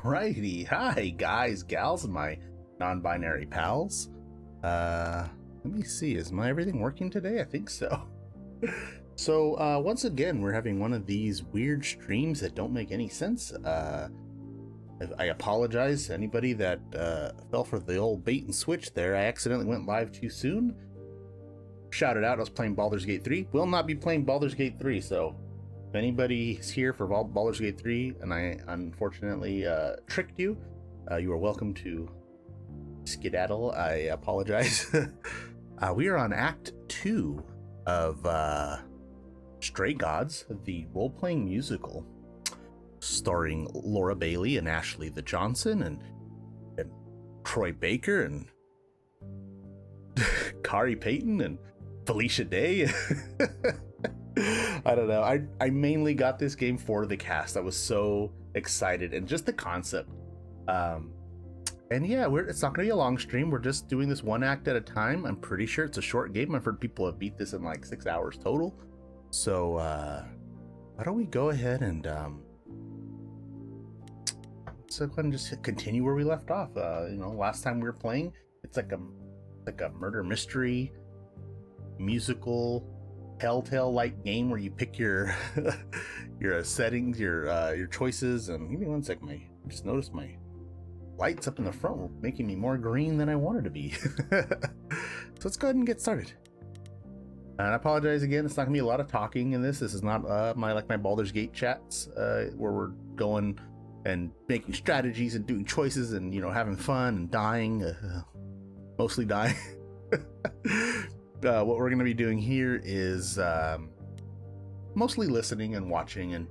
Alrighty, hi guys, gals, and my non-binary pals. Let me see, is my everything working today? I think so. So once again, we're having one of these weird streams that don't make any sense. I apologize to anybody that fell for the old bait and switch there. I accidentally went live too soon. Shouted out I was playing Baldur's Gate 3. Will not be playing Baldur's Gate 3, so if anybody's here for Baldur's Gate 3 and I unfortunately tricked you, you are welcome to skedaddle. I apologize. We are on Act 2 of Stray Gods, the role-playing musical, starring Laura Bailey and Ashley the Johnson and Troy Baker and Kari Payton and Felicia Day. I don't know. I mainly got this game for the cast. I was so excited and just the concept. And yeah, it's not going to be a long stream. We're just doing this one act at a time. I'm pretty sure it's a short game. I've heard people have beat this in like 6 hours total. So why don't we go ahead and so go ahead and just continue where we left off. Last time we were playing, it's like a murder mystery musical telltale-like game where you pick your your settings, your choices, and give me one second. I just noticed my lights up in the front were making me more green than I wanted to be. So let's go ahead and get started. And I apologize again. It's not gonna be a lot of talking in this. This is not my Baldur's Gate chats where we're going and making strategies and doing choices and having fun and dying, mostly dying. What we're going to be doing here is mostly listening and watching, and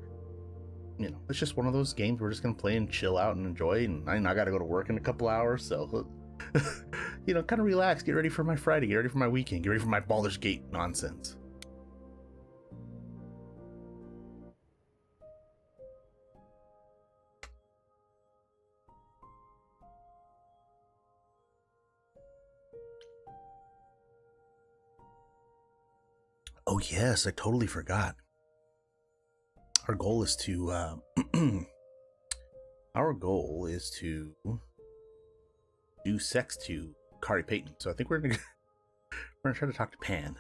it's just one of those games we're just going to play and chill out and enjoy. And I got to go to work in a couple hours, so kind of relax, get ready for my Friday, get ready for my weekend, get ready for my Baldur's Gate nonsense. Oh yes, I totally forgot. Our goal is to do sex to Kari Payton. So I think we're gonna try to talk to Pan.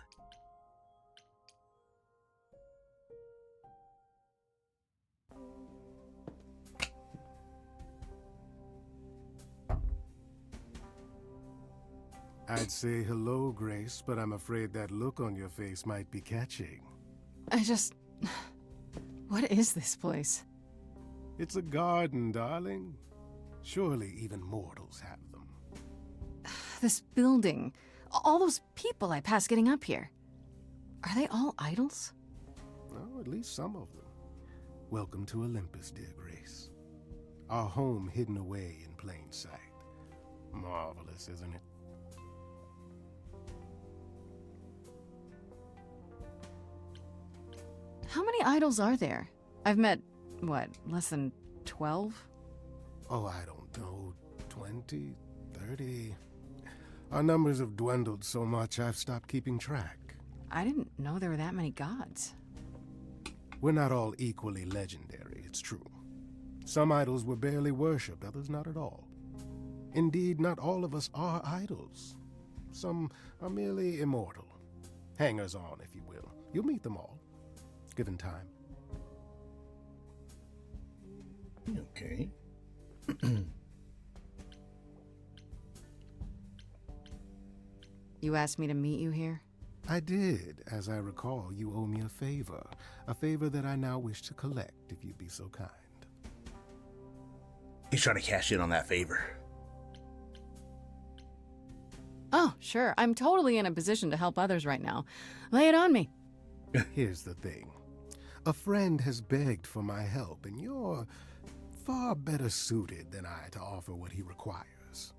I'd say hello, Grace, but I'm afraid that look on your face might be catching. What is this place? It's a garden, darling. Surely even mortals have them. This building. All those people I pass getting up here. Are they all idols? Oh, at least some of them. Welcome to Olympus, dear Grace. Our home hidden away in plain sight. Marvelous, isn't it? How many idols are there? I've met, less than 12? Oh, I don't know, 20, 30. Our numbers have dwindled so much I've stopped keeping track. I didn't know there were that many gods. We're not all equally legendary, it's true. Some idols were barely worshipped, others not at all. Indeed, not all of us are idols. Some are merely immortal. Hangers-on, if you will. You'll meet them all, given time. Okay. You asked me to meet you here? I did. As I recall, you owe me a favor that I now wish to collect, if you'd be so kind. He's trying to cash in on that favor. Oh, sure. I'm totally in a position to help others right now. Lay it on me. Here's the thing. A friend has begged for my help, and you're far better suited than I to offer what he requires.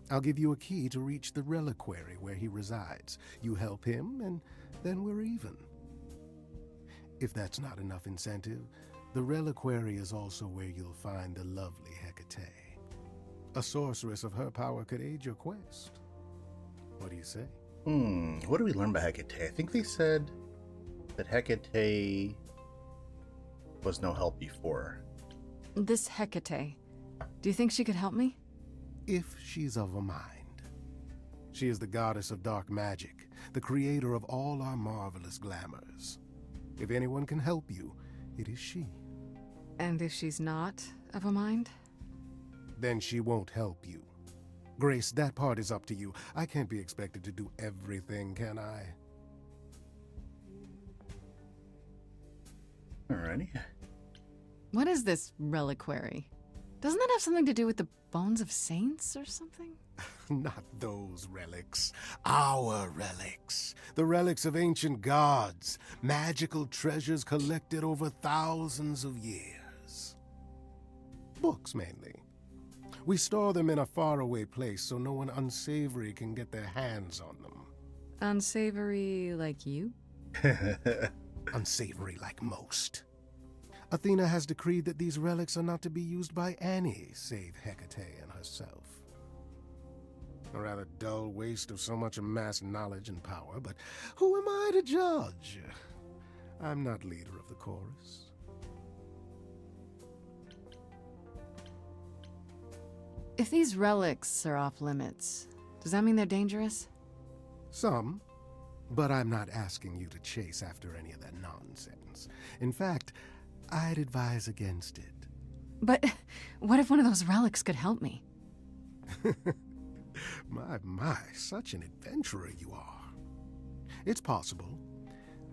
I'll give you a key to reach the reliquary where he resides. You help him, and then we're even. If that's not enough incentive, the reliquary is also where you'll find the lovely Hecate. A sorceress of her power could aid your quest. What do you say? What do we learn about Hecate? I think they said that Hecate was no help before. This Hecate, do you think she could help me? If she's of a mind. She is the goddess of dark magic, the creator of all our marvelous glamours. If anyone can help you, it is she. And if she's not of a mind? Then she won't help you. Grace, that part is up to you. I can't be expected to do everything, can I? Alrighty. What is this reliquary? Doesn't that have something to do with the bones of saints or something? Not those relics. Our relics. The relics of ancient gods. Magical treasures collected over thousands of years. Books, mainly. We store them in a faraway place so no one unsavory can get their hands on them. Unsavory like you? Unsavory like most. Athena has decreed that these relics are not to be used by any save Hecate and herself. A rather dull waste of so much amassed knowledge and power, but who am I to judge? I'm not leader of the chorus. If these relics are off limits, does that mean they're dangerous? Some, but I'm not asking you to chase after any of that nonsense. In fact, I'd advise against it. But what if one of those relics could help me? My, such an adventurer you are. It's possible,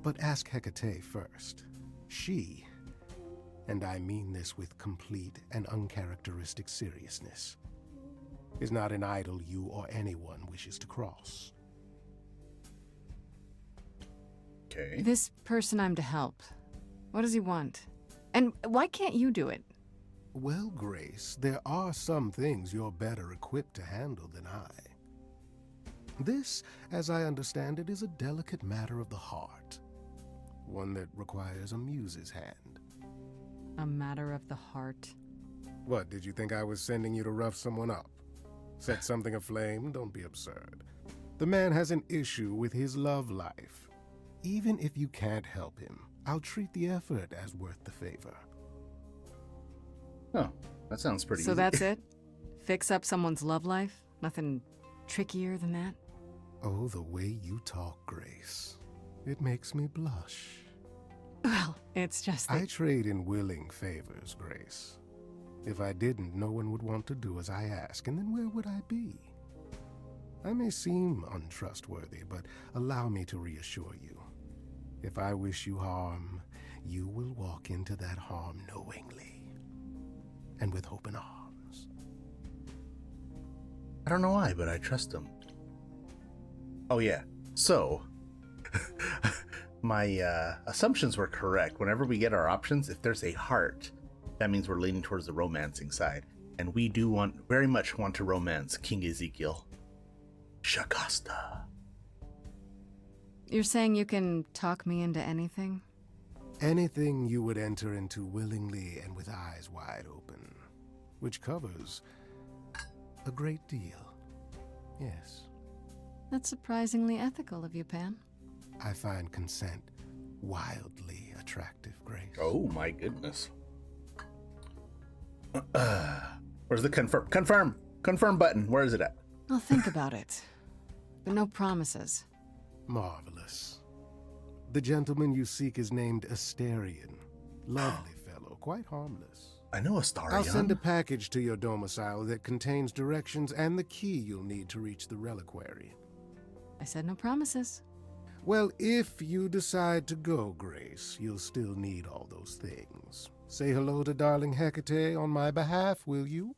but ask Hecate first. She, and I mean this with complete and uncharacteristic seriousness, is not an idol you or anyone wishes to cross. Okay. This person I'm to help, what does he want? And why can't you do it? Well, Grace, there are some things you're better equipped to handle than I. This, as I understand it, is a delicate matter of the heart. One that requires a muse's hand. A matter of the heart. What, did you think I was sending you to rough someone up? Set something aflame? Don't be absurd. The man has an issue with his love life. Even if you can't help him, I'll treat the effort as worth the favor. Oh, that sounds pretty easy. So that's it? Fix up someone's love life? Nothing trickier than that? Oh, the way you talk, Grace. It makes me blush. Well, it's just that... I trade in willing favors, Grace. If I didn't, no one would want to do as I ask, and then where would I be? I may seem untrustworthy, but allow me to reassure you. If I wish you harm, you will walk into that harm knowingly, and with open arms. I don't know why, but I trust him. Oh yeah, so my assumptions were correct. Whenever we get our options, if there's a heart, that means we're leaning towards the romancing side, and we do very much want to romance King Ezekiel. Shakasta. You're saying you can talk me into anything? Anything you would enter into willingly and with eyes wide open, which covers a great deal. Yes. That's surprisingly ethical of you, Pan. I find consent wildly attractive, Grace. Oh my goodness. Where's the confirm button? Where is it at? I'll think about it. But no promises. Marvelous. The gentleman you seek is named Asterion. Lovely fellow, quite harmless. I know Astarion. I'll send a package to your domicile that contains directions and the key you'll need to reach the reliquary. I said no promises. Well, if you decide to go, Grace, you'll still need all those things. Say hello to darling Hecate on my behalf, will you?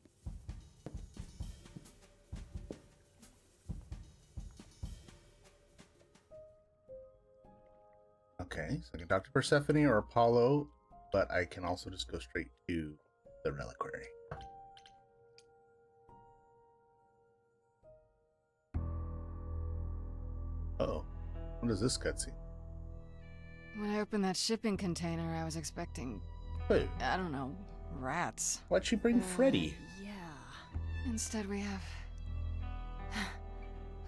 Okay, so I can talk to Persephone or Apollo, but I can also just go straight to the reliquary. Uh-oh. What is this cutscene? When I opened that shipping container, I was expecting, Wait, I don't know, rats. why'd she bring Freddy? Yeah. Instead we have...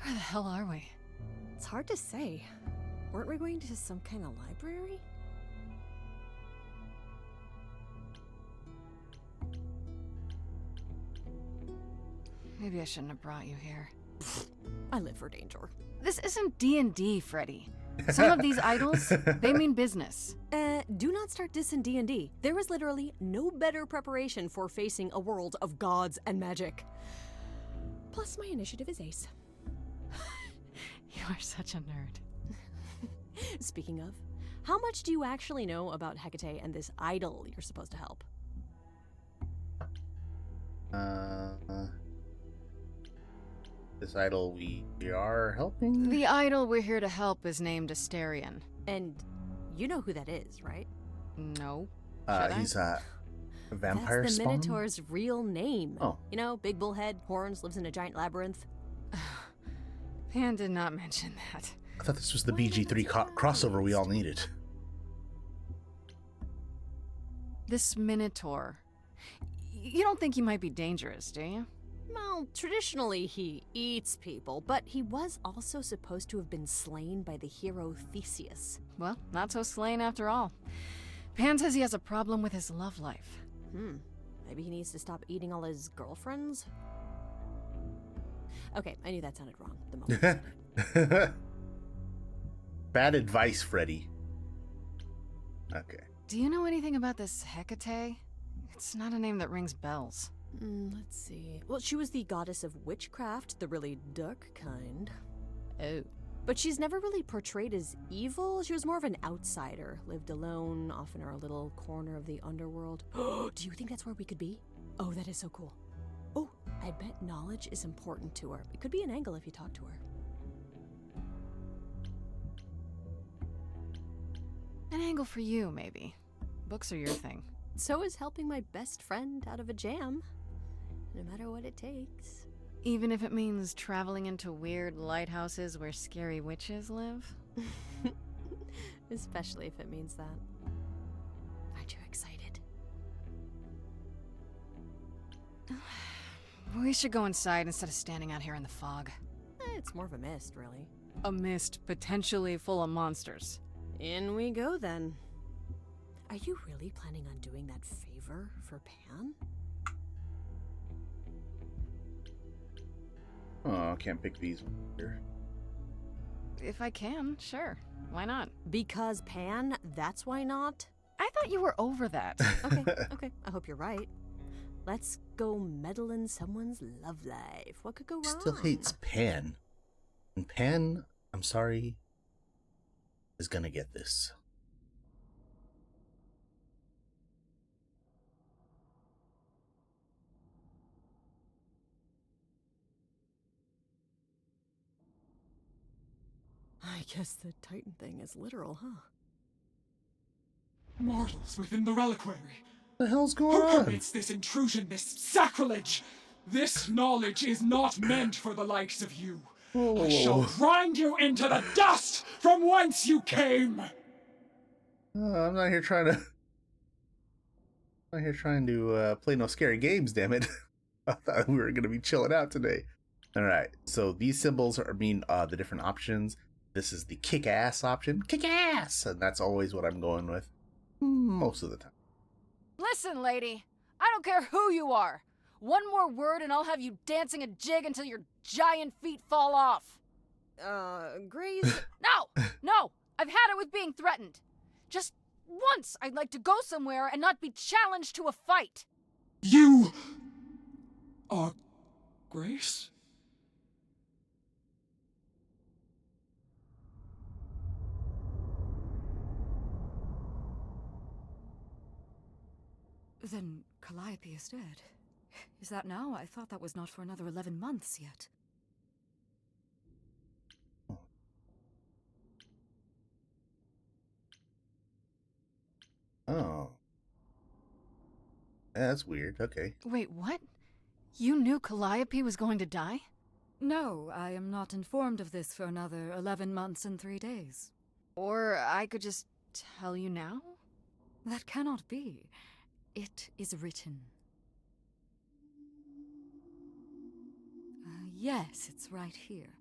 Where the hell are we? It's hard to say. Weren't we going to some kind of library? Maybe I shouldn't have brought you here. I live for danger. This isn't D&D, Freddy. Some of these idols, they mean business. Do not start dissing D&D. There is literally no better preparation for facing a world of gods and magic. Plus, my initiative is ace. You are such a nerd. Speaking of, how much do you actually know about Hecate and this idol you're supposed to help? This idol we are helping? The idol we're here to help is named Asterion. And you know who that is, right? No. Should I? He's a vampire That's the spawn? Minotaur's real name. Oh. You know, big bullhead, horns, lives in a giant labyrinth. Pan did not mention that. I thought this was the Why not BG3 crossover we all needed. This Minotaur. You don't think he might be dangerous, do you? Well, traditionally he eats people, but he was also supposed to have been slain by the hero Theseus. Well, not so slain after all. Pan says he has a problem with his love life. Maybe he needs to stop eating all his girlfriends? Okay, I knew that sounded wrong the moment I said it. Bad advice, Freddy. Okay. Do you know anything about this Hecate? It's not a name that rings bells. Let's see. Well, she was the goddess of witchcraft, the really dark kind. Oh. But she's never really portrayed as evil. She was more of an outsider, lived alone, off in her little corner of the underworld. Do you think that's where we could be? Oh, that is so cool. Oh, I bet knowledge is important to her. It could be an angle if you talk to her. An angle for you, maybe. Books are your thing. So is helping my best friend out of a jam. No matter what it takes. Even if it means traveling into weird lighthouses where scary witches live? Especially if it means that. Aren't you excited? We should go inside instead of standing out here in the fog. It's more of a mist, really. A mist potentially full of monsters. In we go, then. Are you really planning on doing that favor for Pan? Oh, I can't pick these here. If I can, sure. Why not? Because Pan, that's why not? I thought you were over that. Okay. I hope you're right. Let's go meddle in someone's love life. What could go wrong? Still hates Pan. And Pan, I'm sorry, is gonna get this. I guess the Titan thing is literal, huh? Mortals within the reliquary. What the hell's going Who on? commits this intrusion, this sacrilege? This knowledge is not meant for the likes of you. I shall grind you into the dust from whence you came! I'm not here trying to... I'm not here trying to play no scary games, damn it. I thought we were going to be chilling out today. Alright, so these symbols mean the different options. This is the kick-ass option. Kick-ass! And that's always what I'm going with. Most of the time. Listen, lady. I don't care who you are. One more word and I'll have you dancing a jig until your giant feet fall off. Grace? No! I've had it with being threatened. Just once I'd like to go somewhere and not be challenged to a fight. You are Grace? Then Calliope is dead. Is that now? I thought that was not for another 11 months yet. Oh. Yeah, that's weird. Okay. Wait, what? You knew Calliope was going to die? No, I am not informed of this for another 11 months and 3 days. Or I could just tell you now? That cannot be. It is written. Yes, it's right here.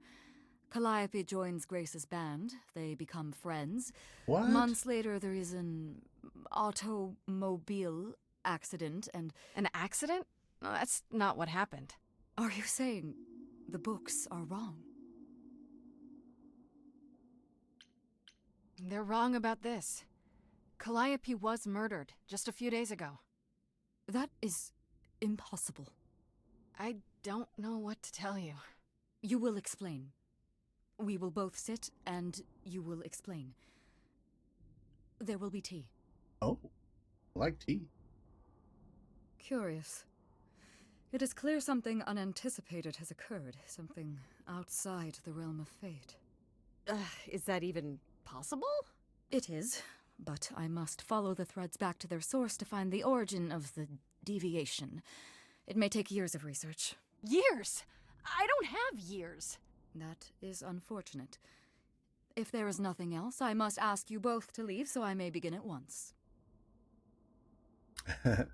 Calliope joins Grace's band. They become friends. What? Months later, there is an automobile accident and... An accident? No, that's not what happened. Are you saying the books are wrong? They're wrong about this. Calliope was murdered just a few days ago. That is impossible. I don't know what to tell you. You will explain. We will both sit, and you will explain. There will be tea. Oh, I like tea. Curious. It is clear something unanticipated has occurred, something outside the realm of fate. Is that even possible? It is, but I must follow the threads back to their source to find the origin of the deviation. It may take years of research. Years? I don't have years. That is unfortunate. If there is nothing else, I must ask you both to leave so I may begin at once. I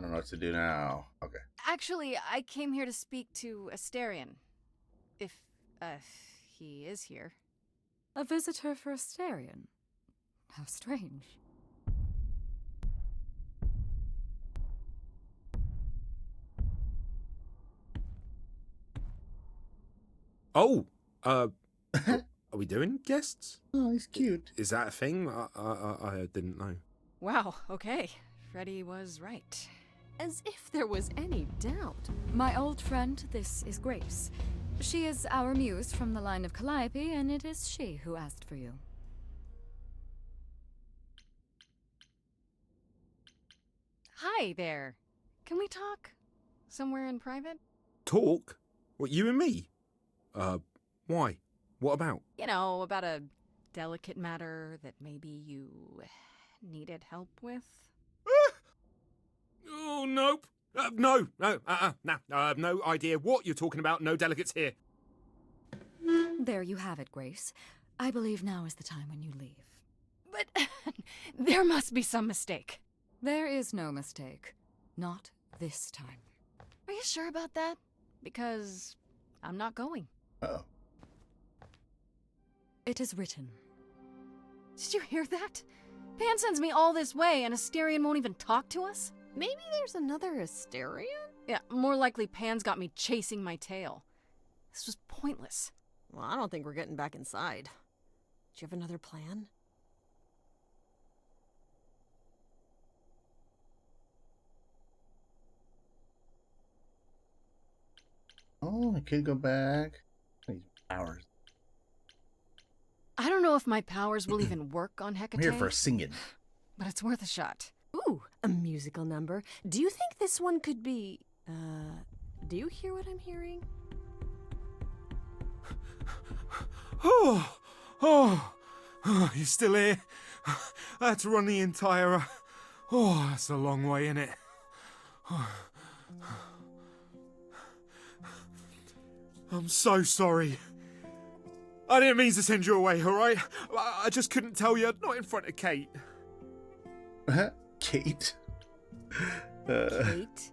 don't know what to do now. Okay. Actually, I came here to speak to Asterion. If, he is here. A visitor for Asterion? How strange. Oh, are we doing guests? Oh, he's cute. Is that a thing? I didn't know. Wow, okay. Freddy was right. As if there was any doubt. My old friend, this is Grace. She is our muse from the line of Calliope, and it is she who asked for you. Hi there. Can we talk? Somewhere in private? Talk? What, you and me? Why? What about? You know, about a delicate matter that maybe you needed help with? Oh, nope. No, I have no idea what you're talking about. No delegates here. There you have it, Grace. I believe now is the time when you leave. But there must be some mistake. There is no mistake. Not this time. Are you sure about that? Because I'm not going. Oh. It is written. Did you hear that? Pan sends me all this way and Asterion won't even talk to us? Maybe there's another Asterion? Yeah, more likely Pan's got me chasing my tail. This was pointless. Well, I don't think we're getting back inside. Do you have another plan? Oh, I could go back. These powers. I don't know if my powers will even work on Hecate. I'm here for singing. But it's worth a shot. Ooh, a musical number. Do you think this one could be, do you hear what I'm hearing? Oh, you're still here? I had to run the entire... Oh, that's a long way, innit? I'm so sorry. I didn't mean to send you away, alright? I just couldn't tell you, not in front of Kate. Kate? Kate?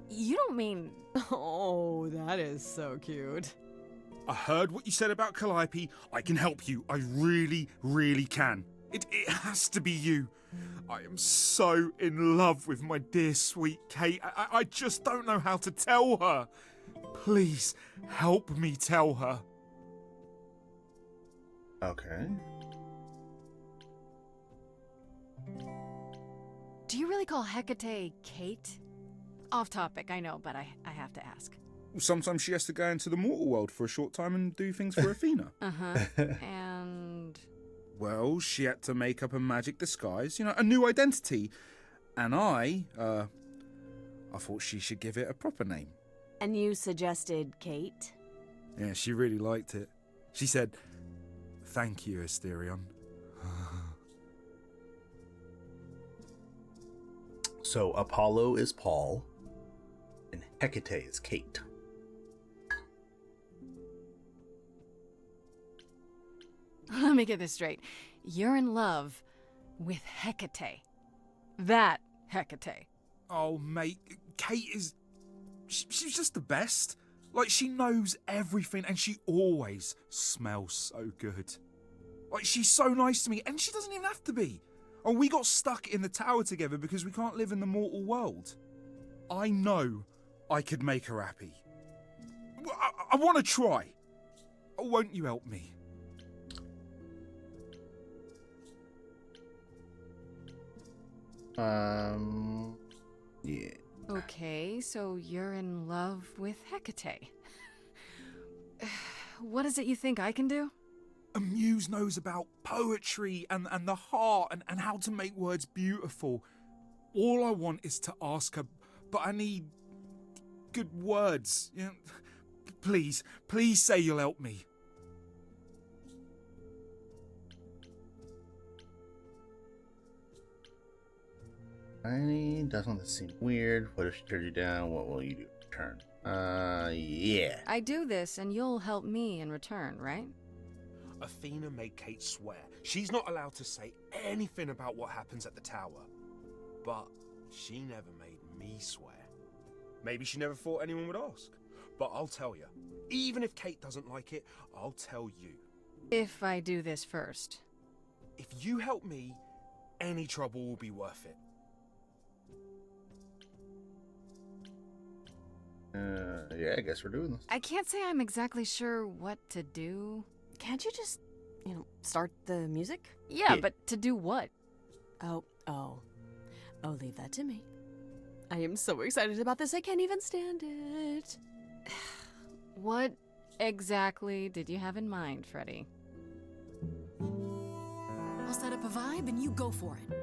You don't mean... Oh, that is so cute. I heard what you said about Calliope. I can help you. I really, really can. It has to be you. I am so in love with my dear sweet Kate. I just don't know how to tell her. Please, help me tell her. Okay. Do you really call Hecate Kate? Off topic, I know, but I have to ask. Sometimes she has to go into the mortal world for a short time and do things for Athena. Uh-huh. And... Well, she had to make up a magic disguise, a new identity. And I thought she should give it a proper name. And you suggested Kate? Yeah, she really liked it. She said, "Thank you, Asterion." So Apollo is Paul, and Hecate is Kate. Let me get this straight. You're in love with Hecate. That Hecate. Oh, mate, Kate is... She's just the best. Like, she knows everything, and she always smells so good. Like, she's so nice to me, and she doesn't even have to be. Oh, we got stuck in the tower together because we can't live in the mortal world. I know I could make her happy. I want to try. Won't you help me? Yeah. Okay, so you're in love with Hecate. What is it you think I can do? A muse knows about poetry and the heart and how to make words beautiful. All I want is to ask her, but I need good words. You know, please say you'll help me. Tiny, doesn't this seem weird? What if she turned you down? What will you do in return? Yeah. I do this and you'll help me in return, right? Athena made Kate swear she's not allowed to say anything about what happens at the tower. But she never made me swear. Maybe she never thought anyone would ask. But I'll tell you, even if Kate doesn't like it, I'll tell you. If I do this first. If you help me, any trouble will be worth it. Yeah, I guess we're doing this. I can't say I'm exactly sure what to do. Can't you just, start the music? Yeah, but to do what? Oh, leave that to me. I am so excited about this, I can't even stand it. What exactly did you have in mind, Freddy? I'll set up a vibe and you go for it.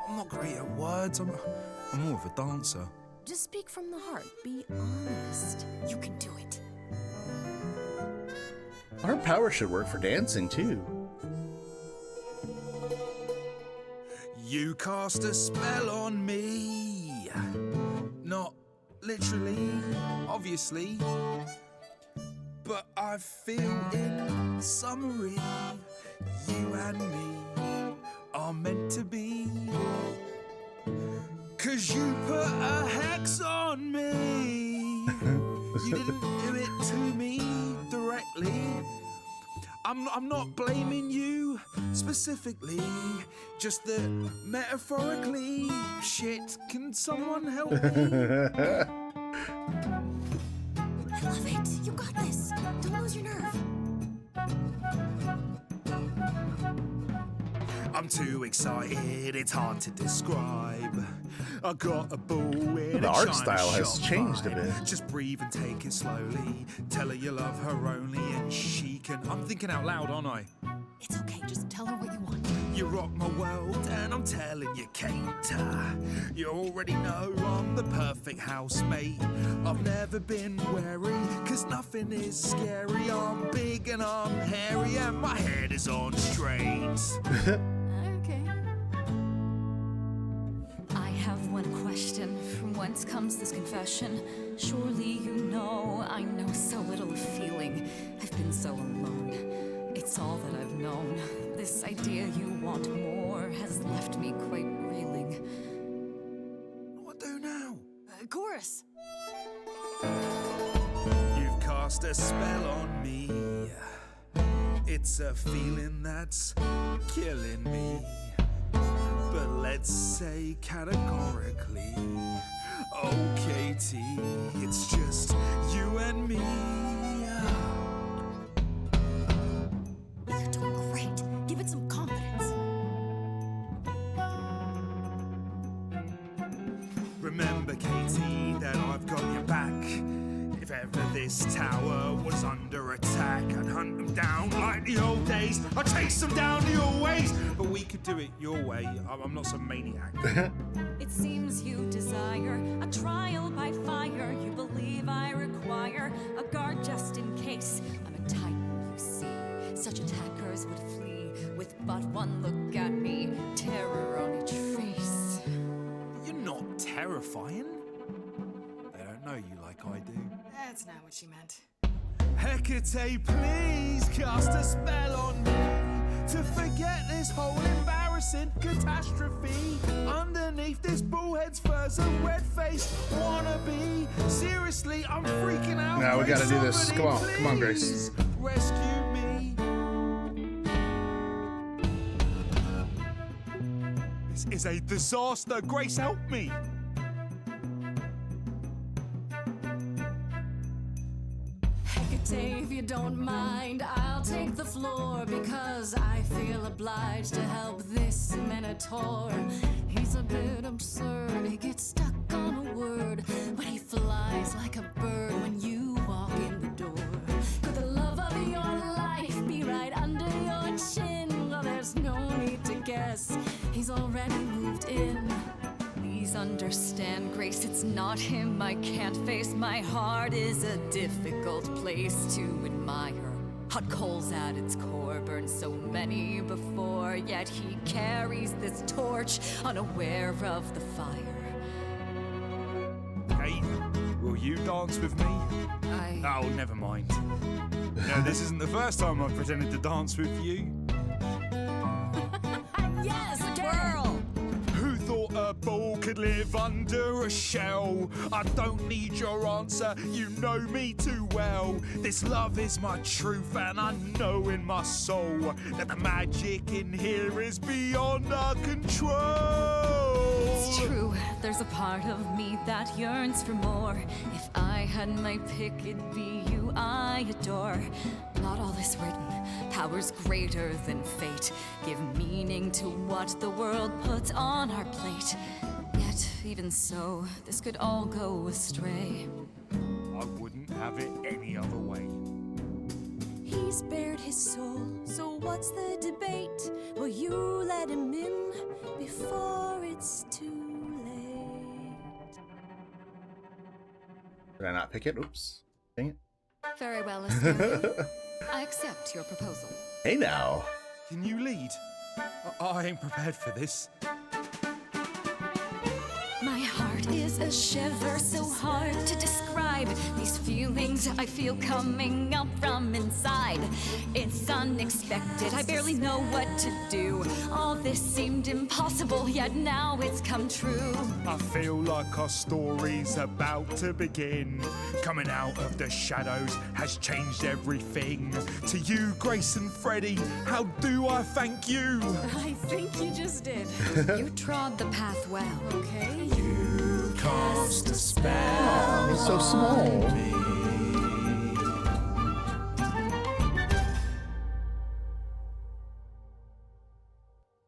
I'm not great at words. I'm more of a dancer. Just speak from the heart. Be honest. You can do it. Our power should work for dancing too. You cast a spell on me. Not literally, obviously. But I feel in summary, you and me are meant to be. 'Cause you put a hex on me. You didn't do it to me directly. I'm not blaming you specifically, just that metaphorically. Shit, can someone help me? I love it. You got this. Don't lose your nerve. I'm too excited, it's hard to describe. I got a bull in The a art china style has shop changed a vibe. bit. Just breathe and take it slowly. Tell her you love her only and she can. I'm thinking out loud, aren't I? It's okay. Just tell her what you want. You rock my world and I'm telling you, Kate. You already know I'm the perfect housemate. I've never been wary, 'cause nothing is scary. I'm big and I'm hairy and my head is on straight. Okay. I have one question. From whence comes this confession? Surely you know I know so little of feeling. I've been so alone. It's all that I've known. This idea you want more has left me quite reeling. What do now? Chorus. You've cast a spell on me. It's a feeling that's killing me. But let's say categorically, oh Katie, it's just you and me. You're doing great. Give it some confidence. Remember, Katie, that I've got your back. If ever this tower was under attack, I'd hunt them down like the old days. I'd chase them down your ways. But we could do it your way. I'm not some maniac. It seems you desire a trial by fire. You believe I require a guard just in case. I'm a titan, you see. Such attackers would flee with but one look at me. Terror on each face. You're not terrifying. They don't know you like I do. That's not what she meant. Hecate, please cast a spell on me to forget this whole embarrassing catastrophe. Underneath this bullhead's fur's a red-faced wannabe. Seriously, I'm freaking out. Now we gotta do this. Somebody Come on, please Grace. Rescue me. is a disaster. Grace, help me. Hecate, if you don't mind, I'll take the floor because I feel obliged to help this Minotaur. He's a bit absurd, he gets stuck on a word, but he flies like a bird when you walk in the door. Could the love of your life be right under your chin? Well, there's no need to guess, he's already moved in. Please understand, Grace, it's not him I can't face. My heart is a difficult place to admire. Hot coals at its core, burned so many before, yet he carries this torch, unaware of the fire. Kate, will you dance with me? Oh, never mind. No, this isn't the first time I've pretended to dance with you. Yes, twirl! Who thought a ball could live under a shell? I don't need your answer, you know me too well. This love is my truth, and I know in my soul that the magic in here is beyond our control. It's true, there's a part of me that yearns for more. If I had my pick, it'd be you I adore. Not all is written, powers greater than fate give meaning to what the world puts on our plate. Yet, even so, this could all go astray. I wouldn't have it any other way. He's bared his soul, so what's the debate? Will you let him in before it's too late? Did I not pick it? Oops. Dang it. Very well, Asterion. I accept your proposal. Hey now. Can you lead? I ain't prepared for this. My heart is a shiver so hard to describe. These feelings I feel coming up from inside. It's unexpected, I barely know what to do. All this seemed impossible, yet now it's come true. I feel like our story's about to begin. Coming out of the shadows has changed everything. To you, Grace and Freddie, how do I thank you? I think you just did. You trod the path well. Okay. You cast a spell. He's so small.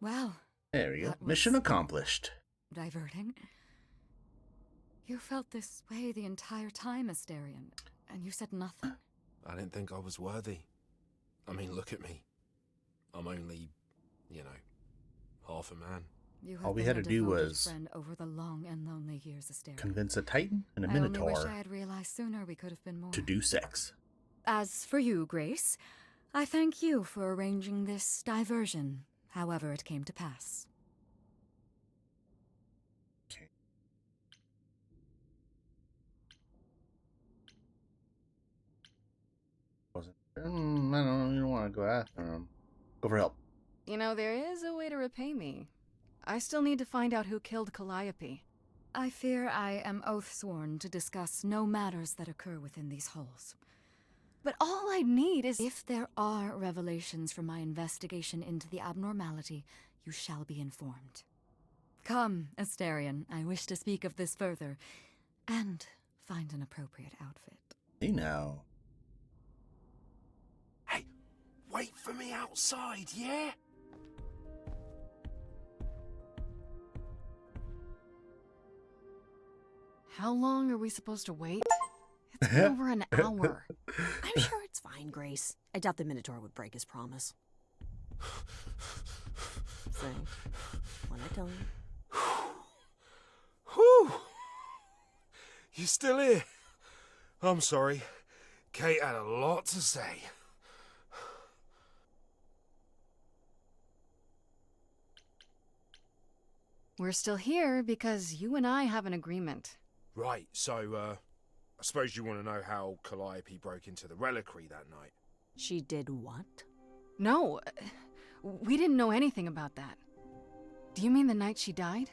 Well, There we go. That was- Mission accomplished. diverting. You felt this way the entire time, Asterion, and you said nothing. I didn't think I was worthy. I mean, look at me. I'm only, half a man. You have All we been had a to do devoted was friend over the long and lonely years, Asterion. Convince a Titan and a I only wish Minotaur I had realized sooner we could have been more. to do sex. As for you, Grace, I thank you for arranging this diversion, however it came to pass. Okay. Wasn't. I don't. You don't want to go after him. Go for help. You know, there is a way to repay me. I still need to find out who killed Calliope. I fear I am oath-sworn to discuss no matters that occur within these halls. But all I need is... If there are revelations from my investigation into the abnormality, you shall be informed. Come, Asterion, I wish to speak of this further, and find an appropriate outfit. Hey now. Hey, wait for me outside, yeah? How long are we supposed to wait? It's been over an hour. I'm sure it's fine, Grace. I doubt the Minotaur would break his promise. Say, when I tell you. Whew! You still here? I'm sorry. Kate had a lot to say. We're still here because you and I have an agreement. Right, so, I suppose you want to know how Calliope broke into the reliquary that night. She did what? No, we didn't know anything about that. Do you mean the night she died?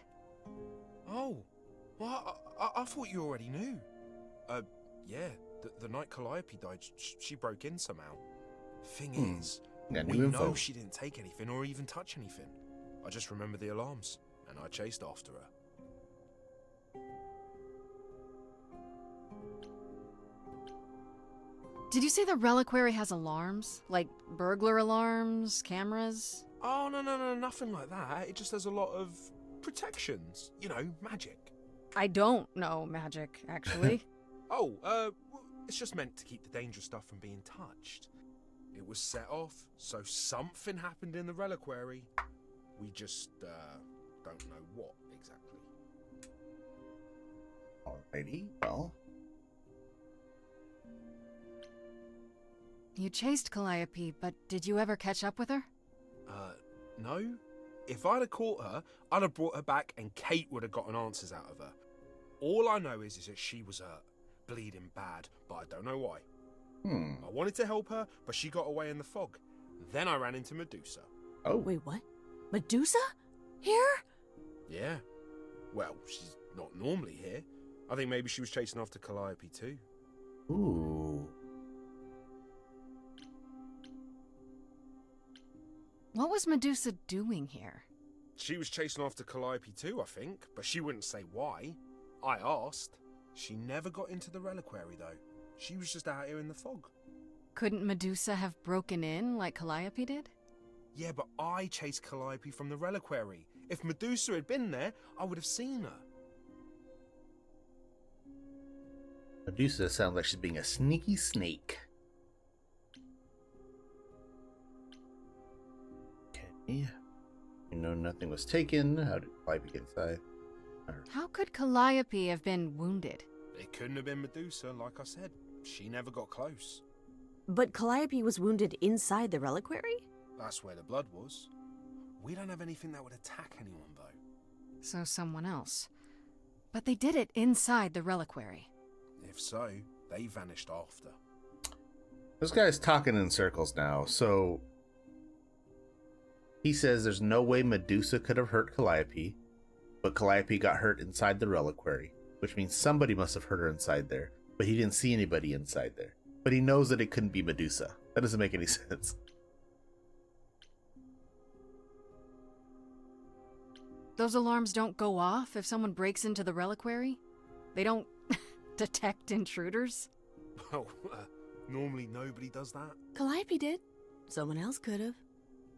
Oh, well, I thought you already knew. Yeah, the night Calliope died, she broke in somehow. Thing is, Got we new info. know she didn't take anything or even touch anything. I just remember the alarms and I chased after her. Did you say the reliquary has alarms? Like burglar alarms, cameras? Oh, no, nothing like that. It just has a lot of protections. You know, magic. I don't know magic, actually. Oh, it's just meant to keep the dangerous stuff from being touched. It was set off, so something happened in the reliquary. We just, don't know what exactly. Alrighty, well. You chased Calliope, but did you ever catch up with her? No. If I'd have caught her, I'd have brought her back and Kate would have gotten answers out of her. All I know is that she was hurt, bleeding bad, but I don't know why. I wanted to help her, but she got away in the fog. Then I ran into Medusa. Oh. Wait, what? Medusa? Here? Yeah. Well, she's not normally here. I think maybe she was chasing after Calliope too. Ooh. What was Medusa doing here? She was chasing after Calliope too, I think, but she wouldn't say why. I asked. She never got into the reliquary though. She was just out here in the fog. Couldn't Medusa have broken in like Calliope did? Yeah, but I chased Calliope from the reliquary. If Medusa had been there, I would have seen her. Medusa sounds like she's being a sneaky snake. Okay. You know nothing was taken. How did Calliope get inside? How could Calliope have been wounded? It couldn't have been Medusa, like I said. She never got close. But Calliope was wounded inside the reliquary? That's where the blood was. We don't have anything that would attack anyone, though. So someone else. But they did it inside the reliquary. If so, they vanished after. This guy's talking in circles now, so... He says there's no way Medusa could have hurt Calliope, but Calliope got hurt inside the reliquary, which means somebody must have hurt her inside there, but he didn't see anybody inside there. But he knows that it couldn't be Medusa. That doesn't make any sense. Those alarms don't go off if someone breaks into the reliquary? They don't detect intruders? Well, normally nobody does that. Calliope did. Someone else could have.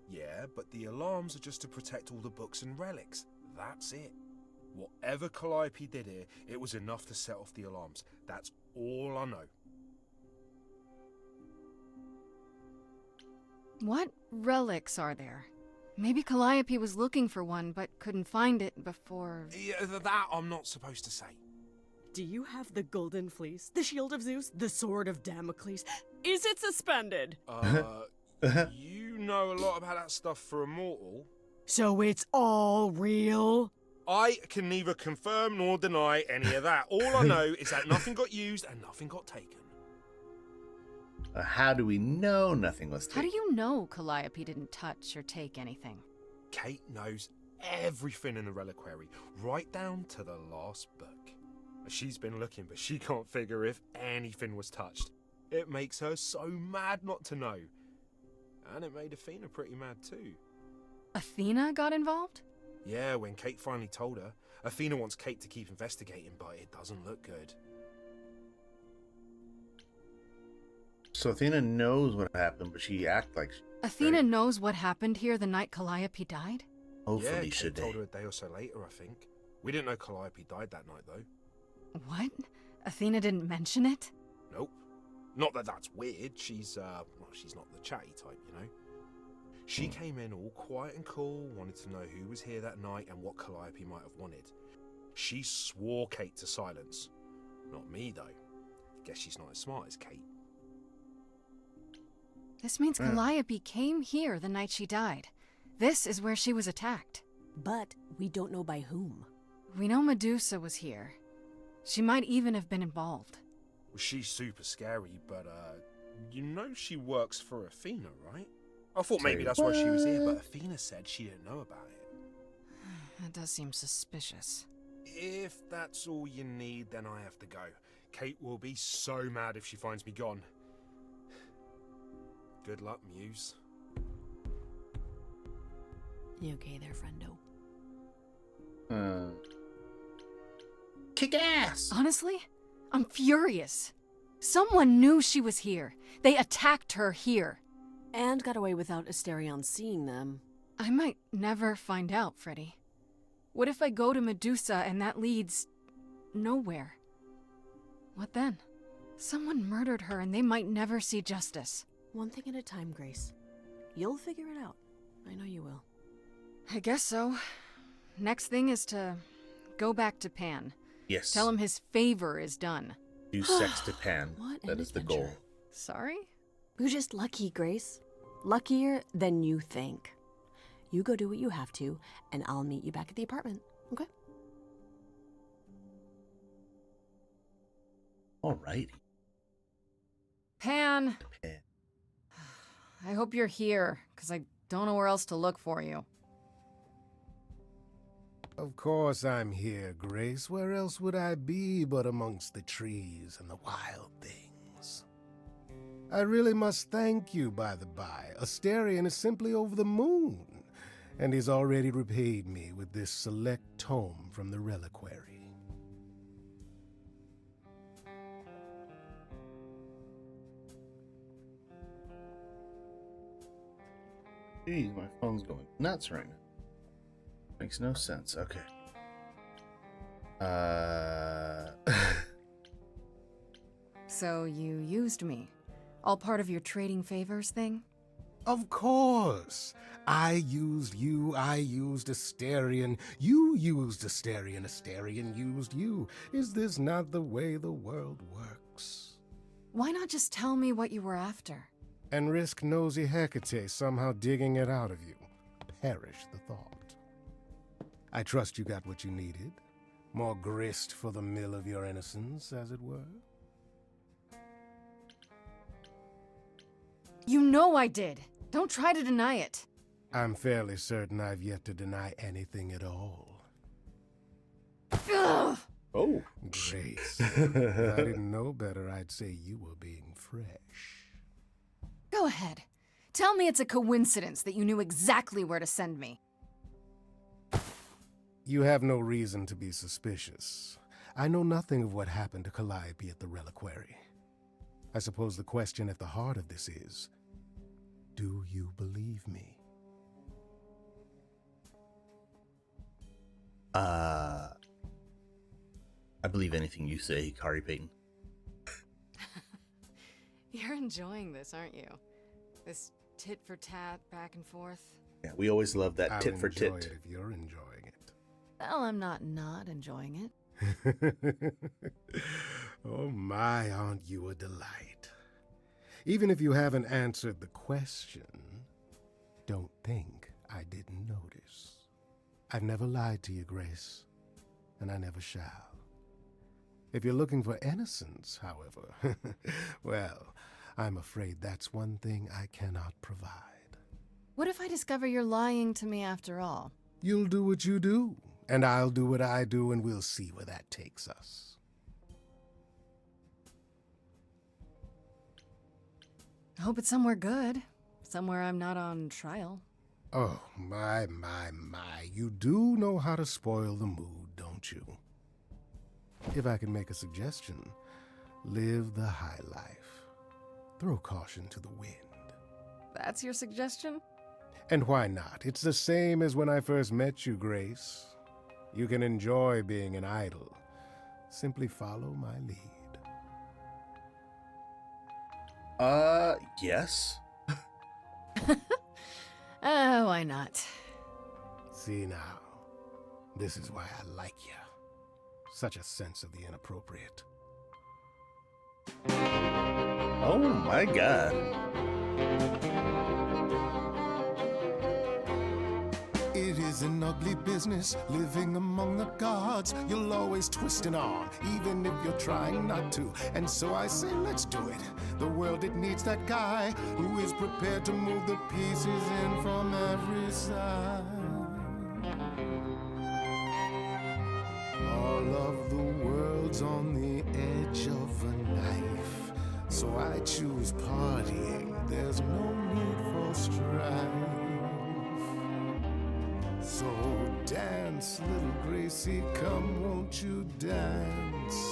Yeah, but the alarms are just to protect all the books and relics. That's it. Whatever Calliope did here, it was enough to set off the alarms. That's all I know. What relics are there? Maybe Calliope was looking for one, but couldn't find it before... Yeah, that I'm not supposed to say. Do you have the golden fleece, the shield of Zeus, the sword of Damocles? Is it suspended? You know a lot about that stuff for a mortal. So it's all real? I can neither confirm nor deny any of that. All I know is that nothing got used and nothing got taken. How do we know nothing was taken? How do you know Calliope didn't touch or take anything? Kate knows everything in the reliquary, right down to the last book. She's been looking, but she can't figure if anything was touched. It makes her so mad not to know. And it made Athena pretty mad too. Athena got involved? Yeah, when Kate finally told her. Athena wants Kate to keep investigating, but it doesn't look good. So Athena knows what happened, but she acts like... Athena knows what happened here the night Calliope died? Hopefully yeah, Kate should told they. her a day or so later, I think. We didn't know Calliope died that night, though. What? Athena didn't mention it? Nope. Not that that's weird. She's not the chatty type, you know. She came in all quiet and cool, wanted to know who was here that night and what Calliope might have wanted. She swore Kate to silence. Not me, though. Guess she's not as smart as Kate. This means Calliope came here the night she died. This is where she was attacked. But we don't know by whom. We know Medusa was here. She might even have been involved. Well, she's super scary, but, you know she works for Athena, right? I thought maybe that's why she was here, but Athena said she didn't know about it. That does seem suspicious. If that's all you need, then I have to go. Kate will be so mad if she finds me gone. Good luck, Muse. You okay there, friendo? Kick ass! Honestly, I'm furious. Someone knew she was here. They attacked her here. And got away without Asterion seeing them. I might never find out, Freddy. What if I go to Medusa and that leads nowhere? What then? Someone murdered her and they might never see justice. One thing at a time, Grace. You'll figure it out. I know you will. I guess so. Next thing is to go back to Pan. Yes. Tell him his favor is done. Do sex to Pan. What That an is the adventure. goal. Sorry? You're just lucky, Grace. Luckier than you think. You go do what you have to, and I'll meet you back at the apartment, okay? Alrighty. Pan, Pan. I hope you're here, because I don't know where else to look for you. Of course I'm here, Grace. Where else would I be but amongst the trees and the wild things? I really must thank you, by the by. Asterion is simply over the moon, and he's already repaid me with this select tome from the reliquary. Geez, my phone's going nuts right now. Makes no sense. Okay. So you used me. All part of your trading favors thing? Of course! I used you, I used Asterion, you used Asterion, Asterion used you. Is this not the way the world works? Why not just tell me what you were after? And risk nosy Hecate somehow digging it out of you. Perish the thought. I trust you got what you needed. More grist for the mill of your innocence, as it were. You know I did. Don't try to deny it. I'm fairly certain I've yet to deny anything at all. Ugh! Oh. Grace, if I didn't know better, I'd say you were being fresh. Go ahead. Tell me it's a coincidence that you knew exactly where to send me. You have no reason to be suspicious. I know nothing of what happened to Calliope at the reliquary. I suppose the question at the heart of this is, do you believe me? I believe anything you say, Kari Payton. You're enjoying this, aren't you? This tit for tat, back and forth. Yeah, we always love that I'll tit for enjoy tit. it if you're enjoying it. Well, I'm not enjoying it. Oh my, aren't you a delight? Even if you haven't answered the question, don't think I didn't notice. I've never lied to you, Grace, and I never shall. If you're looking for innocence, however, well, I'm afraid that's one thing I cannot provide. What if I discover you're lying to me after all? You'll do what you do, and I'll do what I do, and we'll see where that takes us. I hope it's somewhere good. Somewhere I'm not on trial. Oh, my. You do know how to spoil the mood, don't you? If I can make a suggestion, live the high life. Throw caution to the wind. That's your suggestion? And why not? It's the same as when I first met you, Grace. You can enjoy being an idol. Simply follow my lead. Yes. Why not? See now, this is why I like you. Such a sense of the inappropriate. Oh my god. It is an ugly business, living among the gods. You'll always twist an arm, even if you're trying not to. And so I say, let's do it. The world, it needs that guy who is prepared to move the pieces in from every side. All of the world's on the edge of a knife. So I choose partying. There's no need for strife. So dance, little Gracie, come, won't you dance?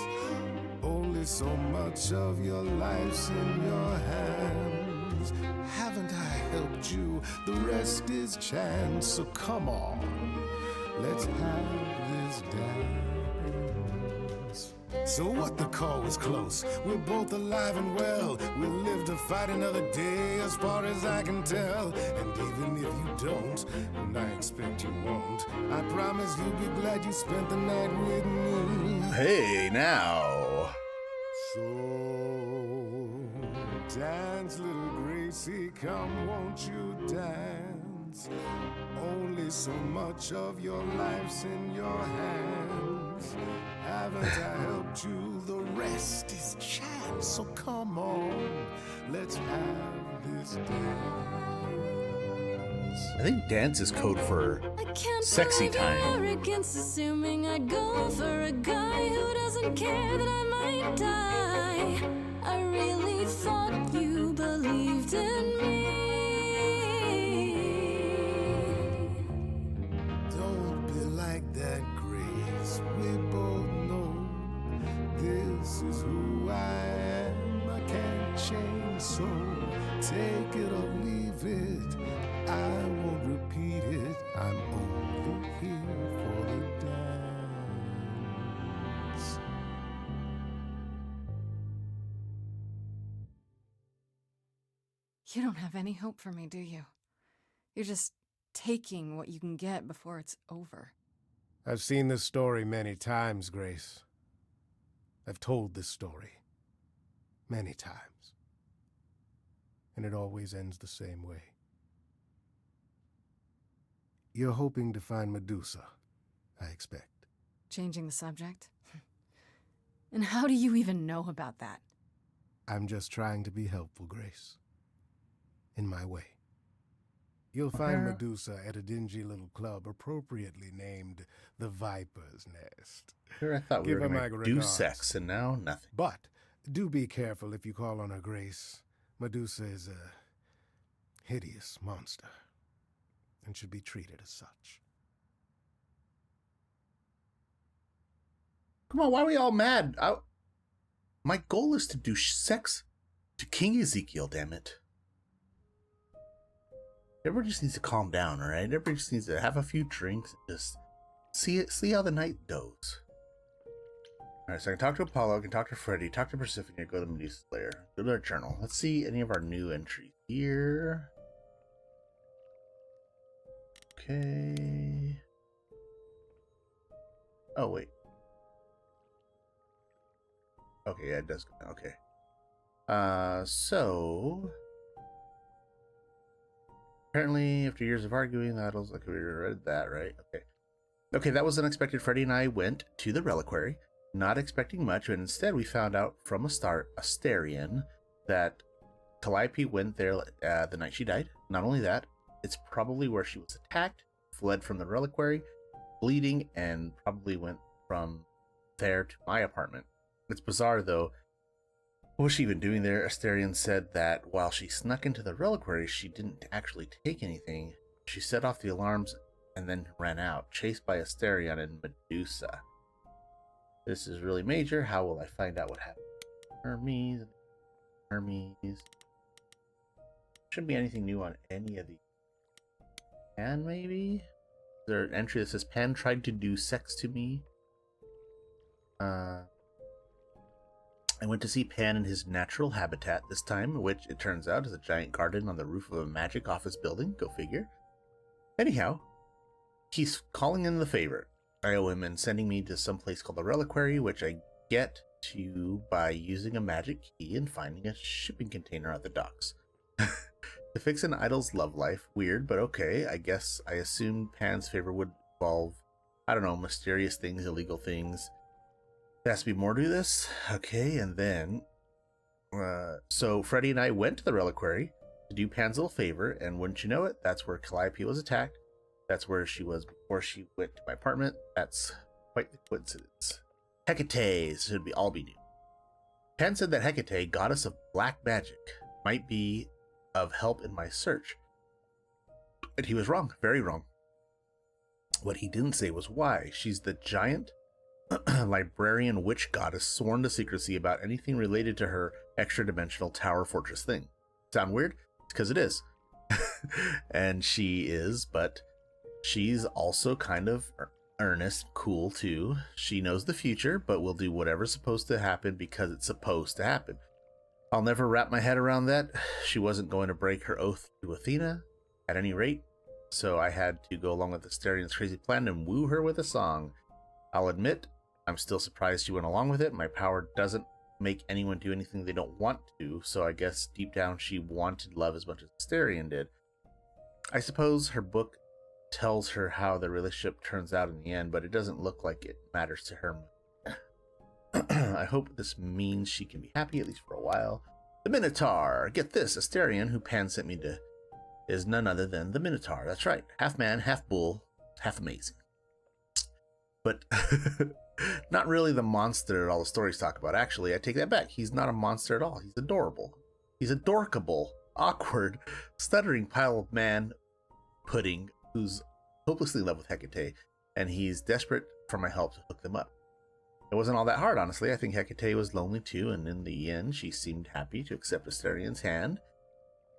Only so much of your life's in your hands. Haven't I helped you? The rest is chance. So come on, let's have this dance. So what, the call was close. We're both alive and well. We'll live to fight another day, as far as I can tell. And even if you don't, and I expect you won't, I promise you'll be glad you spent the night with me. Hey, now. So dance, little Gracie, come, won't you dance? Only so much of your life's in your hands. Haven't I helped you? The rest is chance. So come on, let's have this dance. I think dance is code for sexy time. Arrogance, assuming I'd go for a guy who doesn't care that I might die. I really thought you believed in me. Don't be like that, Grace. We both know this is who I am. I can't change, so take it or leave it. I won't repeat it. I'm only here for the dance. You don't have any hope for me, do you? You're just taking what you can get before it's over. I've seen this story many times, Grace. I've told this story many times. And it always ends the same way. You're hoping to find Medusa, I expect. Changing the subject? And how do you even know about that? I'm just trying to be helpful, Grace. In my way. You'll find Medusa at a dingy little club appropriately named the Viper's Nest. Sure, I thought we Give were her going my to do regards. sex, and now nothing. But do be careful if you call on her, Grace. Medusa is a hideous monster and should be treated as such. Come on, why are we all mad? My goal is to do sex to King Ezekiel, damn it. Everybody just needs to calm down, alright? Everybody just needs to have a few drinks and just see how the night goes. Alright, so I can talk to Apollo, I can talk to Freddy, talk to Persephone, go to Medusa's lair, go to our journal. Let's see any of our new entries here. Okay. Oh, wait. Okay, yeah, it does go down. Okay. So apparently, after years of arguing, okay, we read that, right? Okay. Okay, that was unexpected. Freddy and I went to the reliquary, not expecting much, but instead we found out from Asterion that Calliope went there the night she died. Not only that, it's probably where she was attacked, fled from the reliquary, bleeding, and probably went from there to my apartment. It's bizarre, though. What was she even doing there? Asterion said that while she snuck into the reliquary, she didn't actually take anything. She set off the alarms and then ran out, chased by Asterion and Medusa. This is really major. How will I find out what happened? Hermes. Shouldn't be anything new on any of these. Pan, maybe? Is there an entry that says Pan tried to do sex to me? I went to see Pan in his natural habitat this time, which it turns out is a giant garden on the roof of a magic office building. Go figure. Anyhow, he's calling in the favor. I owe him and sending me to some place called the Reliquary, which I get to by using a magic key and finding a shipping container at the docks. To fix an idol's love life. Weird, but okay. I guess I assumed Pan's favor would involve, I don't know, mysterious things, illegal things. There has to be more to this. Okay, and then so Freddy and I went to the reliquary to do Pan's little favor, and wouldn't you know it, that's where Calliope was attacked. That's where she was before she went to my apartment. That's quite the coincidence. Hecate should all be new. Pan said that Hecate, goddess of black magic, might be of help in my search. And he was wrong, very wrong. What he didn't say was why. She's the giant librarian witch goddess sworn to secrecy about anything related to her extra-dimensional tower fortress thing. Sound weird? It's because it is. And she is, but she's also kind of earnest, cool too. She knows the future, but will do whatever's supposed to happen because it's supposed to happen. I'll never wrap my head around that. She wasn't going to break her oath to Athena, at any rate, so I had to go along with Asterian's crazy plan and woo her with a song. I'll admit, I'm still surprised she went along with it. My power doesn't make anyone do anything they don't want to, so I guess deep down she wanted love as much as Asterian did. I suppose her book tells her how the relationship turns out in the end, but it doesn't look like it matters to her. I hope this means she can be happy, at least for a while. The Minotaur! Get this, Asterian, who Pan sent me to, is none other than the Minotaur. That's right. Half man, half bull, half amazing. But not really the monster that all the stories talk about. Actually, I take that back. He's not a monster at all. He's adorable. He's a dorkable, awkward, stuttering pile of man pudding who's hopelessly in love with Hecate, and he's desperate for my help to hook them up. It wasn't all that hard, honestly. I think Hecate was lonely too, and in the end, she seemed happy to accept Asterian's hand.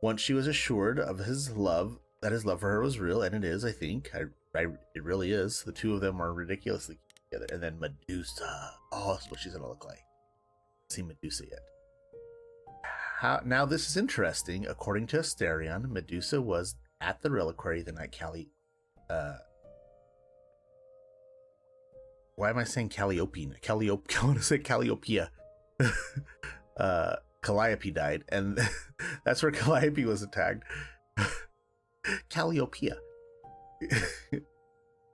Once she was assured of his love, that his love for her was real, and it is, I think. It really is. The two of them are ridiculously cute together. And then Medusa. Oh, that's what she's gonna look like. Haven't seen Medusa yet. Now, this is interesting. According to Asterion, Medusa was at the Reliquary the night why am I saying Calliope? I want to say Calliopeia. Calliope died, and that's where Calliope was attacked. Calliopeia.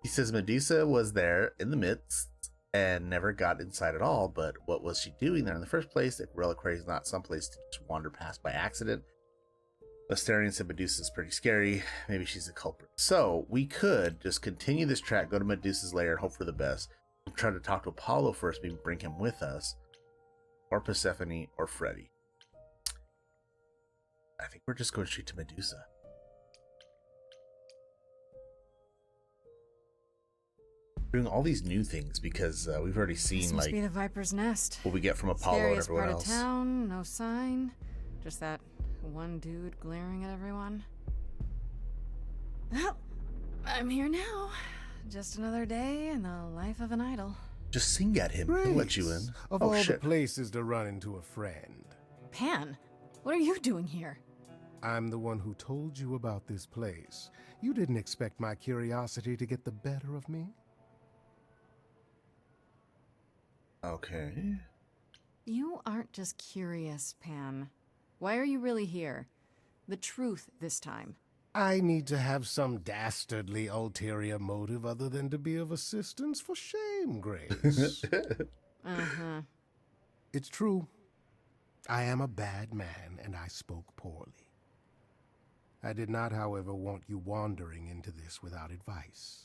He says Medusa was there in the midst and never got inside at all, but what was she doing there in the first place? The Reliquary is not someplace to just wander past by accident. Asterion said Medusa's pretty scary. Maybe she's the culprit. So we could just continue this track, go to Medusa's lair, and hope for the best. We'll try to talk to Apollo first, maybe bring him with us, or Persephone, or Freddy. I think we're just going straight to Medusa. Doing all these new things because we've already seen This must be the Viper's Nest. what we get from Apollo and Scariest everyone part else. of town, no sign. Just that one dude glaring at everyone. Well, I'm here now. Just another day in the life of an idol. Just sing at him. He'll let you in. Grace, of Oh all shit. the places to run into a friend, Pan, what are you doing here? I'm the one who told you about this place. You didn't expect my curiosity to get the better of me? Okay. You aren't just curious, Pan. Why are you really here? The truth this time. I need to have some dastardly ulterior motive other than to be of assistance. For shame, Grace. Uh-huh. It's true. I am a bad man, and I spoke poorly. I did not, however, want you wandering into this without advice.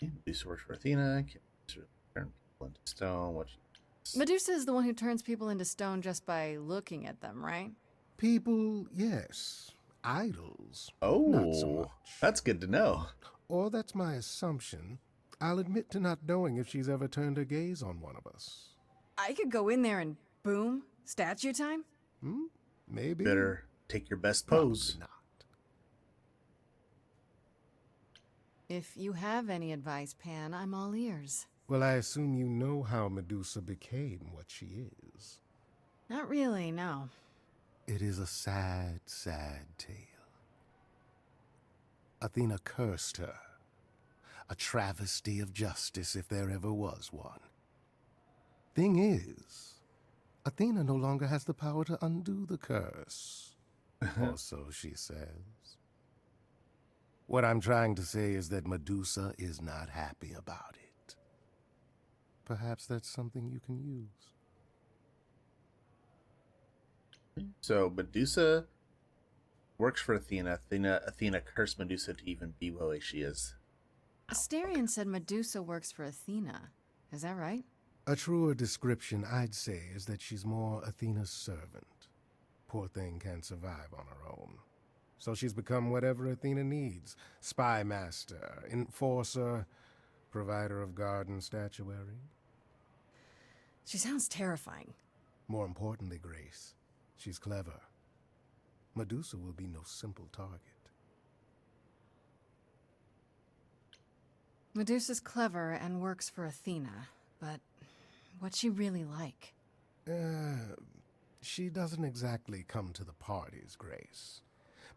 Medusa works for Athena. Turn people into stone. Medusa is the one who turns people into stone just by looking at them, right? People, yes. Idols, Oh, not so much. that's good to know. Or that's my assumption. I'll admit to not knowing if she's ever turned her gaze on one of us. I could go in there and boom, statue time? Maybe. Better take your best Probably pose. not. If you have any advice, Pan, I'm all ears. Well, I assume you know how Medusa became what she is. Not really, no. It is a sad, sad tale. Athena cursed her. A travesty of justice if there ever was one. Thing is, Athena no longer has the power to undo the curse. Or so she says. What I'm trying to say is that Medusa is not happy about it. Perhaps that's something you can use. So Medusa works for Athena. Athena cursed Medusa to even be the way she is. Asterion said Medusa works for Athena. Is that right? A truer description, I'd say, is that she's more Athena's servant. Poor thing can't survive on her own. So she's become whatever Athena needs. Spy master, enforcer, provider of garden statuary. She sounds terrifying. More importantly, Grace, she's clever. Medusa will be no simple target. Medusa's clever and works for Athena, but what's she really like? She doesn't exactly come to the parties, Grace.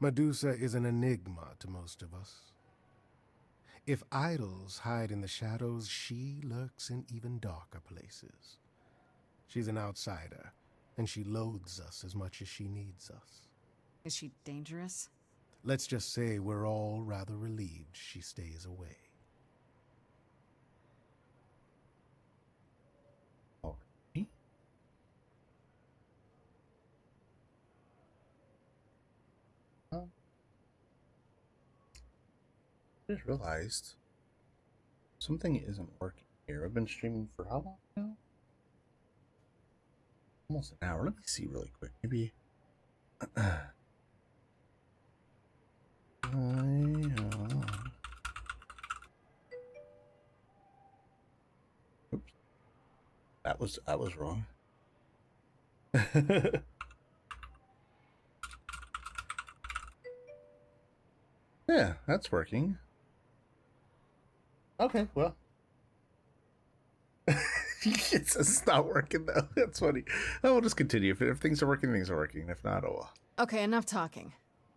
Medusa is an enigma to most of us. If idols hide in the shadows, she lurks in even darker places. She's an outsider, and she loathes us as much as she needs us. Is she dangerous? Let's just say we're all rather relieved she stays away. Okay. I just realized something isn't working here. I've been streaming for how long now? Almost an hour. Let me see really quick. Maybe. Oops. That was wrong. Yeah, that's working. Okay, well. It says it's not working though. That's funny. Oh, we'll just continue. If things are working, things are working. If not, oh well. Okay, enough talking.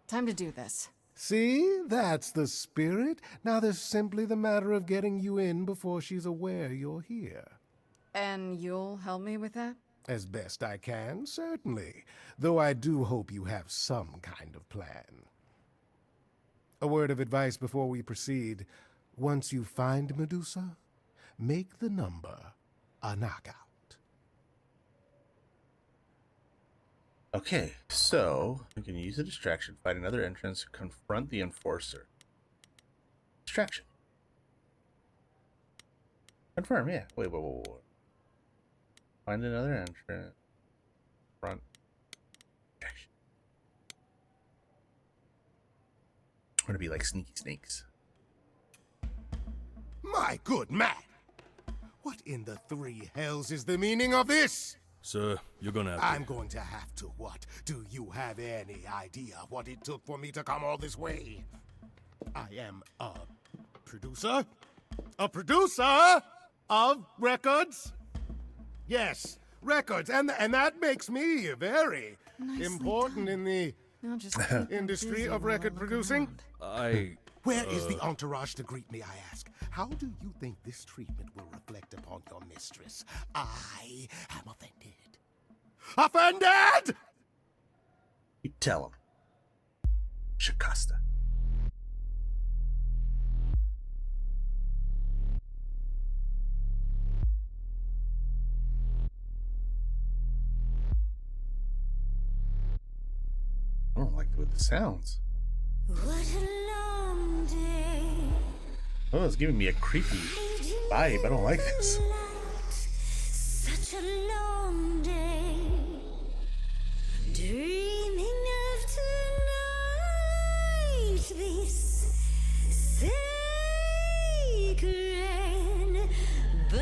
Time to do this. See? That's the spirit. Now there's simply the matter of getting you in before she's aware you're here. And you'll help me with that? As best I can, certainly. Though I do hope you have some kind of plan. A word of advice before we proceed. Once you find Medusa, make the number a knockout. Okay, so we can use a distraction, find another entrance, confront the enforcer. Distraction. Confirm, yeah. Wait. Find another entrance. Front. Distraction. I'm gonna be like sneaky snakes. My good man! What in the three hells is the meaning of this? Sir, you're gonna have to... I'm going to have to what? Do you have any idea what it took for me to come all this way? I am a producer? A producer of records? Yes, records, and that makes me very important in the industry of record producing. Where is the entourage to greet me, I ask? How do you think this treatment will reflect upon your mistress? I am offended. Offended?! You tell him. Shakasta. I don't like the way this sounds. What a long day. Oh, it's giving me a creepy vibe. I don't like this. Such a long day. Dreaming of tonight. This sacred bite.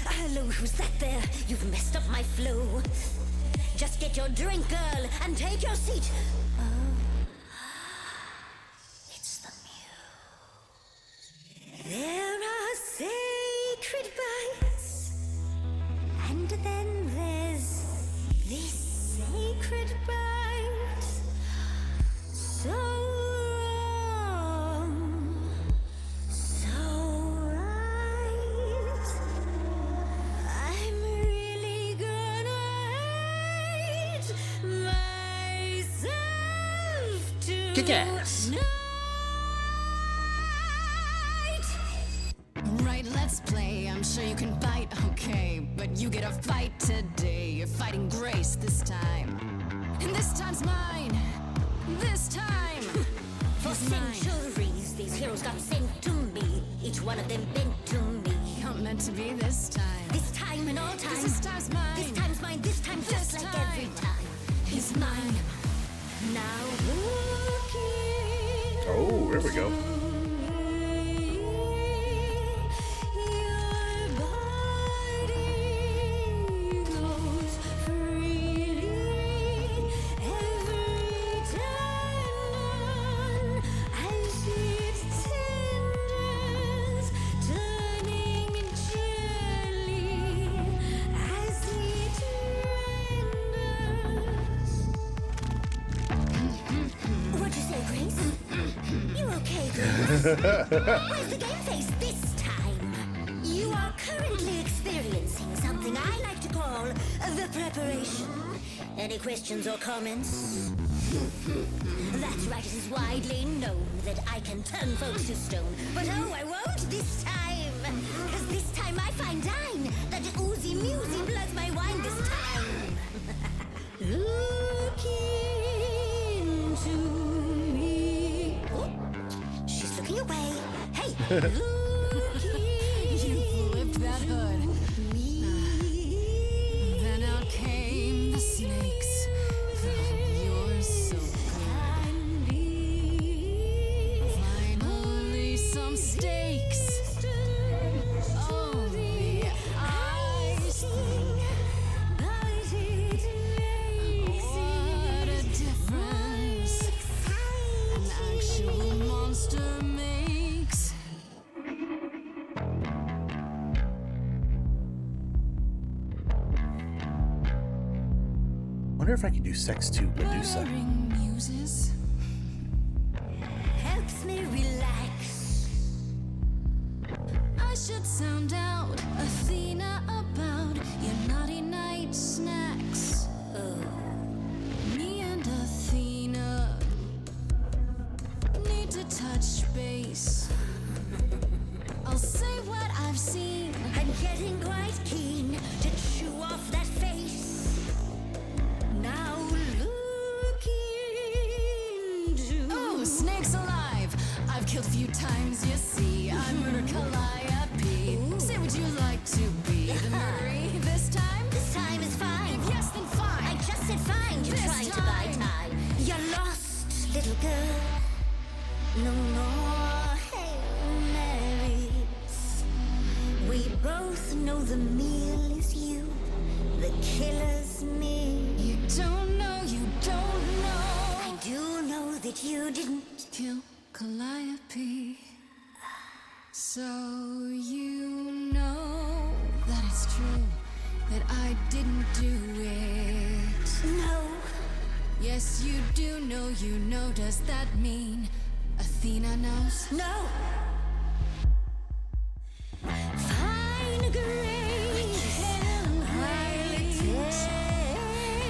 Hello, who's that there? You've messed up my flow. Just get your drink, girl, and take your seat. It's the muse. There are sacred bites, and then there's this sacred bite. So wrong, so right. I'm really gonna hate myself tonight. Kick ass. Right, let's play. I'm sure you can bite, okay. But you get a fight today. You're fighting Grace this time. And this time's mine. This time. For centuries, these heroes got sent to me. Each one of them bent to me. Not meant to be this time. This time and all time. This time's mine. This time's mine. This time just This like time. every time. is mine. Now look Oh, there we go. your body goes freely every time as it tenders, turning gently as it renders. What'd you say, Grace? You okay, Grace? Where's the game face this time? You are currently experiencing something I like to call the preparation. Any questions or comments? That's right, it is widely known that I can turn folks to stone. But oh, I won't this time. Cause this time I find dine that oozy musy bloods my wine this time. Look into me. Oh, she's looking away. Hey, look You flipped that hood. me. Then out came the snakes. Oh, you're so good. Finally, some steaks. Oh, the ice thing. What a difference an actual monster makes. Wonder if I could do sex to Medusa. Murdering muses. Helps me relax. I should sound out Athena about your naughty night snacks. Me and Athena need to touch base. I'll say what I've seen. I'm getting quite keen to chew off that face. Now look into. Oh, snakes alive! I've killed a few times, you see. I murdered Calliope. Say, would you like to be the murdery this time? This time is fine. Yes, then fine. I just said fine. You're This trying to buy time. time. You're lost, little girl. No more Hail Marys. We both know the meal is you. The killer's me. You don't know, you don't know. I do know that you didn't. Kill Calliope. So you know that it's true that I didn't do it. No. Yes, you do know, you know. Does that mean Athena knows? No. Fine grace. I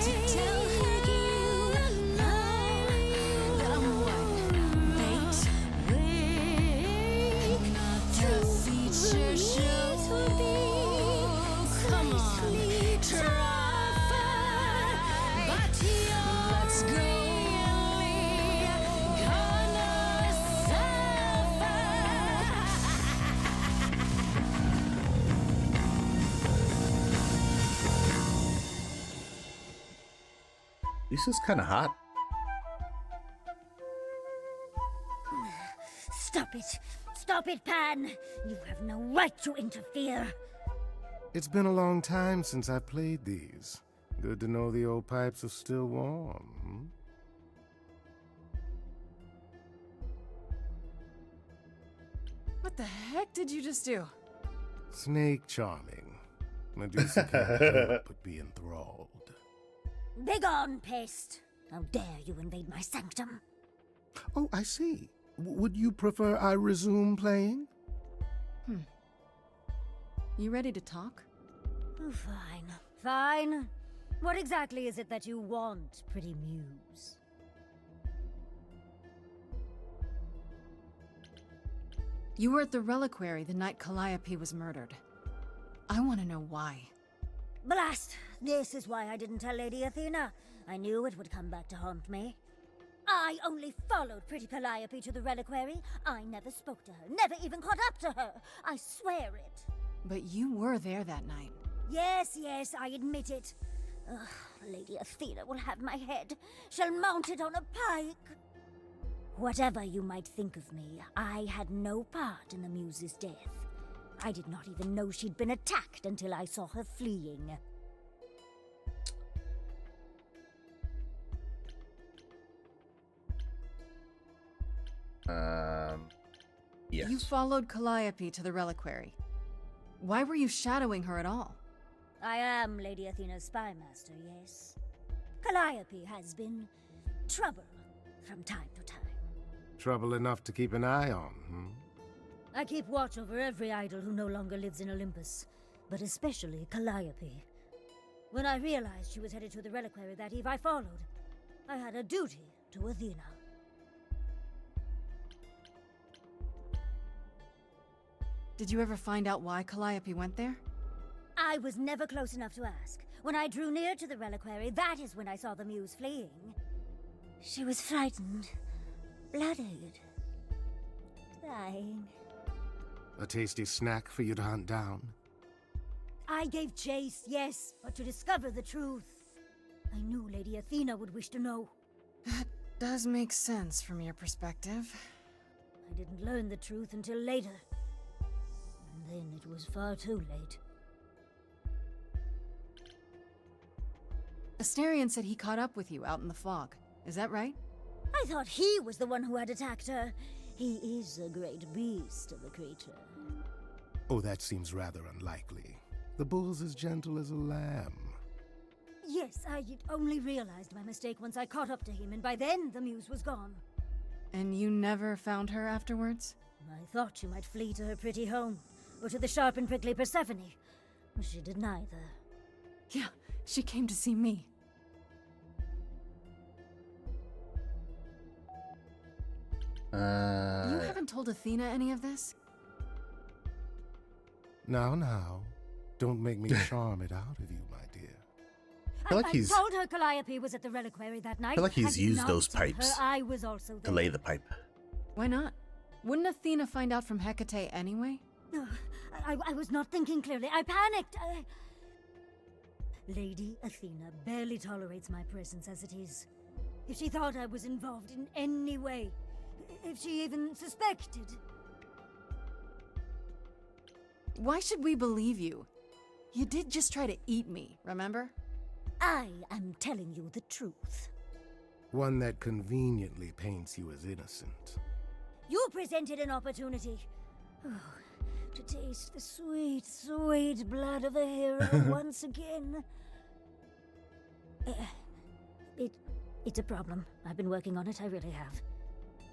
To tell her you that I'm what? Bait? Not the feature show. Come on, try. Let's go. Lisa's kind of hot. Stop it! Stop it, Pan! You have no right to interfere. It's been a long time since I played these. Good to know the old pipes are still warm. What the heck did you just do? Snake charming. Medusa can't help but be enthralled. Begone, pest! How dare you invade my sanctum? Oh, I see. Would you prefer I resume playing? You ready to talk? Oh, fine. Fine. What exactly is it that you want, pretty muse? You were at the reliquary the night Calliope was murdered. I want to know why. Blast! This is why I didn't tell Lady Athena. I knew it would come back to haunt me. I only followed pretty Calliope to the reliquary. I never spoke to her, never even caught up to her. I swear it. But you were there that night. Yes, I admit it. Lady Athena will have my head. She'll mount it on a pike. Whatever you might think of me, I had no part in the Muse's death. I did not even know she'd been attacked until I saw her fleeing. Yes. You followed Calliope to the reliquary. Why were you shadowing her at all? I am Lady Athena's spy master, yes. Calliope has been trouble from time to time. Trouble enough to keep an eye on, I keep watch over every idol who no longer lives in Olympus, but especially Calliope. When I realized she was headed to the reliquary that eve, I followed. I had a duty to Athena. Did you ever find out why Calliope went there? I was never close enough to ask. When I drew near to the reliquary, that is when I saw the Muse fleeing. She was frightened, blooded, dying. A tasty snack for you to hunt down. I gave chase, yes, but to discover the truth. I knew Lady Athena would wish to know. That does make sense from your perspective. I didn't learn the truth until later. And then it was far too late. Asterion said he caught up with you out in the fog. Is that right? I thought he was the one who had attacked her. He is a great beast of a creature. Oh, that seems rather unlikely. The bull's as gentle as a lamb. Yes, I only realized my mistake once I caught up to him, and by then the Muse was gone. And you never found her afterwards? I thought she might flee to her pretty home, or to the sharp and prickly Persephone. She did neither. Yeah, she came to see me. You haven't told Athena any of this? Now. Don't make me charm it out of you, my dear. feel like I he's- told her Calliope was at the reliquary that night. I feel like he's and used not those to her, pipes I was also there. to lay the pipe. Why not? Wouldn't Athena find out from Hecate anyway? I was not thinking clearly. I panicked. Lady Athena barely tolerates my presence as it is. If she thought I was involved in any way, if she even suspected. Why should we believe you? You did just try to eat me, remember? I am telling you the truth. One that conveniently paints you as innocent. You presented an opportunity. To taste the sweet, sweet blood of a hero once again. It's a problem. I've been working on it, I really have.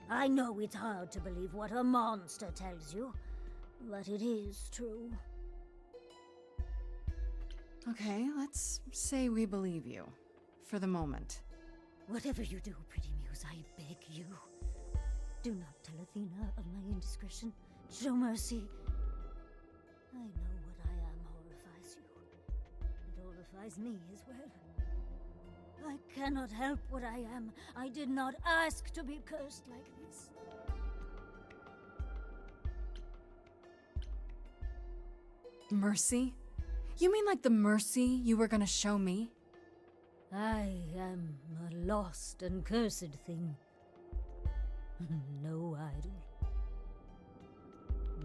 I know it's hard to believe what a monster tells you, but it is true. Okay, let's say we believe you. For the moment. Whatever you do, pretty muse, I beg you. Do not tell Athena of my indiscretion. Show mercy. I know what I am horrifies you. It horrifies me as well. I cannot help what I am. I did not ask to be cursed like this. Mercy? You mean like the mercy you were gonna show me? I am a lost and cursed thing. No idol.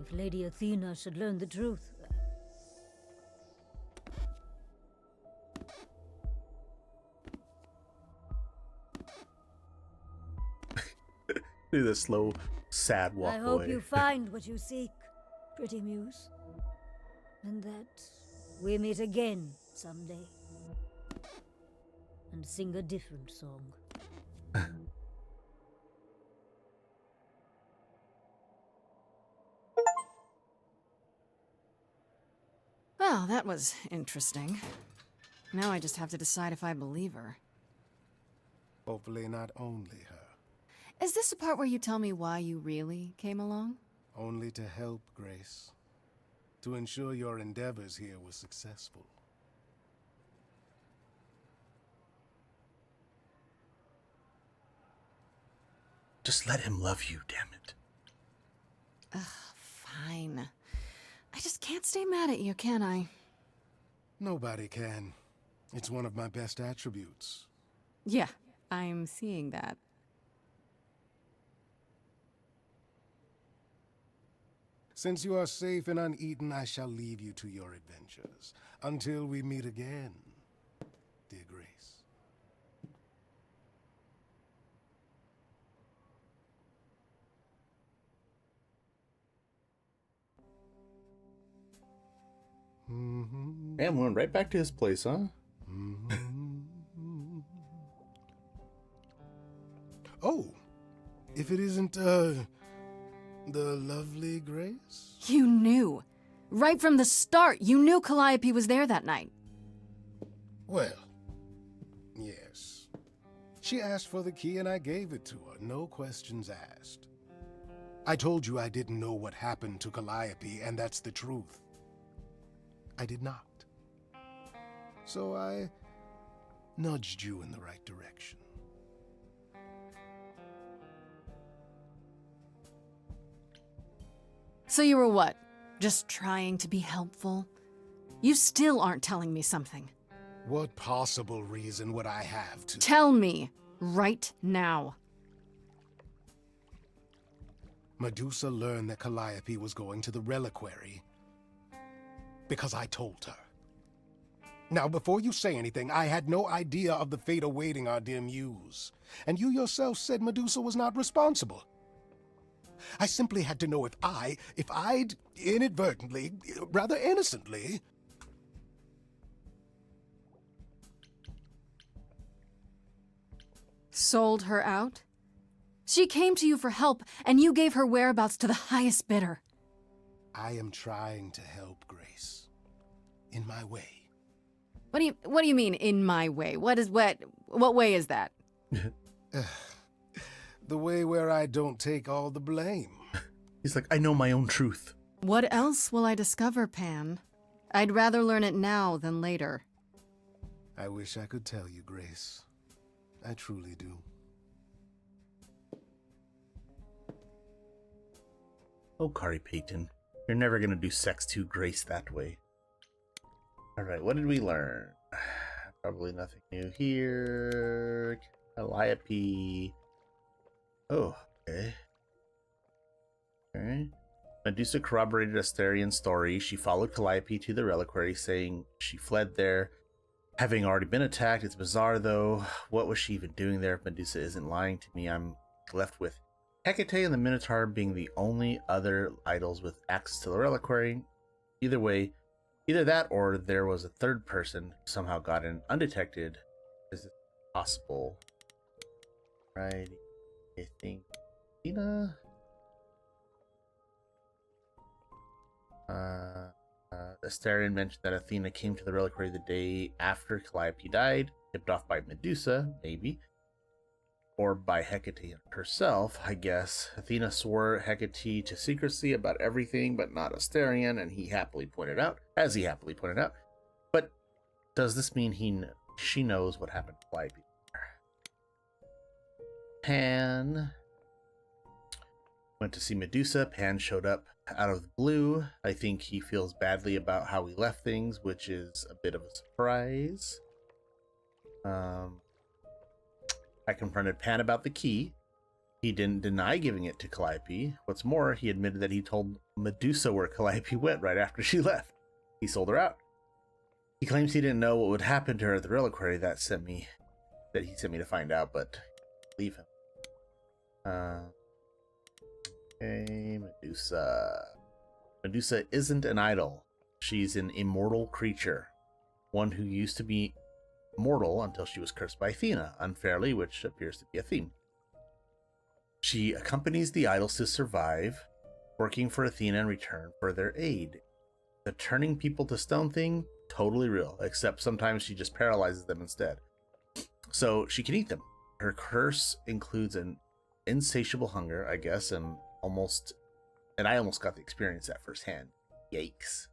If Lady Athena should learn the truth... Do the slow, sad walk I hope away. you find what you seek, pretty muse. And that we meet again someday. And sing a different song. Well, that was interesting. Now I just have to decide if I believe her. Hopefully not only her. Is this the part where you tell me why you really came along? Only to help, Grace. To ensure your endeavors here were successful. Just let him love you, damn it. Fine. I just can't stay mad at you, can I? Nobody can. It's one of my best attributes. Yeah, I'm seeing that. Since you are safe and uneaten, I shall leave you to your adventures. Until we meet again, dear Grace. Damn, we went right back to his place, huh? Oh, if it isn't, the lovely Grace? You knew. Right from the start, you knew Calliope was there that night. Well, yes. She asked for the key and I gave it to her, no questions asked. I told you I didn't know what happened to Calliope, and that's the truth. I did not. So I nudged you in the right direction. So you were what? Just trying to be helpful? You still aren't telling me something. What possible reason would I have to— Tell me, right now. Medusa learned that Calliope was going to the reliquary because I told her. Now, before you say anything, I had no idea of the fate awaiting our dear muse. And you yourself said Medusa was not responsible. I simply had to know if I'd inadvertently, rather innocently— Sold her out? She came to you for help, and you gave her whereabouts to the highest bidder. I am trying to help, Grace. In my way. What do you mean, in my way? What way is that? The way where I don't take all the blame. He's like, I know my own truth. What else will I discover, Pan? I'd rather learn it now than later. I wish I could tell you, Grace. I truly do. Oh, Kari Payton, you're never gonna do sex to Grace that way. Alright, what did we learn? Probably nothing new here. Calliope. Oh, okay. Okay. Medusa corroborated Asterian's story. She followed Calliope to the reliquary, saying she fled there, having already been attacked. It's bizarre, though. What was she even doing there if Medusa isn't lying to me? I'm left with Hecate and the Minotaur being the only other idols with access to the reliquary. Either way, either that or there was a third person who somehow got in undetected. Is it possible? Right. I think Athena? Asterion mentioned that Athena came to the reliquary the day after Calliope died, tipped off by Medusa, maybe. Or by Hecate herself, I guess. Athena swore Hecate to secrecy about everything, but not Asterion, and he happily pointed out. But does this mean she knows what happened to Calliope? Pan went to see Medusa. Pan showed up out of the blue. I think he feels badly about how we left things, which is a bit of a surprise. I confronted Pan about the key. He didn't deny giving it to Calliope. What's more, he admitted that he told Medusa where Calliope went right after she left. He sold her out. He claims he didn't know what would happen to her at the reliquary. That he sent me to find out, but leave him. Okay, Medusa. Medusa isn't an idol. She's an immortal creature. One who used to be mortal until she was cursed by Athena, unfairly, which appears to be a theme. She accompanies the idols to survive, working for Athena in return for their aid. The turning people to stone thing, totally real, except sometimes she just paralyzes them instead. So she can eat them. Her curse includes an insatiable hunger, I guess, and I almost got the experience at firsthand. Yikes.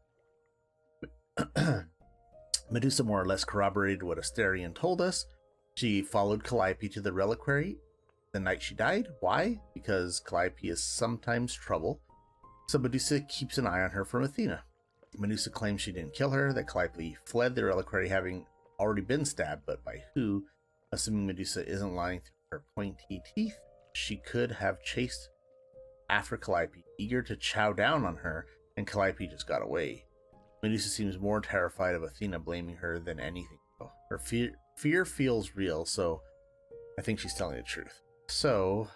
Medusa more or less corroborated what Asterion told us. She followed Calliope to the reliquary the night she died. Why? Because Calliope is sometimes trouble, so Medusa keeps an eye on her from Athena. Medusa claims she didn't kill her, that Calliope fled the reliquary having already been stabbed, but by who? Assuming Medusa isn't lying through her pointy teeth, she could have chased after Calliope, eager to chow down on her, and Calliope just got away. Medusa seems more terrified of Athena blaming her than anything. Her fear feels real, so I think she's telling the truth. So,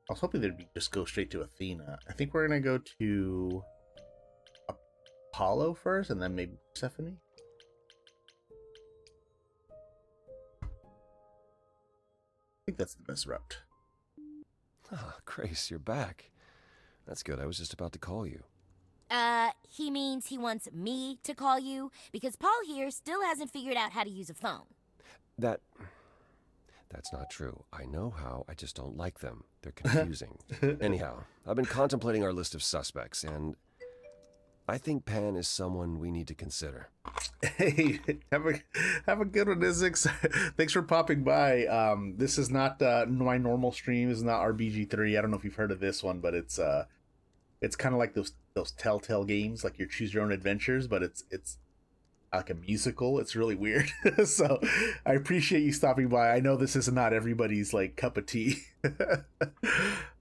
I was hoping they'd just go straight to Athena. I think we're going to go to Apollo first, and then maybe Persephone. I think that's the best route. Ah, Grace, you're back. That's good. I was just about to call you. He means he wants me to call you because Paul here still hasn't figured out how to use a phone. That's not true. I know how, I just don't like them. They're confusing. Anyhow, I've been contemplating our list of suspects, and I think Pan is someone we need to consider. Hey, have a good one, Isix. Thanks for popping by. This is not my normal stream. This is not RBG3. I don't know if you've heard of this one, but it's kind of like those Telltale games, like your choose your own adventures, but it's like a musical. It's really weird. So I appreciate you stopping by. I know this is not everybody's like cup of tea.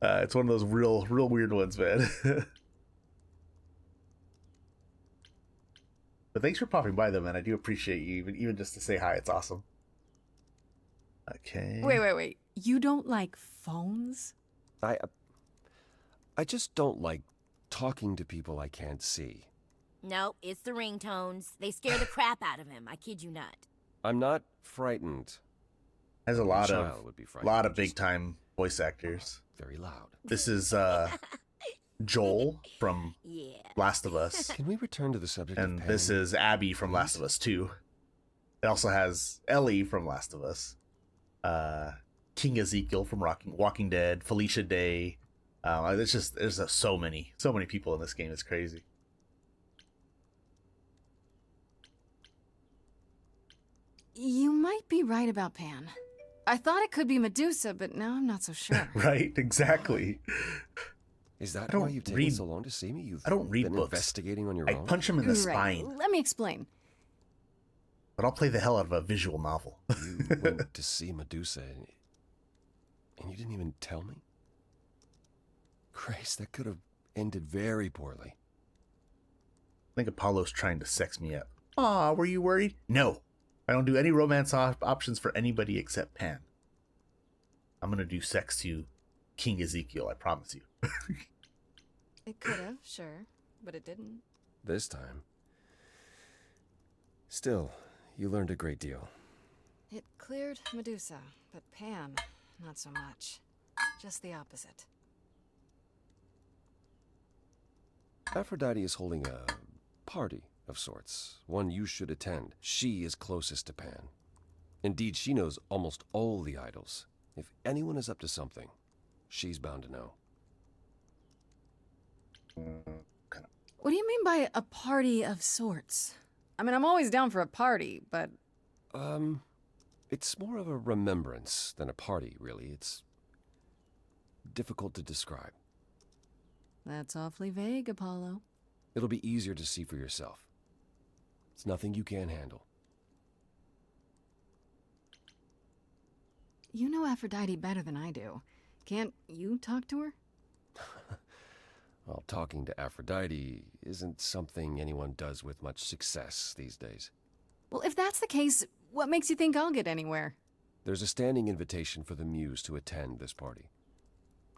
It's one of those real weird ones, man. But thanks for popping by, though, man. I do appreciate you, even just to say hi. It's awesome. Okay. Wait. You don't like phones? I just don't like talking to people I can't see. No, it's the ringtones. They scare the crap out of him. I kid you not. I'm not frightened. Has a lot child would be of frightened, big time voice actors. Very loud. This is Joel from Yeah. Last of Us, Can we return to the subject and of this Pan? is Abby from Last of Us 2. It also has Ellie from Last of Us, King Ezekiel from Walking Dead, Felicia Day. There's so many people in this game. It's crazy. You might be right about Pan. I thought it could be Medusa, but now I'm not so sure. Right? Exactly. Is that I don't why you've taken read- so long to see me? I don't read been books. investigating on your I own? punch him in the Right. spine, Let me explain. but I'll play the hell out of a visual novel. You went to see Medusa, and you didn't even tell me? Grace, that could have ended very poorly. I think Apollo's trying to sex me up. Aw, were you worried? No. I don't do any romance options for anybody except Pan. I'm gonna do sex to King Ezekiel, I promise you. It could have, sure, but it didn't. This time. Still, you learned a great deal. It cleared Medusa, but Pan, not so much. Just the opposite. Aphrodite is holding a party of sorts, one you should attend. She is closest to Pan. Indeed, she knows almost all the idols. If anyone is up to something, she's bound to know. What do you mean by a party of sorts? I mean, I'm always down for a party, but... It's more of a remembrance than a party, really. It's difficult to describe. That's awfully vague, Apollo. It'll be easier to see for yourself. It's nothing you can't handle. You know Aphrodite better than I do. Can't you talk to her? Well, talking to Aphrodite isn't something anyone does with much success these days. Well, if that's the case, what makes you think I'll get anywhere? There's a standing invitation for the Muse to attend this party.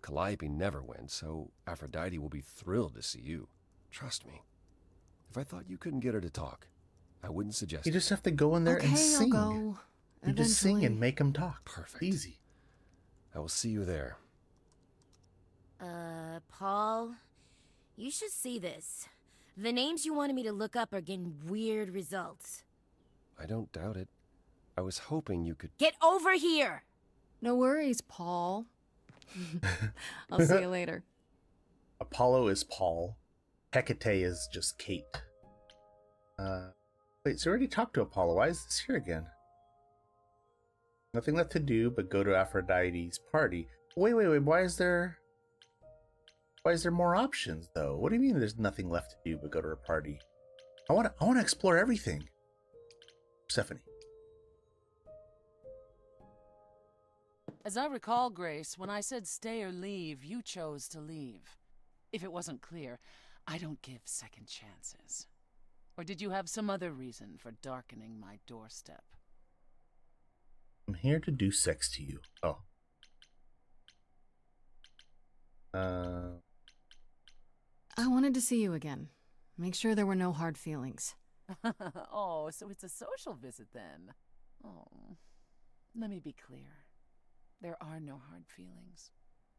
Calliope never went, so Aphrodite will be thrilled to see you. Trust me. If I thought you couldn't get her to talk, I wouldn't suggest You it. just have to go in there Okay, and sing. I'll go. You just sing Eventually. and make them talk. Perfect. Easy. I will see you there. Paul, you should see this. The names you wanted me to look up are getting weird results. I don't doubt it. I was hoping you could... Get over here! No worries, Paul. I'll see you later. Apollo is Paul. Hecate is just Kate. Wait, so I already talked to Apollo. Why is this here again? Nothing left to do but go to Aphrodite's party. Wait. Why is there more options though? What do you mean there's nothing left to do but go to her party? I want to explore everything. For Stephanie. As I recall, Grace, when I said stay or leave, you chose to leave. If it wasn't clear, I don't give second chances. Or did you have some other reason for darkening my doorstep? I'm here to do sex to you. Oh. I wanted to see you again. Make sure there were no hard feelings. Oh, so it's a social visit then. Oh, let me be clear. There are no hard feelings.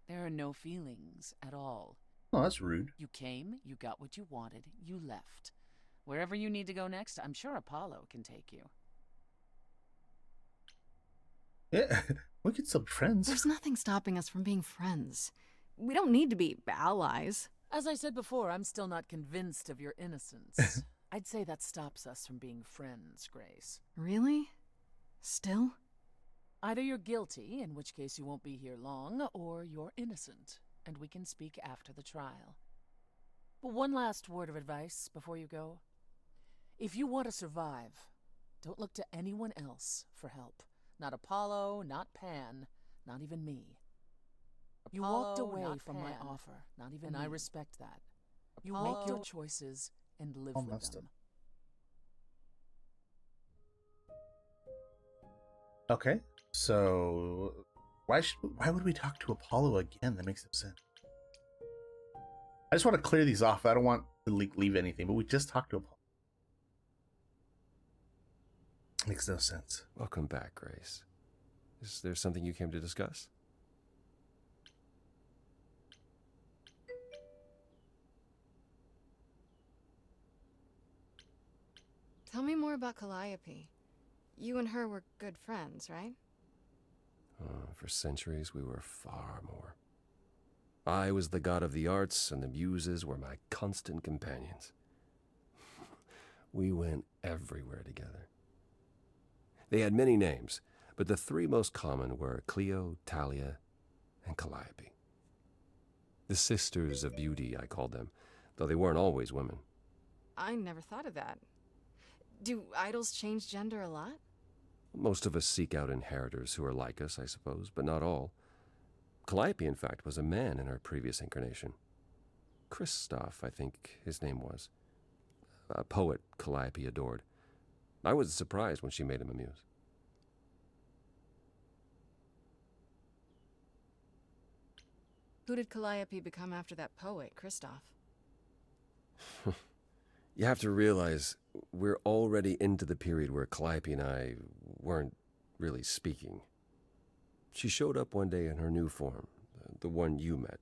There are no feelings at all. Oh, that's rude. You came, you got what you wanted, you left. Wherever you need to go next, I'm sure Apollo can take you. Yeah, we could still be friends. There's nothing stopping us from being friends. We don't need to be allies. As I said before, I'm still not convinced of your innocence. I'd say that stops us from being friends, Grace. Really? Still? Either you're guilty, in which case you won't be here long, or you're innocent, and we can speak after the trial. But one last word of advice before you go. If you want to survive, don't look to anyone else for help. Not Apollo, not Pan, not even me. You walked away from my offer, not even and I respect that. You make your choices and live with them. Okay, so why would we talk to Apollo again? That makes no sense. I just want to clear these off. I don't want to leave anything, but we just talked to Apollo. Makes no sense. Welcome back, Grace. Is there something you came to discuss? Tell me more about Calliope. You and her were good friends, right? For centuries, we were far more. I was the god of the arts, and the muses were my constant companions. We went everywhere together. They had many names, but the three most common were Cleo, Talia, and Calliope. The Sisters of Beauty, I called them, though they weren't always women. I never thought of that. Do idols change gender a lot? Most of us seek out inheritors who are like us, I suppose, but not all. Calliope, in fact, was a man in her previous incarnation. Christoph, I think his name was. A poet Calliope adored. I was surprised when she made him a muse. Who did Calliope become after that poet, Christoph? You have to realize we're already into the period where Calliope and I weren't really speaking. She showed up one day in her new form, the one you met.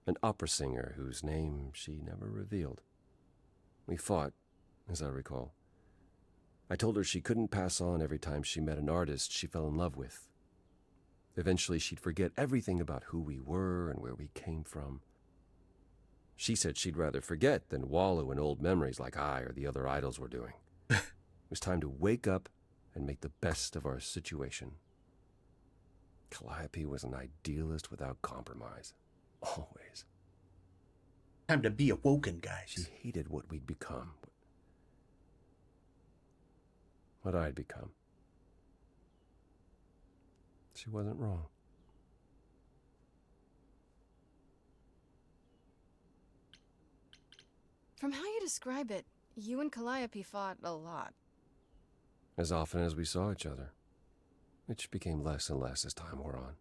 An opera singer whose name she never revealed. We fought, as I recall. I told her she couldn't pass on every time she met an artist she fell in love with. Eventually she'd forget everything about who we were and where we came from. She said she'd rather forget than wallow in old memories like I or the other idols were doing. It was time to wake up and make the best of our situation. Calliope was an idealist without compromise. Always. Time to be awoken, guys. She hated what we'd become. What I'd become. She wasn't wrong. From how you describe it, you and Calliope fought a lot. As often as we saw each other, which became less and less as time wore on.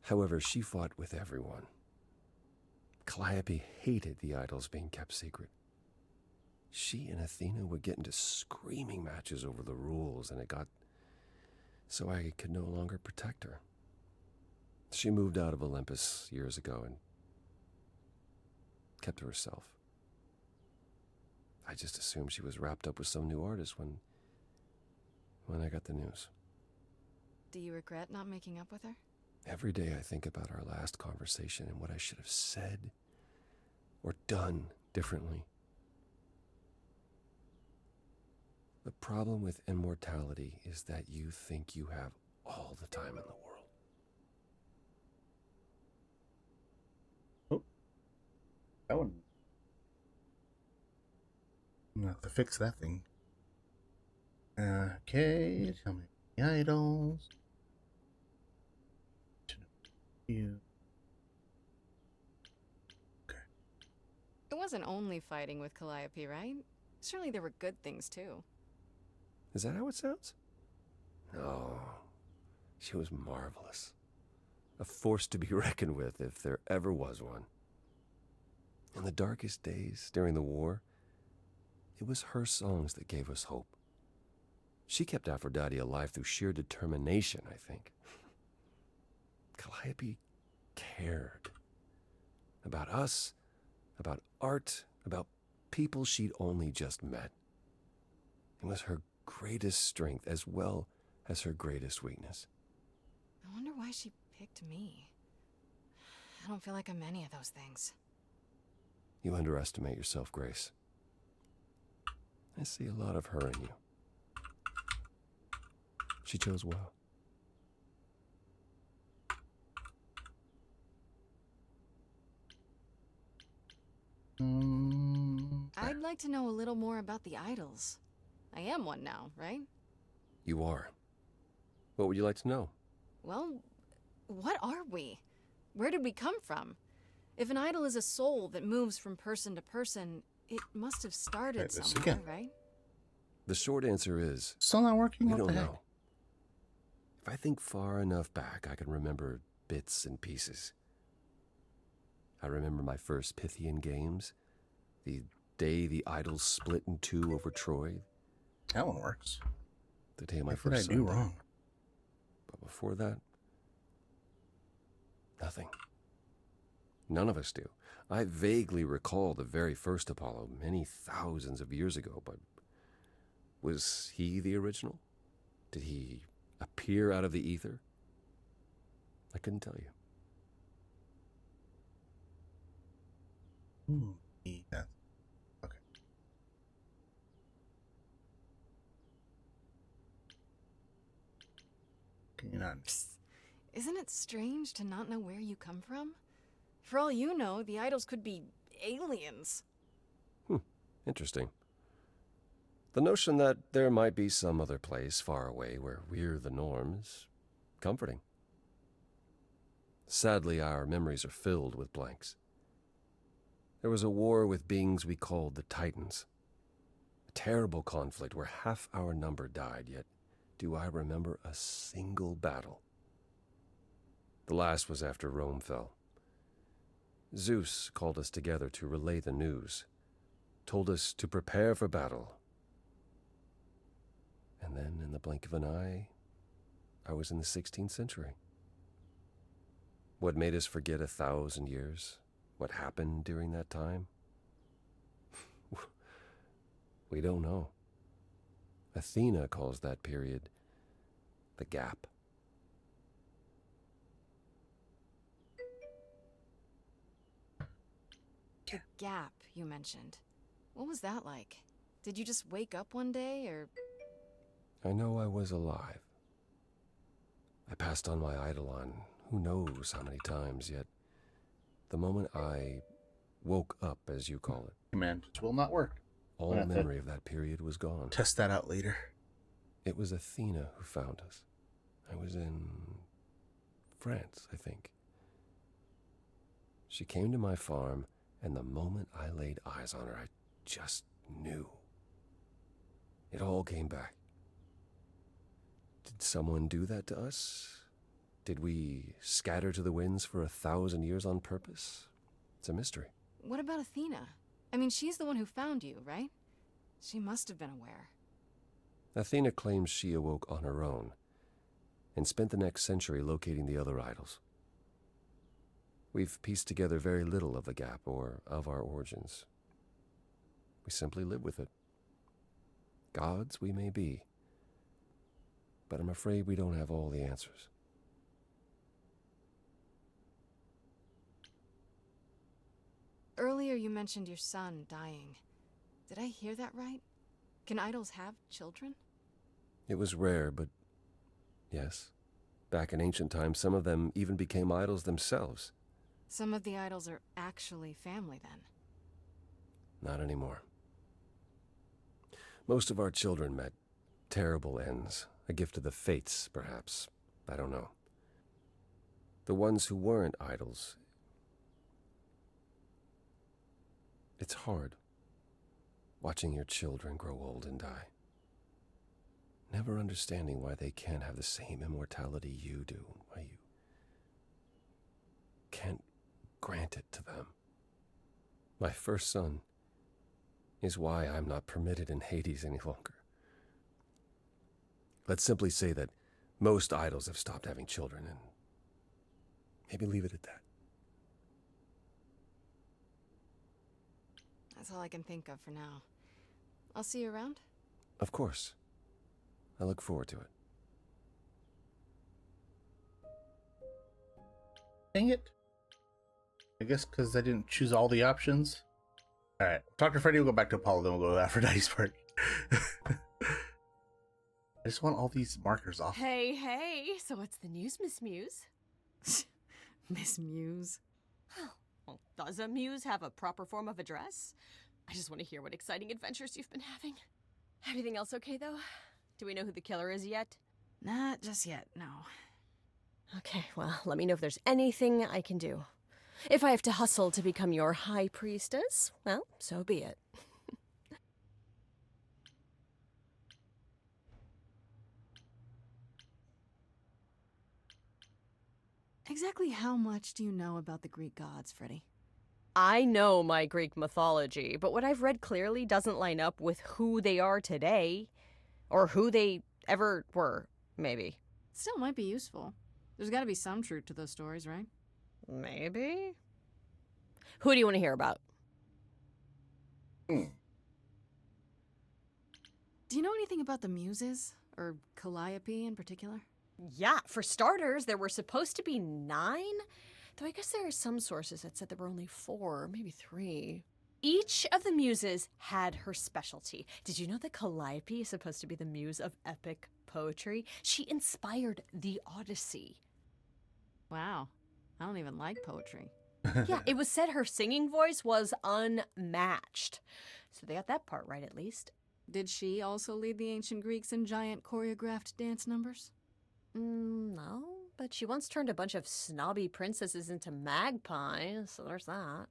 However, she fought with everyone. Calliope hated the idols being kept secret. She and Athena would get into screaming matches over the rules, and it got so I could no longer protect her. She moved out of Olympus years ago and kept to herself. I just assumed she was wrapped up with some new artist when I got the news. Do you regret not making up with her? Every day I think about our last conversation and what I should have said or done differently. The problem with immortality is that you think you have all the time in the world. Oh. That one. I'm gonna have to fix that thing. Okay, tell me the idols. You. Okay. It wasn't only fighting with Calliope, right? Surely there were good things too. Is that how it sounds? No. She was marvelous. A force to be reckoned with if there ever was one. In the darkest days during the war, it was her songs that gave us hope. She kept Aphrodite alive through sheer determination, I think. Calliope cared. About us, about art, about people she'd only just met. It was her greatest strength as well as her greatest weakness. I wonder why she picked me. I don't feel like I'm any of those things. You underestimate yourself, Grace. I see a lot of her in you. She chose well. I'd like to know a little more about the idols. I am one now, right? You are. What would you like to know? Well, what are we? Where did we come from? If an idol is a soul that moves from person to person, it must have started somewhere, right? The short answer is... Still not working? We What don't the heck? know. If I think far enough back, I can remember bits and pieces. I remember my first Pythian games, the day the idols split in two over Troy. That one works. The day my What did first I do son died. wrong? But before that, nothing. None of us do. I vaguely recall the very first Apollo many thousands of years ago, but was he the original? Did he appear out of the ether? I couldn't tell you. Yeah. Okay. Can you not? Psst. Isn't it strange to not know where you come from? For all you know, the idols could be aliens. Interesting. The notion that there might be some other place far away where we're the norm is comforting. Sadly, our memories are filled with blanks. There was a war with beings we called the Titans. A terrible conflict where half our number died, yet do I remember a single battle. The last was after Rome fell. Zeus called us together to relay the news, told us to prepare for battle. And then, in the blink of an eye, I was in the 16th century. What made us forget 1,000 years? What happened during that time? We don't know. Athena calls that period the gap. The gap, you mentioned. What was that like? Did you just wake up one day, or... I know I was alive. I passed on my eidolon who knows how many times, yet the moment I woke up, as you call it, Command will not work. all We'll have to memory of that period was gone. Test that out later. It was Athena who found us. I was in France, I think. She came to my farm, and the moment I laid eyes on her, I just knew. It all came back. Did someone do that to us? Did we scatter to the winds for 1,000 years on purpose? It's a mystery. What about Athena? I mean, she's the one who found you, right? She must have been aware. Athena claims she awoke on her own and spent the next century locating the other idols. We've pieced together very little of the gap or of our origins. We simply live with it. Gods we may be, but I'm afraid we don't have all the answers. Earlier you mentioned your son dying. Did I hear that right? Can idols have children? It was rare, but yes. Back in ancient times, some of them even became idols themselves. Some of the idols are actually family, then. Not anymore. Most of our children met terrible ends. A gift of the fates, perhaps. I don't know. The ones who weren't idols. It's hard, watching your children grow old and die. Never understanding why they can't have the same immortality you do, why you can't grant it to them. My first son is why I'm not permitted in Hades any longer. Let's simply say that most idols have stopped having children, and maybe leave it at that. That's all I can think of for now. I'll see you around. Of course. I look forward to it. Dang it. I guess because I didn't choose all the options. Alright, talk to Freddy, we'll go back to Apollo, then we'll go to Aphrodite's party. I just want all these markers off. Hey, so what's the news, Miss Muse? Miss Muse. Well, does a muse have a proper form of address? I just want to hear what exciting adventures you've been having. Everything else okay, though? Do we know who the killer is yet? Not just yet, no. Okay, well, let me know if there's anything I can do. If I have to hustle to become your high priestess, well, so be it. Exactly how much do you know about the Greek gods, Freddy? I know my Greek mythology, but what I've read clearly doesn't line up with who they are today. Or who they ever were, maybe. Still might be useful. There's gotta be some truth to those stories, right? Maybe? Who do you want to hear about? Do you know anything about the Muses? Or Calliope in particular? Yeah, for starters, there were supposed to be 9. Though I guess there are some sources that said there were only 4, maybe 3. Each of the muses had her specialty. Did you know that Calliope is supposed to be the muse of epic poetry? She inspired the Odyssey. Wow. I don't even like poetry. Yeah, it was said her singing voice was unmatched. So they got that part right, at least. Did she also lead the ancient Greeks in giant choreographed dance numbers? No, but she once turned a bunch of snobby princesses into magpies, so there's that.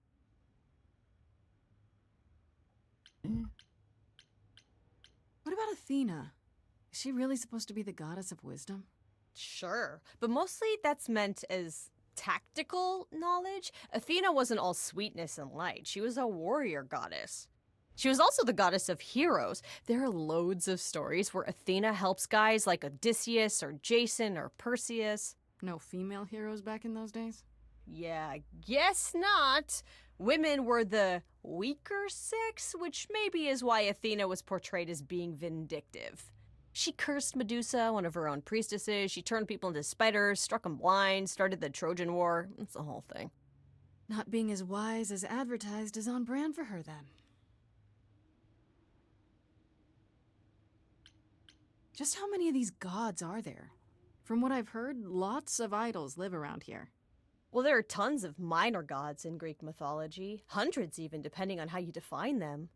What about Athena? Is she really supposed to be the goddess of wisdom? Sure, but mostly that's meant as tactical knowledge. Athena wasn't all sweetness and light. She was a warrior goddess. She was also the goddess of heroes. There are loads of stories where Athena helps guys like Odysseus or Jason or Perseus. No female heroes back in those days? Yeah, I guess not. Women were the weaker sex, which maybe is why Athena was portrayed as being vindictive. She cursed Medusa, one of her own priestesses. She turned people into spiders, struck them blind, started the Trojan War. It's the whole thing. Not being as wise as advertised is on brand for her, then. Just how many of these gods are there? From what I've heard, lots of idols live around here. Well, there are tons of minor gods in Greek mythology, hundreds even, depending on how you define them.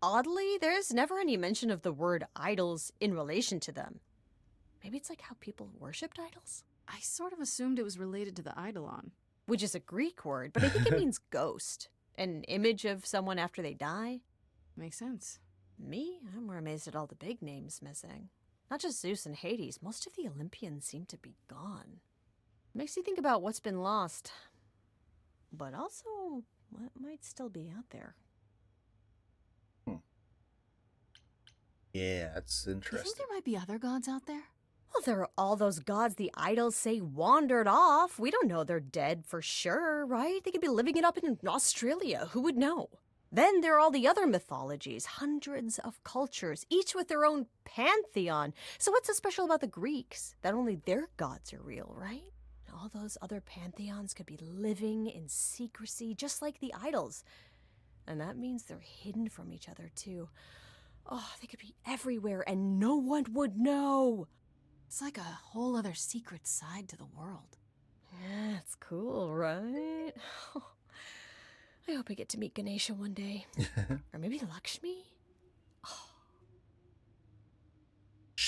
Oddly, there's never any mention of the word idols in relation to them. Maybe it's like how people worshipped idols? I sort of assumed it was related to the eidolon. Which is a Greek word, but I think it means ghost. An image of someone after they die. Makes sense. Me? I'm more amazed at all the big names missing. Not just Zeus and Hades, most of the Olympians seem to be gone. Makes you think about what's been lost, but also what might still be out there. Yeah, that's Do you interesting. think there might be other gods out there? Well, there are all those gods the idols say wandered off. We don't know they're dead for sure, right? They could be living it up in Australia. Who would know? Then there are all the other mythologies, hundreds of cultures, each with their own pantheon. So what's so special about the Greeks? That only their gods are real, right? All those other pantheons could be living in secrecy, just like the idols. And that means they're hidden from each other, too. Oh, they could be everywhere, and no one would know. It's like a whole other secret side to the world. Yeah, it's cool, right? I hope I get to meet Ganesha one day. Or maybe Lakshmi? Oh,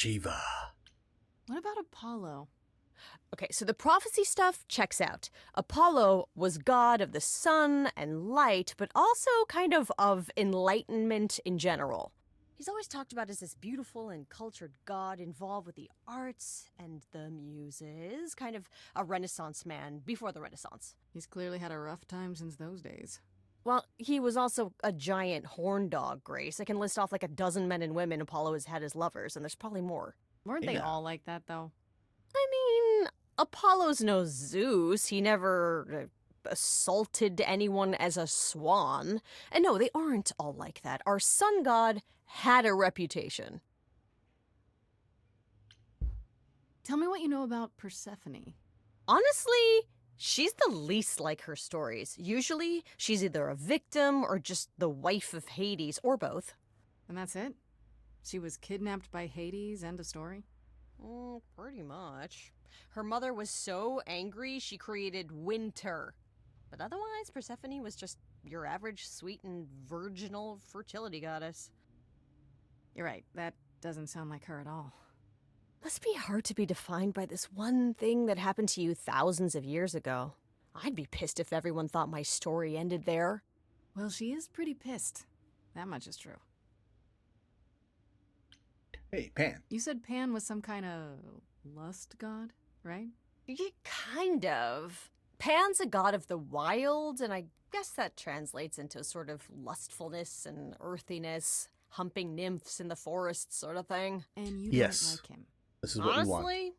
Shiva. What about Apollo? Okay, so the prophecy stuff checks out. Apollo was god of the sun and light, but also kind of enlightenment in general. He's always talked about as this beautiful and cultured god involved with the arts and the muses, kind of a Renaissance man before the Renaissance. He's clearly had a rough time since those days. Well, he was also a giant horn dog, Grace. I can list off like a dozen men and women Apollo has had as lovers, and there's probably more. Weren't they all like that, though? I mean, Apollo's no Zeus. He never assaulted anyone as a swan. And no, they aren't all like that. Our sun god had a reputation. Tell me what you know about Persephone. Honestly, she's the least like her stories. Usually, she's either a victim or just the wife of Hades, or both. And that's it? She was kidnapped by Hades, end of story? Pretty much. Her mother was so angry, she created winter. But otherwise, Persephone was just your average sweet and virginal fertility goddess. You're right, that doesn't sound like her at all. Must be hard to be defined by this one thing that happened to you thousands of years ago. I'd be pissed if everyone thought my story ended there. Well, she is pretty pissed. That much is true. Hey, Pan. You said Pan was some kind of lust god, right? Yeah, kind of. Pan's a god of the wild, and I guess that translates into sort of lustfulness and earthiness, humping nymphs in the forest sort of thing. And you Yes. don't like him. This is what you want. Honestly,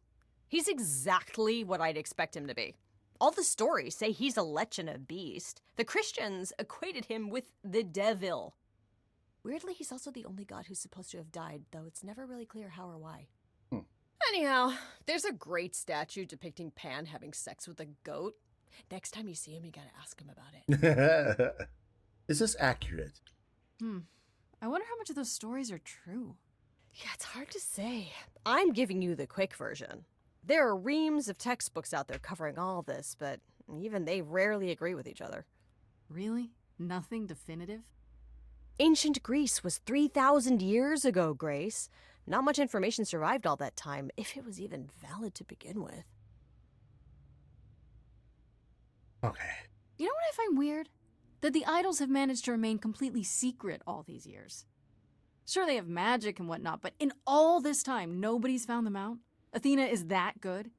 he's exactly what I'd expect him to be. All the stories say he's a lech and a beast. The Christians equated him with the devil. Weirdly, he's also the only god who's supposed to have died, though it's never really clear how or why. Anyhow, there's a great statue depicting Pan having sex with a goat. Next time you see him, you gotta ask him about it. Is this accurate? I wonder how much of those stories are true. Yeah, it's hard to say. I'm giving you the quick version. There are reams of textbooks out there covering all this, but even they rarely agree with each other. Really? Nothing definitive? Ancient Greece was 3,000 years ago, Grace. Not much information survived all that time, if it was even valid to begin with. Okay. You know what I find weird? That the idols have managed to remain completely secret all these years. Sure, they have magic and whatnot, but in all this time, nobody's found them out? Athena is that good?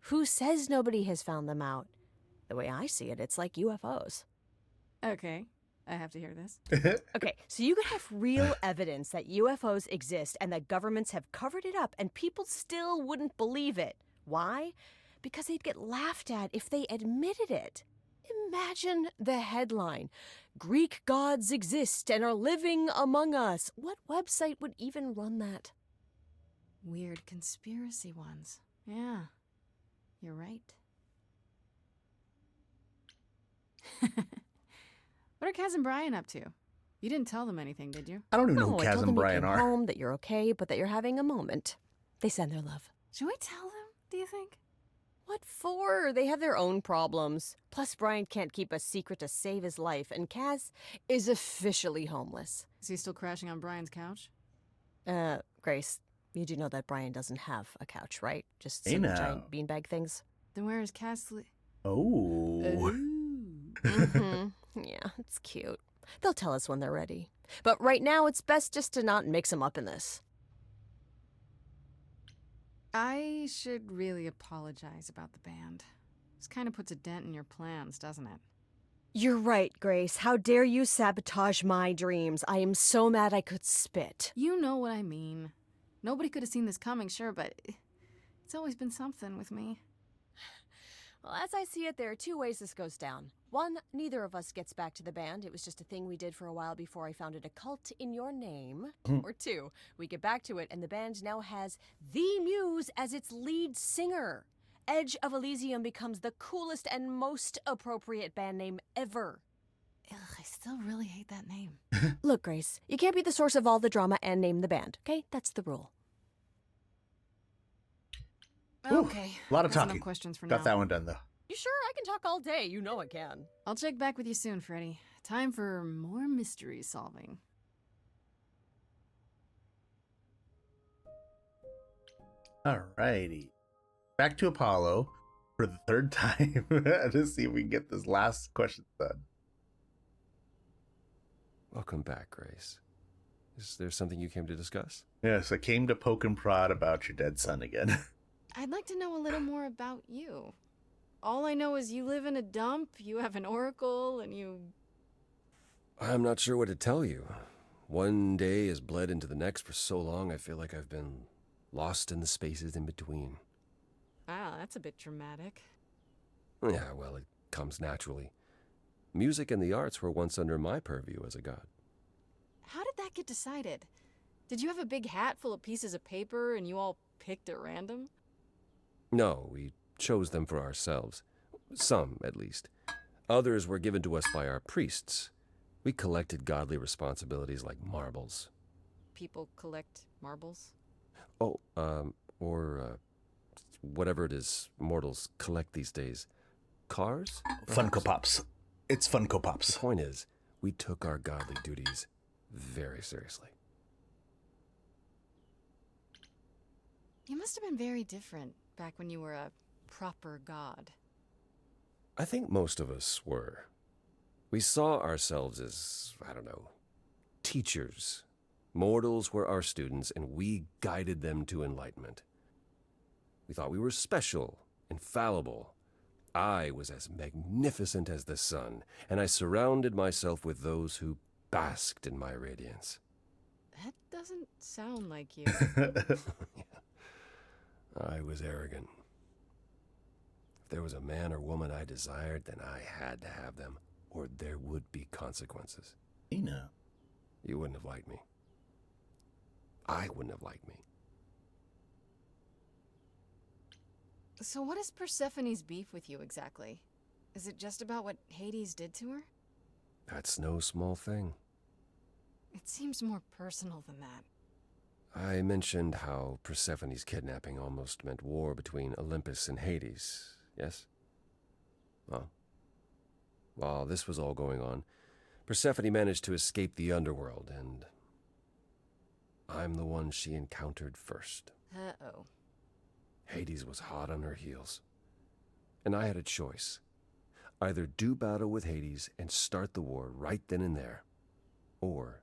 Who says nobody has found them out? The way I see it, it's like UFOs. Okay, I have to hear this. Okay, so you could have real evidence that UFOs exist and that governments have covered it up and people still wouldn't believe it. Why? Because they'd get laughed at if they admitted it. Imagine the headline, "Greek gods exist and are living among us." What website would even run that? Weird conspiracy ones. Yeah, you're right. What are Kaz and Brian up to? You didn't tell them anything, did you? I don't even know No, who I Kaz told and them you Brian came are. home, that you're okay, but that you're having a moment. They send their love. Should we tell them, do you think? What for? They have their own problems. Plus, Brian can't keep a secret to save his life, and Kaz is officially homeless. Is he still crashing on Brian's couch? Grace, you do know that Brian doesn't have a couch, right? Just Hey some now. giant beanbag things. Then where is Kaz Oh. Yeah, it's cute. They'll tell us when they're ready. But right now, it's best just to not mix them up in this. I should really apologize about the band. This kind of puts a dent in your plans, doesn't it? You're right, Grace. How dare you sabotage my dreams? I am so mad I could spit. You know what I mean. Nobody could have seen this coming, sure, but it's always been something with me. Well, as I see it, there are two ways this goes down. One, neither of us gets back to the band. It was just a thing we did for a while before I founded a cult in your name. Or two, we get back to it and the band now has the Muse as its lead singer. Edge of Elysium becomes the coolest and most appropriate band name ever. Ugh, I still really hate that name. Look, Grace, you can't be the source of all the drama and name the band, okay? That's the rule. Okay. A lot of that's enough talking. questions for Got now. that one done, though. You sure? I can talk all day. You know I can. I'll check back with you soon, Freddy. Time for more mystery solving. Alrighty. Back to Apollo for the third time to see if we can get this last question done. Welcome back, Grace. Is there something you came to discuss? Yes, I came to poke and prod about your dead son again. I'd like to know a little more about you. All I know is you live in a dump, you have an oracle, and you... I'm not sure what to tell you. One day has bled into the next for so long, I feel like I've been lost in the spaces in between. Wow, that's a bit dramatic. Yeah, well, it comes naturally. Music and the arts were once under my purview as a god. How did that get decided? Did you have a big hat full of pieces of paper and you all picked at random? No, we chose them for ourselves. Some, at least. Others were given to us by our priests. We collected godly responsibilities like marbles. People collect marbles? Oh, whatever it is mortals collect these days. Cars? Funko Pops. It's Funko Pops. The point is, we took our godly duties very seriously. You must have been very different back when you were a proper god. I think most of us were. We saw ourselves as, I don't know, teachers. Mortals were our students, and we guided them to enlightenment. We thought we were special, infallible. I was as magnificent as the sun, and I surrounded myself with those who basked in my radiance. That doesn't sound like you. I was arrogant. If there was a man or woman I desired, then I had to have them, or there would be consequences. You know. You wouldn't have liked me. I wouldn't have liked me. So what is Persephone's beef with you exactly? Is it just about what Hades did to her? That's no small thing. It seems more personal than that. I mentioned how Persephone's kidnapping almost meant war between Olympus and Hades, yes? Well, while this was all going on, Persephone managed to escape the underworld, and I'm the one she encountered first. Uh-oh. Hades was hot on her heels, and I had a choice. Either do battle with Hades and start the war right then and there, or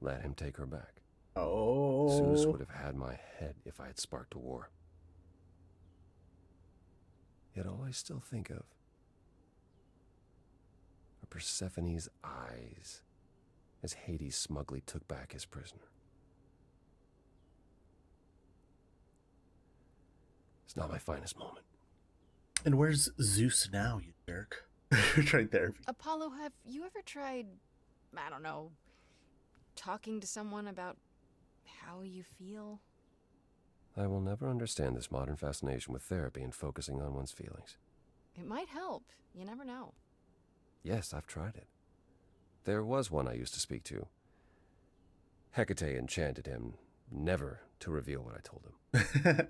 let him take her back. Oh. Zeus would have had my head if I had sparked a war. Yet all I still think of are Persephone's eyes as Hades smugly took back his prisoner. It's not my finest moment. And where's Zeus now, you jerk? Tried therapy. Apollo, have you ever tried, I don't know, talking to someone about how you feel? I will never understand this modern fascination with therapy and focusing on one's feelings. It might help. You never know. Yes, I've tried it. There was one I used to speak to. Hecate enchanted him never to reveal what I told him.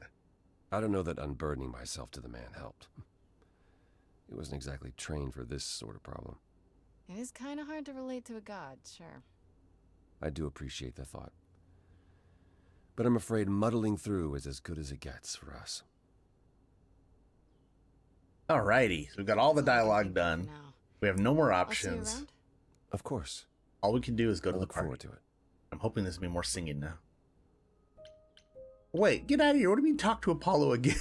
I don't know that unburdening myself to the man helped. He wasn't exactly trained for this sort of problem. It is kind of hard to relate to a god, sure. I do appreciate the thought. But I'm afraid muddling through is as good as it gets for us. Alrighty, so we've got all the dialogue done. We have no more I'll see you options. around. Of course. All we can do is go to the look party. forward to it. I'm hoping this will be more singing now. Wait, get out of here. What do you mean talk to Apollo again?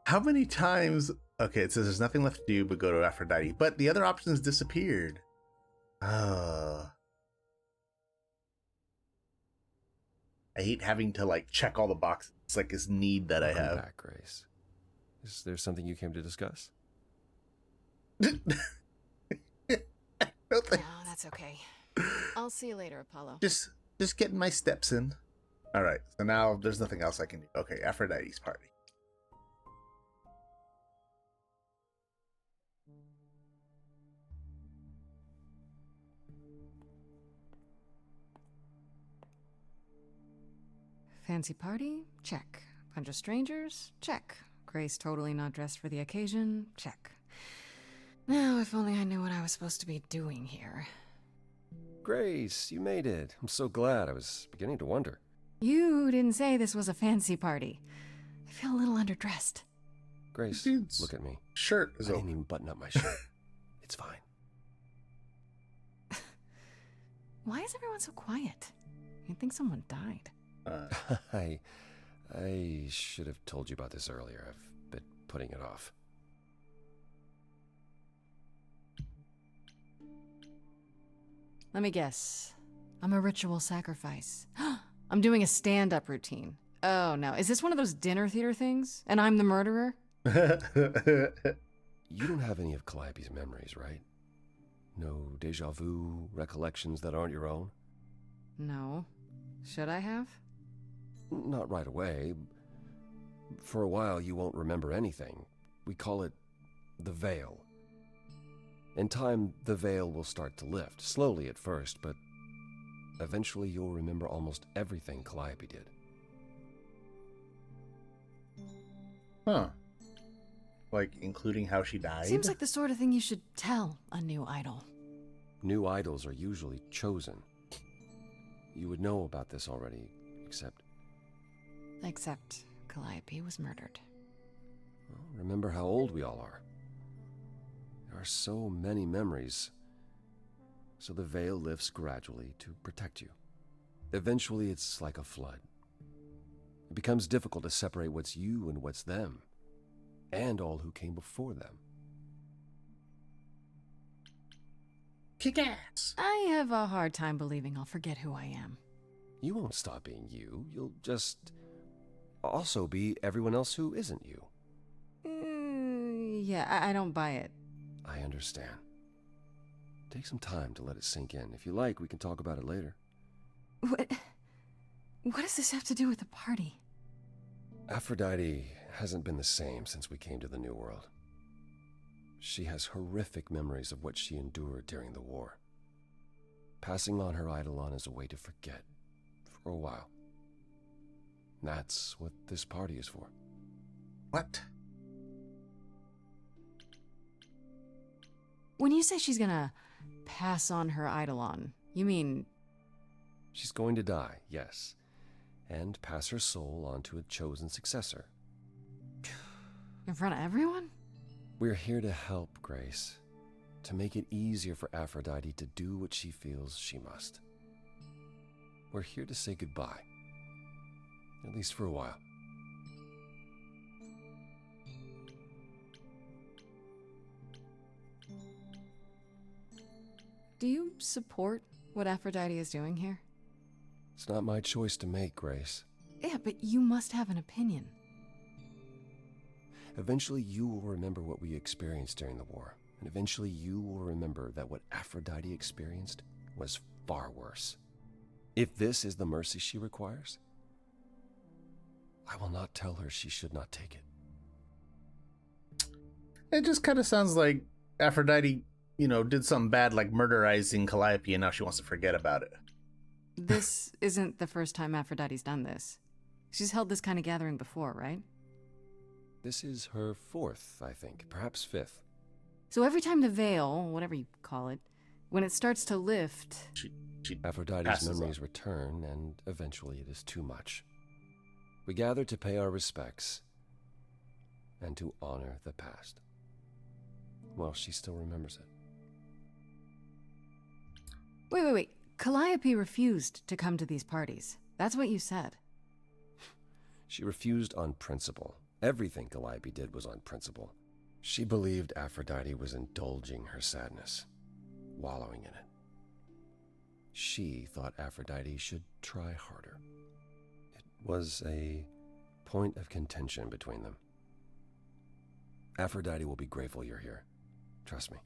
How many times? Okay, it says there's nothing left to do but go to Aphrodite. But the other options disappeared. I hate having to like check all the boxes. It's like this need that I have. Back, Grace. Is there something you came to discuss? No, that's okay. I'll see you later, Apollo. Just getting my steps in. All right, so now there's nothing else I can do. Okay, Aphrodite's party. Fancy party? Check. Bunch of strangers? Check. Grace totally not dressed for the occasion? Check. Now, if only I knew what I was supposed to be doing here. Grace, you made it. I'm so glad. I was beginning to wonder. You didn't say this was a fancy party. I feel a little underdressed. Grace, Dude's look at me. Shirt I is didn't open. even button up my shirt. It's fine. Why is everyone so quiet? You'd think someone died. I should have told you about this earlier. I've been putting it off. Let me guess. I'm a ritual sacrifice. I'm doing a stand-up routine. Oh no, is this one of those dinner theater things? And I'm the murderer? You don't have any of Calliope's memories, right? No deja vu recollections that aren't your own? No. Should I have? Not right away. For a while, you won't remember anything. We call it the veil. In time, the veil will start to lift, slowly at first, but eventually you'll remember almost everything Calliope did. Huh. Like, including how she died? Seems like the sort of thing you should tell a new idol. New idols are usually chosen. You would know about this already, except... Except Calliope was murdered. Well, remember how old we all are. There are so many memories. So the veil lifts gradually to protect you. Eventually, it's like a flood. It becomes difficult to separate what's you and what's them, and all who came before them. Kick ass! I have a hard time believing I'll forget who I am. You won't stop being you. You'll just also be everyone else who isn't you. Yeah, I don't buy it. I understand. Take some time to let it sink in. If you like, we can talk about it later. What does this have to do with the party? Aphrodite hasn't been the same since we came to the New World. She has horrific memories of what she endured during the war. Passing on her eidolon is a way to forget, for a while. That's what this party is for. What? When you say she's gonna pass on her eidolon, you mean... She's going to die, yes, and pass her soul on to a chosen successor. In front of everyone? We're here to help, Grace, to make it easier for Aphrodite to do what she feels she must. We're here to say goodbye, at least for a while. Do you support what Aphrodite is doing here? It's not my choice to make, Grace. Yeah, but you must have an opinion. Eventually you will remember what we experienced during the war, and eventually you will remember that what Aphrodite experienced was far worse. If this is the mercy she requires, I will not tell her she should not take it. It just kind of sounds like Aphrodite, did something bad like murderizing Calliope, and now she wants to forget about it. This isn't the first time Aphrodite's done this. She's held this kind of gathering before, right? This is her fourth, I think, perhaps fifth. So every time the veil, whatever you call it, when it starts to lift... Aphrodite's memories return, and eventually it is too much. We gather to pay our respects and to honor the past. Well, she still remembers it. Wait. Calliope refused to come to these parties. That's what you said. She refused on principle. Everything Calliope did was on principle. She believed Aphrodite was indulging her sadness, wallowing in it. She thought Aphrodite should try harder. It was a point of contention between them. Aphrodite will be grateful you're here. Trust me.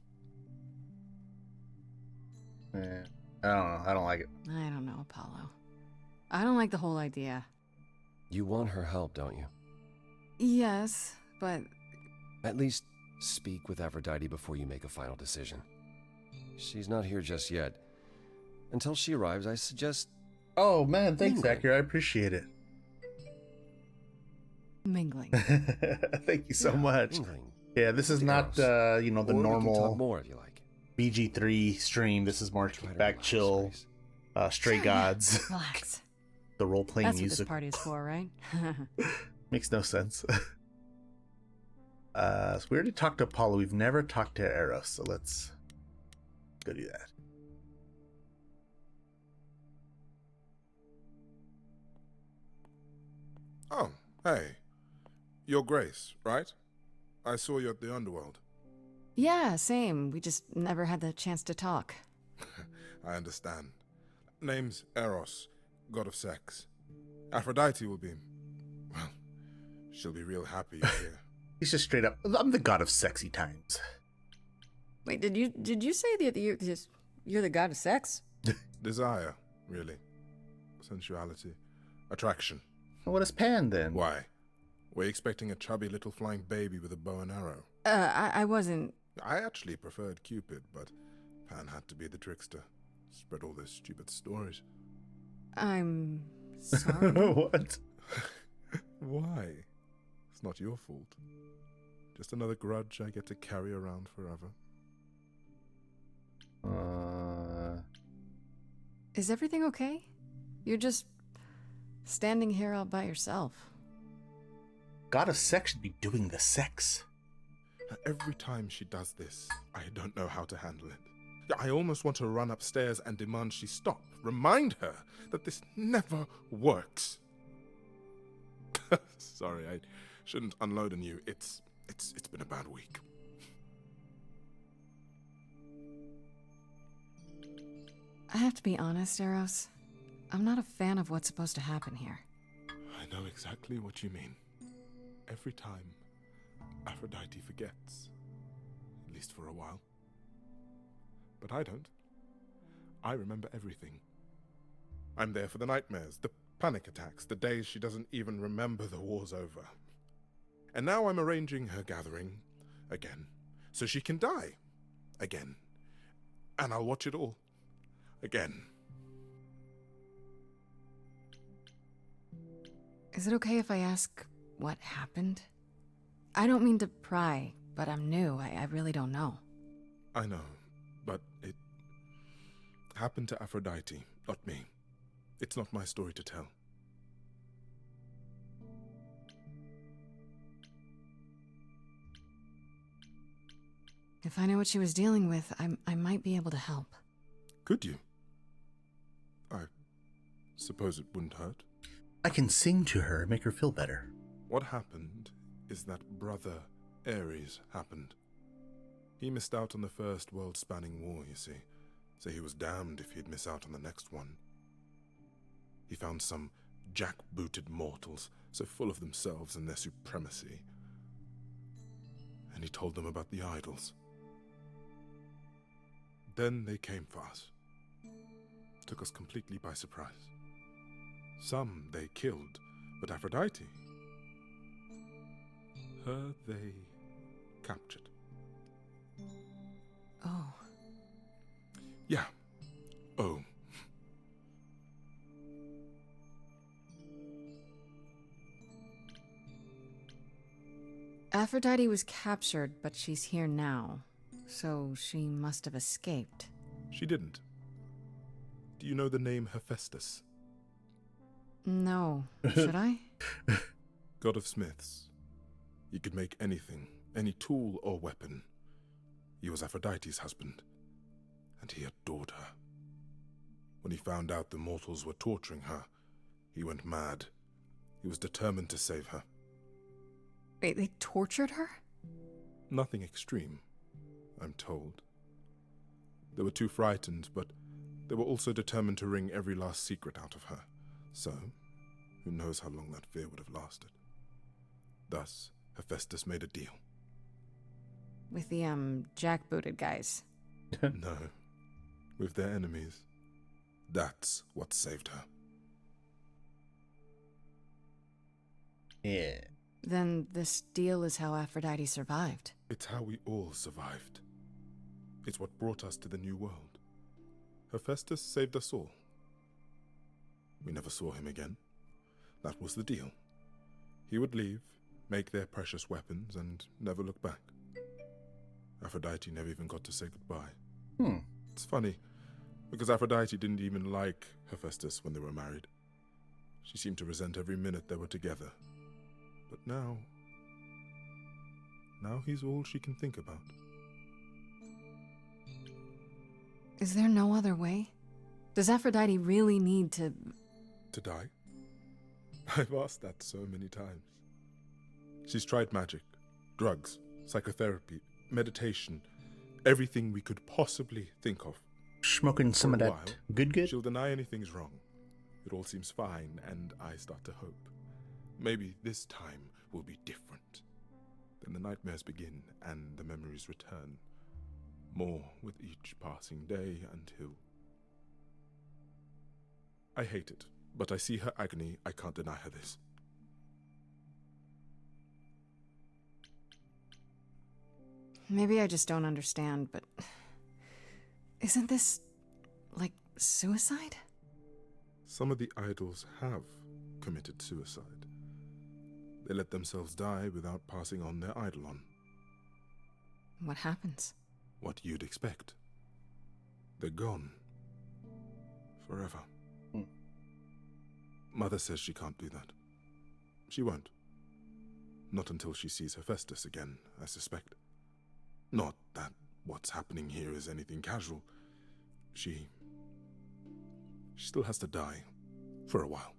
I don't know. I don't like it. I don't know, Apollo. I don't like the whole idea. You want her help, don't you? Yes, but... At least speak with Aphrodite before you make a final decision. She's not here just yet. Until she arrives, I suggest... Oh, man, thanks, Zachary. I appreciate it. Mingling. Thank you so much. Mingling. Yeah, this is not, the Or we can normal talk more if you like. BG3 stream. This is more back chill, Stray Gods. Relax. the role-playing That's what music. this party is for, right? Makes no sense. So we already talked to Apollo. We've never talked to Eros, so let's go do that. Oh, hey. You're Grace, right? I saw you at the Underworld. Yeah, same. We just never had the chance to talk. I understand. Name's Eros, god of sex. Aphrodite will be... Well, she'll be real happy you're here. He's just straight up, I'm the god of sexy times. Wait, did you say that you're the god of sex? Desire, really. Sensuality. Attraction. What is Pan then? Why? Were you expecting a chubby little flying baby with a bow and arrow? I wasn't... I actually preferred Cupid, but Pan had to be the trickster. Spread all those stupid stories. I'm sorry. What? Why? It's not your fault. Just another grudge I get to carry around forever. Is everything okay? You're just standing here all by yourself. God of sex should be doing the sex. Every time she does this, I don't know how to handle it. I almost want to run upstairs and demand she stop. Remind her that this never works. Sorry, I shouldn't unload on you. It's been a bad week. I have to be honest, Eros. I'm not a fan of what's supposed to happen here. I know exactly what you mean. Every time, Aphrodite forgets. At least for a while. But I don't. I remember everything. I'm there for the nightmares, the panic attacks, the days she doesn't even remember the war's over. And now I'm arranging her gathering again, so she can die again. And I'll watch it all again. Is it okay if I ask what happened? I don't mean to pry, but I'm new. I really don't know. I know, but it happened to Aphrodite, not me. It's not my story to tell. If I know what she was dealing with, I might be able to help. Could you? I suppose it wouldn't hurt. I can sing to her, make her feel better. What happened is that Brother Ares happened. He missed out on the first world-spanning war, you see, so he was damned if he'd miss out on the next one. He found some jack-booted mortals, so full of themselves and their supremacy. And he told them about the idols. Then they came for us. Took us completely by surprise. Some they killed, but Aphrodite, her they captured. Oh. Yeah. Oh. Aphrodite was captured, but she's here now. So she must have escaped. She didn't. Do you know the name Hephaestus? No. Should I? God of smiths. He could make anything, any tool or weapon. He was Aphrodite's husband, and he adored her. When he found out the mortals were torturing her, he went mad. He was determined to save her. Wait, they tortured her? Nothing extreme, I'm told. They were too frightened, but they were also determined to wring every last secret out of her. So, who knows how long that fear would have lasted. Thus, Hephaestus made a deal. With the, jackbooted guys. No, with their enemies. That's what saved her. Yeah. Then this deal is how Aphrodite survived. It's how we all survived. It's what brought us to the new world. Hephaestus saved us all. We never saw him again. That was the deal. He would leave, make their precious weapons, and never look back. Aphrodite never even got to say goodbye. It's funny, because Aphrodite didn't even like Hephaestus when they were married. She seemed to resent every minute they were together. But now he's all she can think about. Is there no other way? Does Aphrodite really need to... To die? I've asked that so many times. She's tried magic, drugs, psychotherapy, meditation, everything we could possibly think of. Smoking some of For a that while, good? She'll deny anything's wrong. It all seems fine, and I start to hope. Maybe this time will be different. Then the nightmares begin, and the memories return. More with each passing day until... I hate it, but I see her agony. I can't deny her this. Maybe I just don't understand, but... Isn't this... like, suicide? Some of the idols have committed suicide. They let themselves die without passing on their eidolon. What happens? What you'd expect. They're gone. Forever. Mother says she can't do that. She won't. Not until she sees Hephaestus again, I suspect. Not that what's happening here is anything casual. She still has to die. For a while.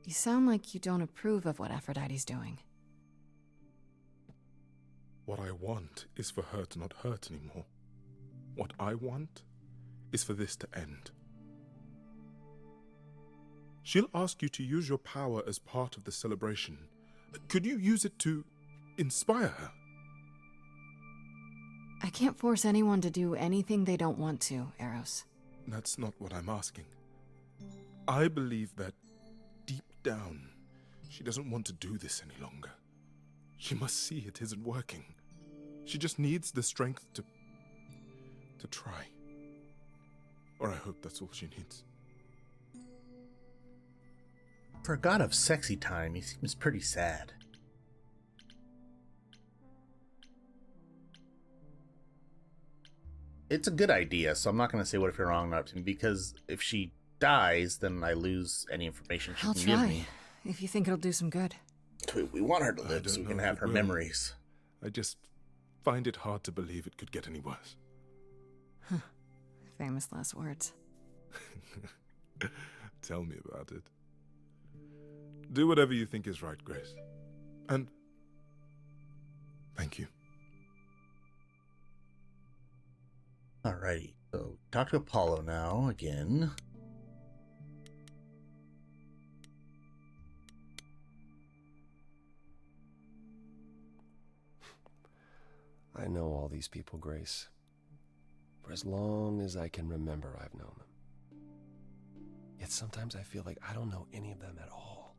You sound like you don't approve of what Aphrodite's doing. What I want is for her to not hurt anymore. What I want is for this to end. She'll ask you to use your power as part of the celebration. Could you use it to inspire her? I can't force anyone to do anything they don't want to, Eros. That's not what I'm asking. I believe that deep down, she doesn't want to do this any longer. She must see it isn't working. She just needs the strength to try. Or I hope that's all she needs. For a god of sexy time, he seems pretty sad. It's a good idea, so I'm not going to say what if you're wrong or not, because if she dies, then I lose any information she I'll can try, give me. if you think it'll do some good. We want her to live so we can have her memories. I just find it hard to believe it could get any worse. Huh. Famous last words. Tell me about it. Do whatever you think is right, Grace. And thank you. Alrighty, so talk to Apollo now, again. I know all these people, Grace. For as long as I can remember, I've known them. Yet sometimes I feel like I don't know any of them at all.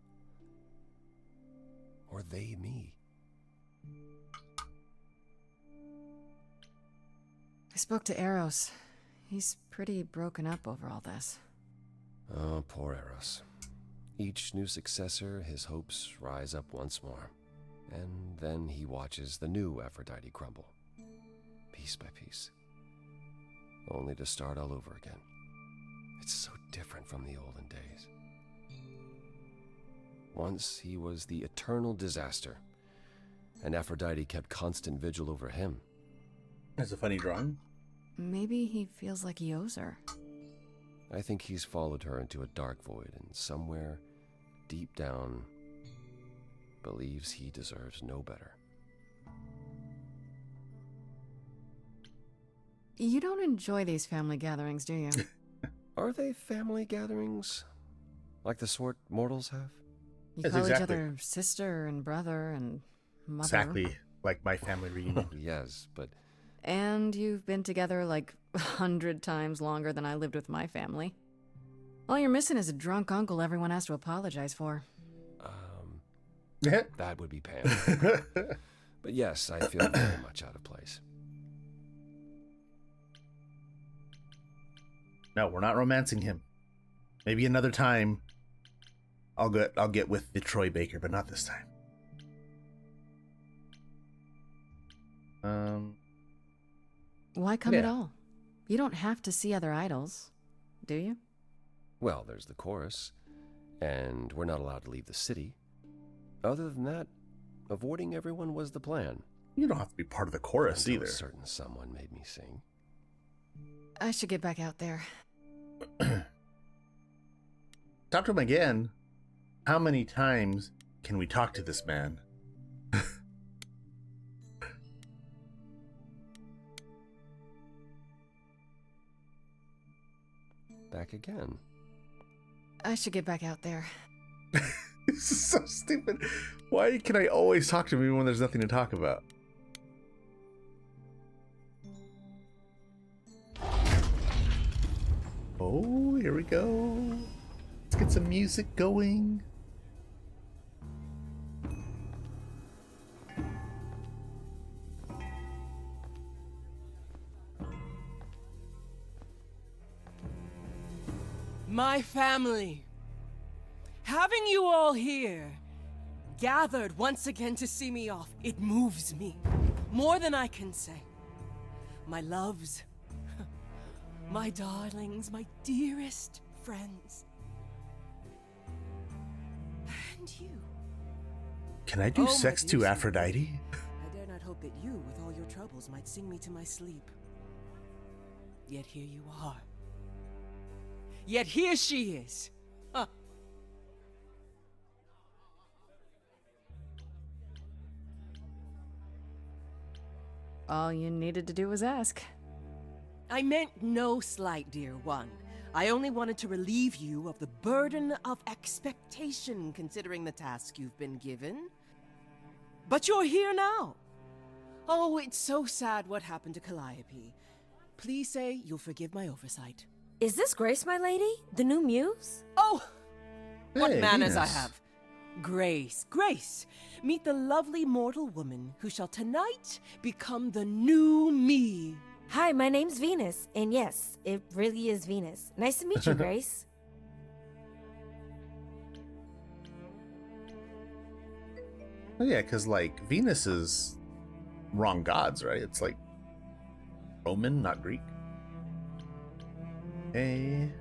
Or they me. I spoke to Eros. He's pretty broken up over all this. Oh, poor Eros. Each new successor, his hopes rise up once more. And then he watches the new Aphrodite crumble. Piece by piece. Only to start all over again. It's so different from the olden days. Once he was the eternal disaster, and Aphrodite kept constant vigil over him. That's a funny drawing. Maybe he feels like he owes her. I think he's followed her into a dark void, and somewhere, deep down, believes he deserves no better. You don't enjoy these family gatherings, do you? Are they family gatherings? Like the sort mortals have? You Yes, call each exactly. other sister and brother and mother. Exactly like my family reunion. Yes, but... And you've been together like 100 times longer than I lived with my family. All you're missing is a drunk uncle everyone has to apologize for. That would be Pam. But yes, I feel very much out of place. No, we're not romancing him. Maybe another time I'll get with the Troy Baker, but not this time. Why come at Yeah. all? You don't have to see other idols. Do you? Well, there's the chorus, and we're not allowed to leave the city. Other than that, avoiding everyone was the plan. You don't have to be part of the chorus Until either. a certain someone made me sing. I should get back out there. Talk to him again. How many times can we talk to this man? Back again. I should get back out there. This is so stupid. Why can I always talk to him even when there's nothing to talk about? Oh, here we go. Let's get some music going. My family. Having you all here, gathered once again to see me off, it moves me. More than I can say. My loves, my darlings, my dearest friends. And you. Can I do Oh, my sex dear to Aphrodite? I dare not hope that you, with all your troubles, might sing me to my sleep. Yet here you are. Yet here she is. Huh. All you needed to do was ask. I meant no slight, dear one. I only wanted to relieve you of the burden of expectation, considering the task you've been given. But you're here now. Oh, it's so sad what happened to Calliope. Please say you'll forgive my oversight. Is this Grace, my lady? The new muse? Oh! What Hey, manners I Venus. have. Grace, Grace, meet the lovely mortal woman who shall tonight become the new me. Hi, my name's Venus, and yes, it really is Venus. Nice to meet you, Grace. Oh yeah, because like Venus is wrong gods, right? It's like Roman, not Greek. Hey.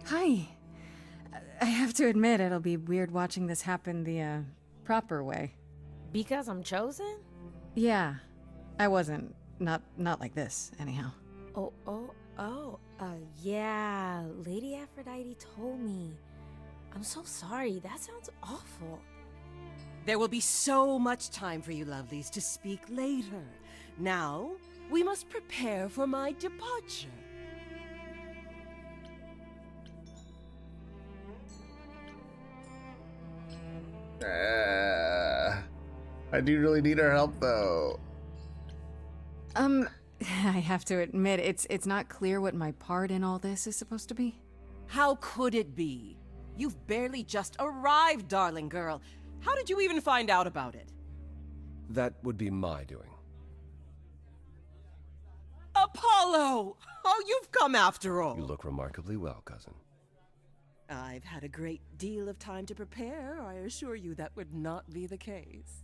Hi. I have to admit, it'll be weird watching this happen the proper way. Because I'm chosen? Yeah. I wasn't. Not like this, anyhow. Yeah, Lady Aphrodite told me. I'm so sorry, that sounds awful. There will be so much time for you lovelies to speak later. Now, we must prepare for my departure. I do really need her help though. I have to admit, it's not clear what my part in all this is supposed to be. How could it be? You've barely just arrived, darling girl. How did you even find out about it? That would be my doing. Apollo! Oh, you've come after all. You look remarkably well, cousin. I've had a great deal of time to prepare. I assure you that would not be the case.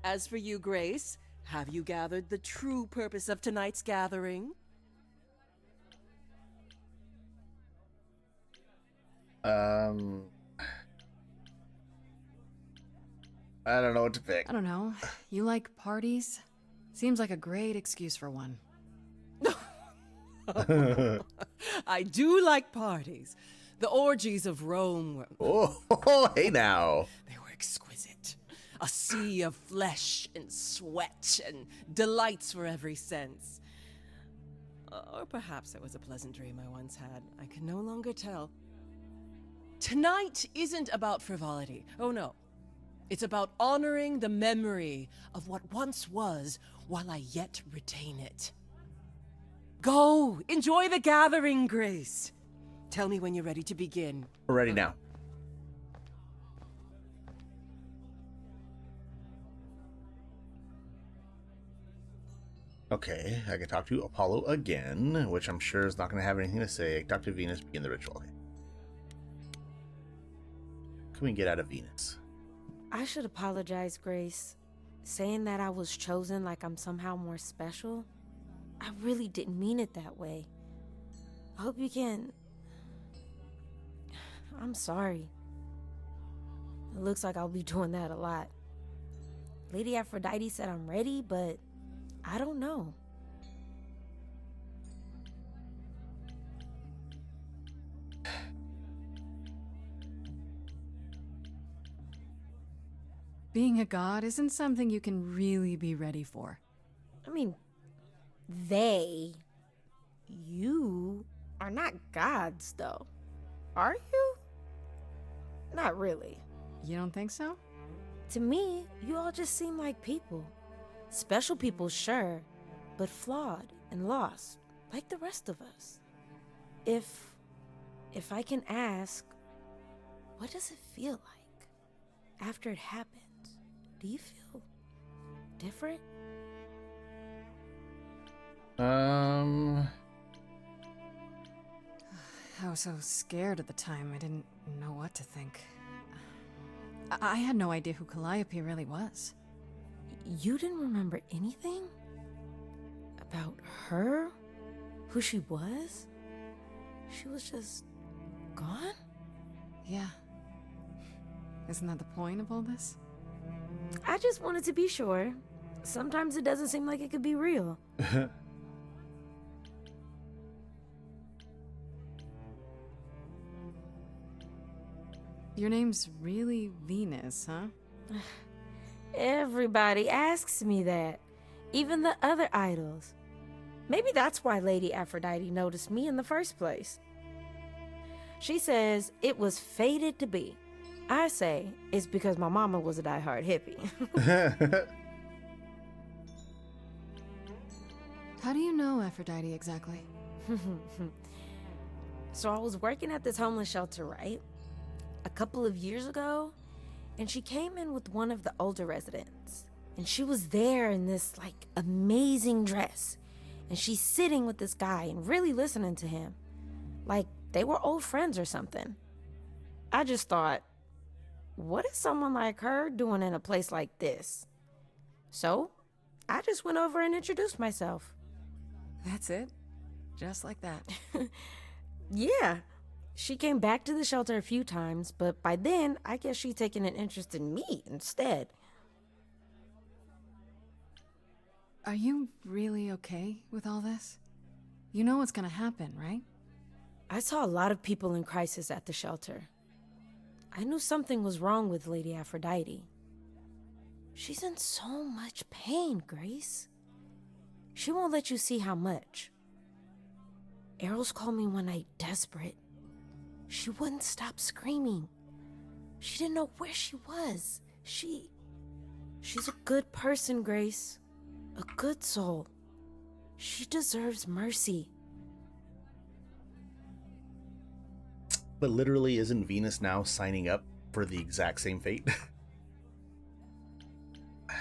As for you, Grace, have you gathered the true purpose of tonight's gathering? I don't know what to pick. I don't know. You like parties? Seems like a great excuse for one. I do like parties. The orgies of Rome were... Oh, hey now. They were exquisite. A sea of flesh and sweat and delights for every sense. Or perhaps it was a pleasant dream I once had. I can no longer tell. Tonight isn't about frivolity. Oh no. It's about honoring the memory of what once was while I yet retain it. Go! Enjoy the gathering, Grace! Tell me when you're ready to begin. We're ready now. Okay, I can talk to Apollo again, which I'm sure is not going to have anything to say. Talk to Venus, begin the ritual. Okay. What can we get out of Venus? I should apologize, Grace. Saying that I was chosen like I'm somehow more special, I really didn't mean it that way. I hope you can... I'm sorry. It looks like I'll be doing that a lot. Lady Aphrodite said I'm ready, but I don't know. Being a god isn't something you can really be ready for. I mean, you are not gods, though. Are you? Not really. You don't think so? To me, you all just seem like people. Special people, sure, but flawed and lost, like the rest of us. If I can ask, what does it feel like after it happens? Do you feel different? I was so scared at the time, I didn't know what to think. I had no idea who Calliope really was. You didn't remember anything? About her? Who she was? She was just gone? Yeah. Isn't that the point of all this? I just wanted to be sure. Sometimes it doesn't seem like it could be real. Your name's really Venus, huh? Everybody asks me that. Even the other idols. Maybe that's why Lady Aphrodite noticed me in the first place. She says it was fated to be. I say it's because my mama was a diehard hippie. How do you know Aphrodite exactly? So I was working at this homeless shelter, right? A couple of years ago, and she came in with one of the older residents. And she was there in this, like, amazing dress. And she's sitting with this guy and really listening to him. Like, they were old friends or something. I just thought, what is someone like her doing in a place like this? So, I just went over and introduced myself. That's it? Just like that? Yeah. She came back to the shelter a few times, but by then, I guess she'd taken an interest in me instead. Are you really okay with all this? You know what's gonna happen, right? I saw a lot of people in crisis at the shelter. I knew something was wrong with Lady Aphrodite. She's in so much pain, Grace. She won't let you see how much. Eros called me one night desperate. She wouldn't stop screaming. She didn't know where she was. She's a good person, Grace. A good soul. She deserves mercy. But literally, isn't Venus now signing up for the exact same fate?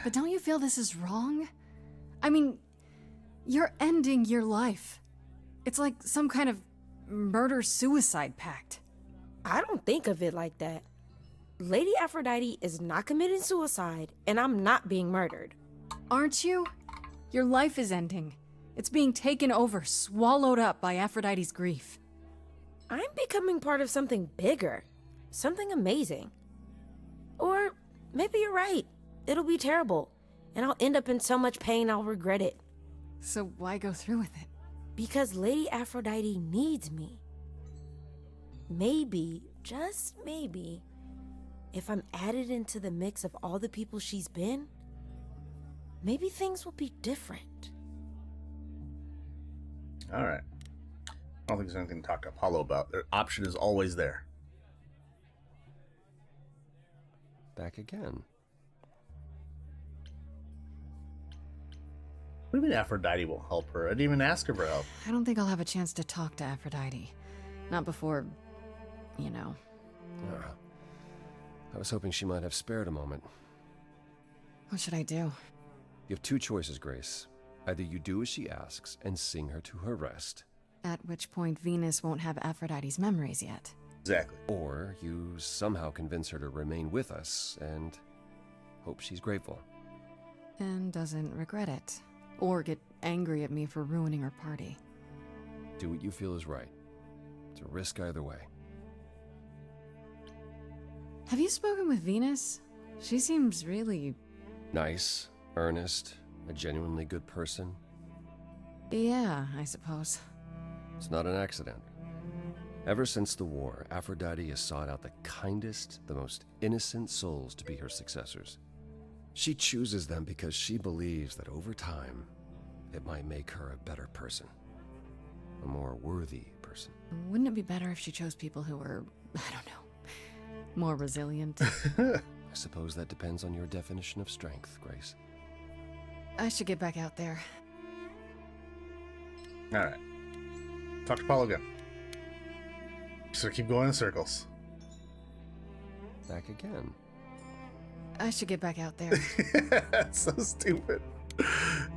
But don't you feel this is wrong? I mean, you're ending your life. It's like some kind of murder-suicide pact. I don't think of it like that. Lady Aphrodite is not committing suicide, and I'm not being murdered. Aren't you? Your life is ending. It's being taken over, swallowed up by Aphrodite's grief. I'm becoming part of something bigger. Something amazing. Or maybe you're right. It'll be terrible, and I'll end up in so much pain I'll regret it. So why go through with it? Because Lady Aphrodite needs me. Maybe, just maybe, if I'm added into the mix of all the people she's been, maybe things will be different. Alright. I don't think there's anything to talk to Apollo about. Their option is always there. Back again. What do you mean Aphrodite will help her? I didn't even ask her for help. I don't think I'll have a chance to talk to Aphrodite. Not before, you know. I was hoping she might have spared a moment. What should I do? You have two choices, Grace. Either you do as she asks and sing her to her rest. At which point Venus won't have Aphrodite's memories yet. Exactly. Or you somehow convince her to remain with us and hope she's grateful. And doesn't regret it. Or get angry at me for ruining her party. Do what you feel is right. It's a risk either way. Have you spoken with Venus? She seems really... Nice, earnest, a genuinely good person. Yeah, I suppose. It's not an accident. Ever since the war, Aphrodite has sought out the kindest, the most innocent souls to be her successors. She chooses them because she believes that over time, it might make her a better person. A more worthy person. Wouldn't it be better if she chose people who were, I don't know, more resilient? I suppose that depends on your definition of strength, Grace. I should get back out there. Alright. Talk to Paul again. So keep going in circles. Back again. I should get back out there. That's so stupid.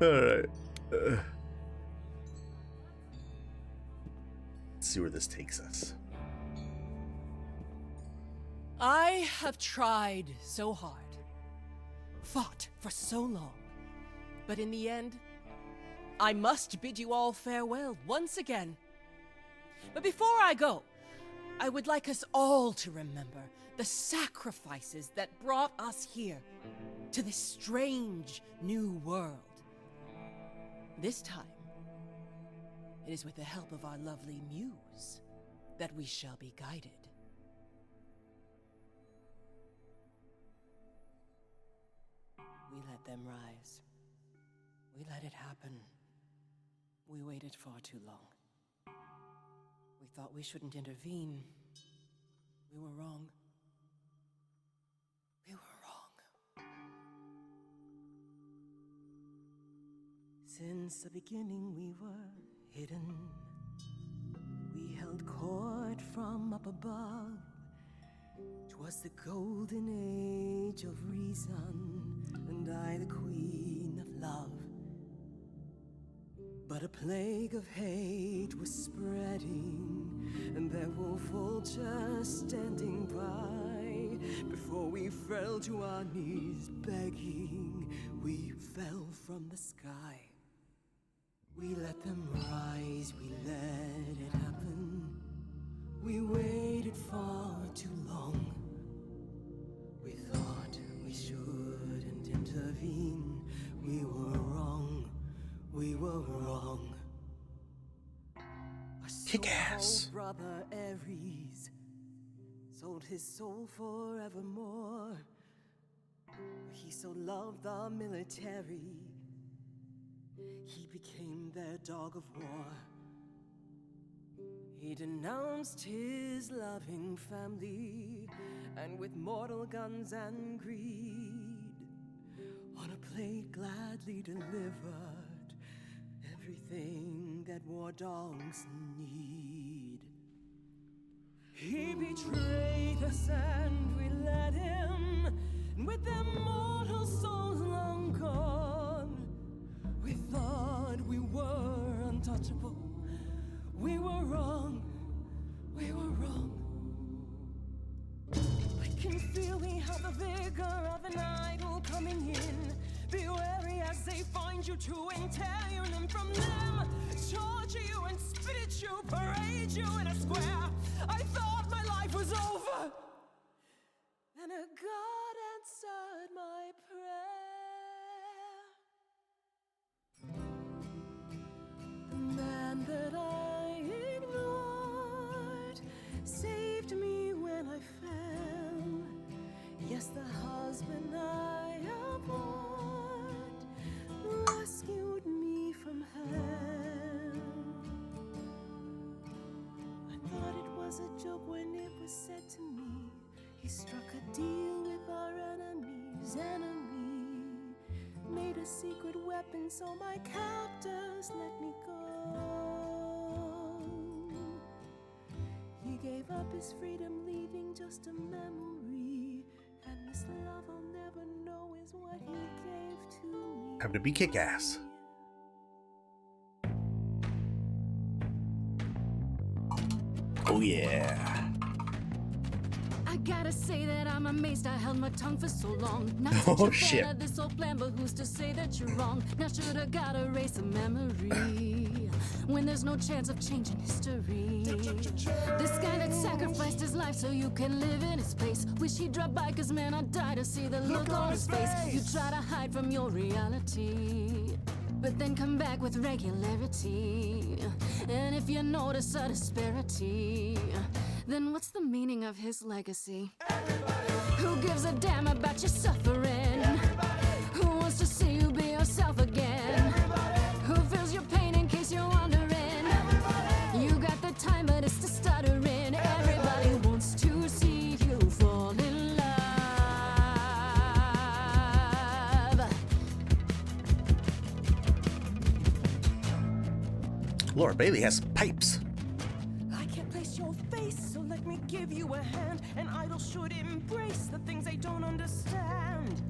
Alright. Let's see where this takes us. I have tried so hard, fought for so long, but in the end, I must bid you all farewell once again. But before I go, I would like us all to remember the sacrifices that brought us here, to this strange new world. This time, it is with the help of our lovely muse that we shall be guided. We let them rise. We let it happen. We waited far too long. We thought we shouldn't intervene. We were wrong. We were wrong. Since the beginning we were hidden. We held court from up above. 'Twas the golden age of reason, and I the queen of love. But a plague of hate was spreading, and there were vultures standing by. Before we fell to our knees begging, we fell from the sky. We let them rise, we let it happen. We waited far too long. We thought we shouldn't intervene. We were wrong. We were wrong. Kick-ass. Our brother Ares sold his soul forevermore. He so loved the military, he became their dog of war. He denounced his loving family, and with mortal guns and greed, on a plate gladly delivered everything that war dogs need. He betrayed us and we let him, and with their mortal souls long gone, we thought we were untouchable. We were wrong. We were wrong. I can feel we have the vigor of an idol coming in. Be wary as they find you to entail your limb from them. Torture you and spit at you, parade you in a square. I thought my life was over. Then a God answered my prayer. The man that I ignored saved me when I fell. Yes, the husband I abhorred rescued me from hell. I thought it was a joke when it was said to me. He struck a deal with our enemy's enemy, made a secret weapon so my captors let me go. He gave up his freedom, leaving just a memory, and this love I'll never know is what he gave to me. Have to be kick-ass. Oh yeah. I gotta say that I'm amazed I held my tongue for so long. Not Oh, such a shit. fan of this old plan, but who's to say that you're wrong? Now shoulda gotta erase a memory. when there's no chance of changing history. This guy that sacrificed his life so you can live in his place. Wish he'd drop by, cause man, I'd die to see the look on his face. You try to hide from your reality, but then come back with regularity. And if you notice a disparity, then what's the meaning of his legacy? Everybody. Who gives a damn about your suffering? Everybody. Who wants to see you be yourself again? Everybody. Who feels your pain in case you're wondering? Everybody. You got the time, but it's the stuttering. Everybody wants to see you fall in love. Laura Bailey has pipes. I can't place your face, so let me give you a hand. An idol should embrace the things they don't understand.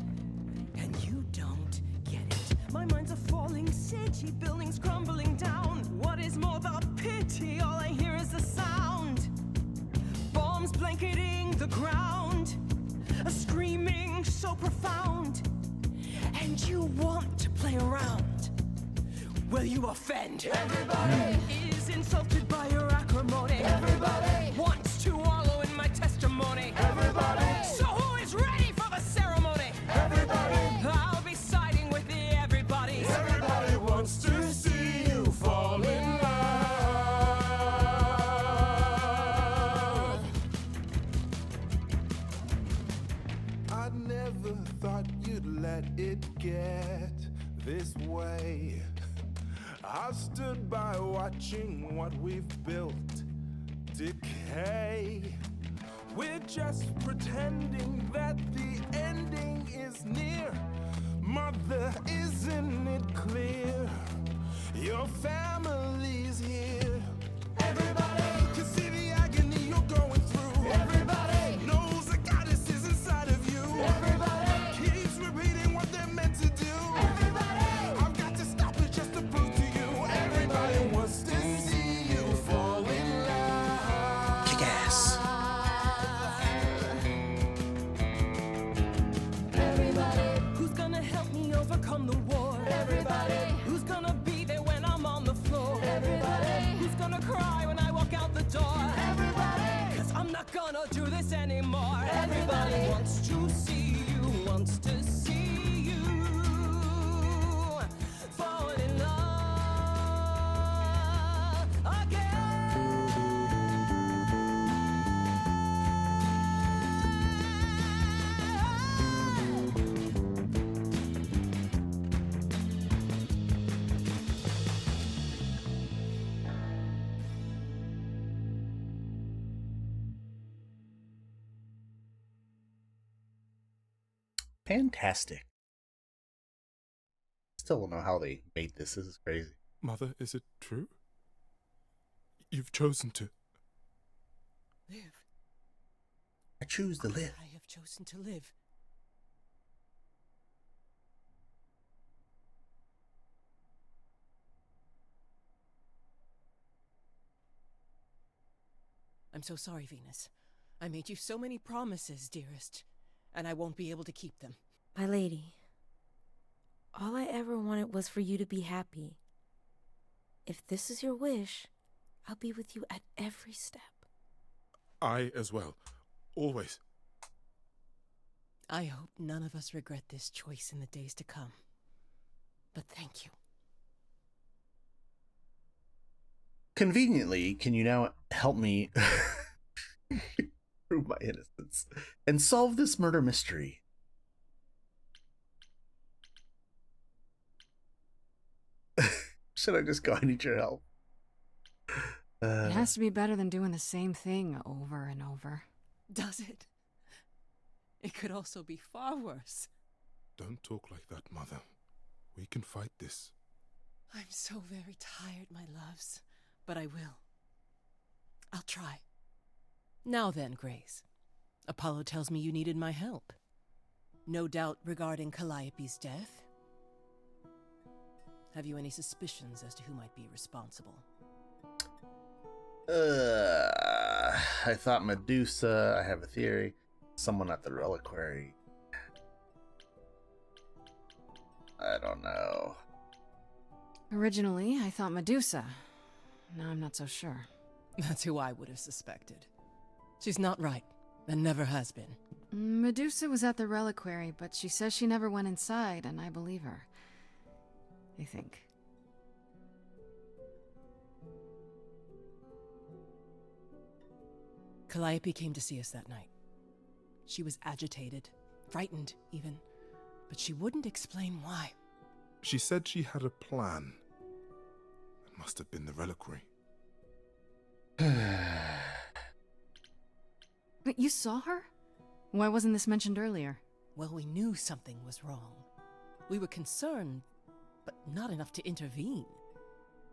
And you don't get it. My mind's a falling city, buildings crumbling down. What is more, the pity? All I hear is the sound. Bombs blanketing the ground. A screaming so profound. And you want to play around. Will you offend? Everybody is insulted by your acrimony. Everybody wants to wallow in my testimony. Everybody. So who is ready for the ceremony? Everybody. I'll be siding with the everybody. Everybody wants to see you fall in love. I never thought you'd let it get this way. I stood by watching what we've built decay. We're just pretending that the ending is near. Mother, isn't it clear? Your family's here. Everybody can see the agony you're going through. Everybody knows the goddess is inside of you. Everybody keeps repeating what they're meant to do. Everybody, I've got to stop it just to prove to you. Everybody wants to see you fall in love. Kick ass. Everybody, who's gonna help me overcome the war? Everybody, who's gonna be there when I'm on the floor? Everybody, who's gonna cry when I walk out the door? Everybody, cause I'm not gonna do this anymore. Everybody wants to see you, wants to see you fall in love again. Fantastic. Still don't know how they made this. This is crazy. Mother, is it true? You've chosen to. Live. I choose to live. I have chosen to live. I'm so sorry, Venus. I made you so many promises, dearest, and I won't be able to keep them. My lady, all I ever wanted was for you to be happy. If this is your wish, I'll be with you at every step. I as well. Always. I hope none of us regret this choice in the days to come. But thank you. Conveniently, can you now help me prove my innocence and solve this murder mystery? Should I just go? I need your help. It has to be better than doing the same thing over and over. Does it? It could also be far worse. Don't talk like that, Mother. We can fight this. I'm so very tired, my loves, but I will. I'll try. Now then, Grace. Apollo tells me you needed my help. No doubt regarding Calliope's death? Have you any suspicions as to who might be responsible? I thought Medusa. I have a theory. Someone at the reliquary. I don't know. Originally, I thought Medusa. Now I'm not so sure. That's who I would have suspected. She's not right, and never has been. Medusa was at the reliquary, but she says she never went inside, and I believe her. I think. Calliope came to see us that night. She was agitated, frightened even, but she wouldn't explain why. She said she had a plan. It must have been the reliquary. But you saw her? Why wasn't this mentioned earlier? Well, we knew something was wrong. We were concerned, but not enough to intervene.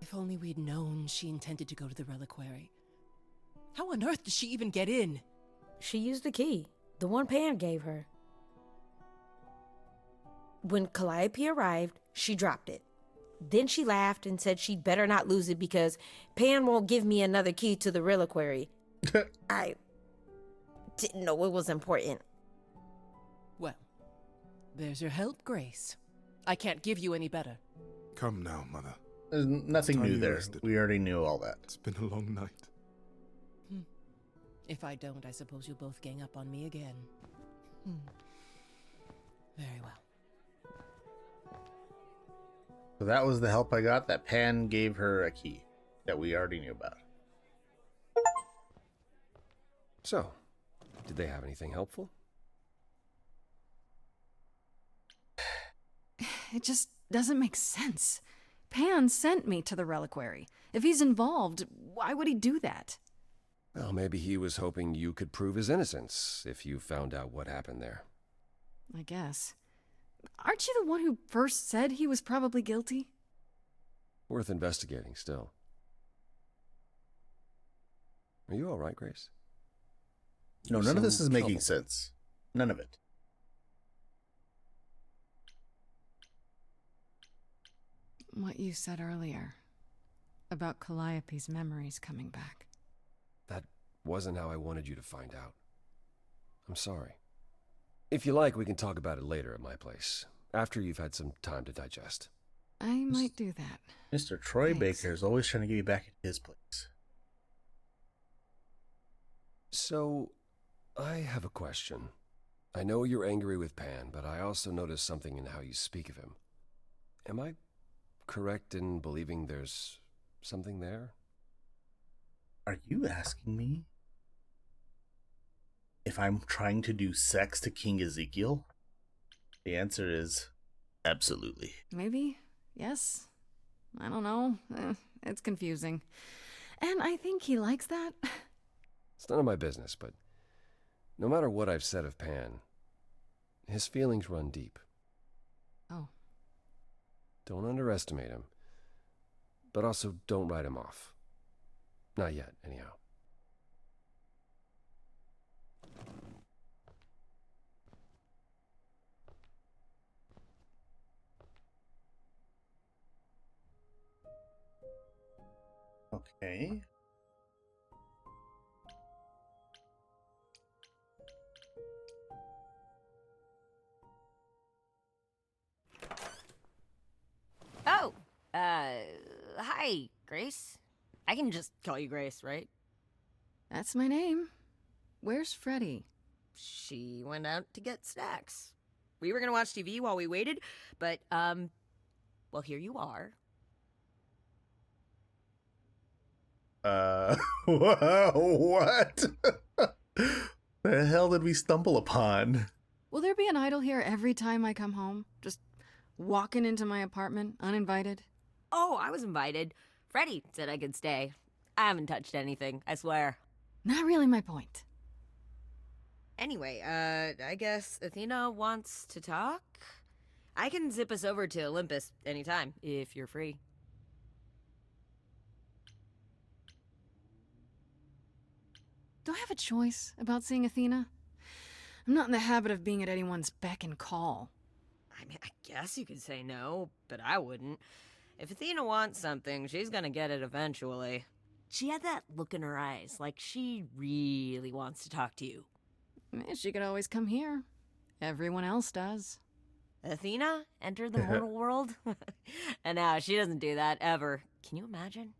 If only we'd known she intended to go to the reliquary. How on earth did she even get in? She used the key, the one Pan gave her. When Calliope arrived, she dropped it. Then she laughed and said she'd better not lose it because Pan won't give me another key to the reliquary. I didn't know it was important. Well, there's your help, Grace. I can't give you any better. Come now, Mother. There's nothing new there. We already knew all that. It's been a long night. If I don't, I suppose you'll both gang up on me again. Very well. So that was the help I got, that Pan gave her a key that we already knew about. So, did they have anything helpful? It just doesn't make sense. Pan sent me to the reliquary. If he's involved, why would he do that? Well, maybe he was hoping you could prove his innocence if you found out what happened there. I guess. Aren't you the one who first said he was probably guilty? Worth investigating still. Are you all right, Grace? No, none of this is making sense. None of it. What you said earlier about Calliope's memories coming back. That wasn't how I wanted you to find out. I'm sorry. If you like, we can talk about it later at my place, after you've had some time to digest. I might do that. Mr. Troy Thanks. Baker is always trying to get you back at his place. So, I have a question. I know you're angry with Pan, but I also noticed something in how you speak of him. Am I correct in believing there's something there? Are you asking me if I'm trying to do sex to King Ezekiel? The answer is absolutely. Maybe? Yes? I don't know. It's confusing. And I think he likes that. It's none of my business, but no matter what I've said of Pan, his feelings run deep. Oh. Don't underestimate him, but also don't write him off. Not yet, anyhow. Okay. Oh, hi, Grace. I can just call you Grace, right? That's my name. Where's Freddy? She went out to get snacks. We were gonna watch TV while we waited, but, well, here you are. What? The hell did we stumble upon? Will there be an idol here every time I come home? Just walking into my apartment, uninvited? Oh, I was invited. Freddy said I could stay. I haven't touched anything, I swear. Not really my point. Anyway, I guess Athena wants to talk? I can zip us over to Olympus anytime, if you're free. Do I have a choice about seeing Athena? I'm not in the habit of being at anyone's beck and call. I mean, I guess you could say no, but I wouldn't. If Athena wants something, she's gonna get it eventually. She had that look in her eyes, like she really wants to talk to you. She could always come here. Everyone else does. Athena entered the mortal world? And now she doesn't do that ever. Can you imagine?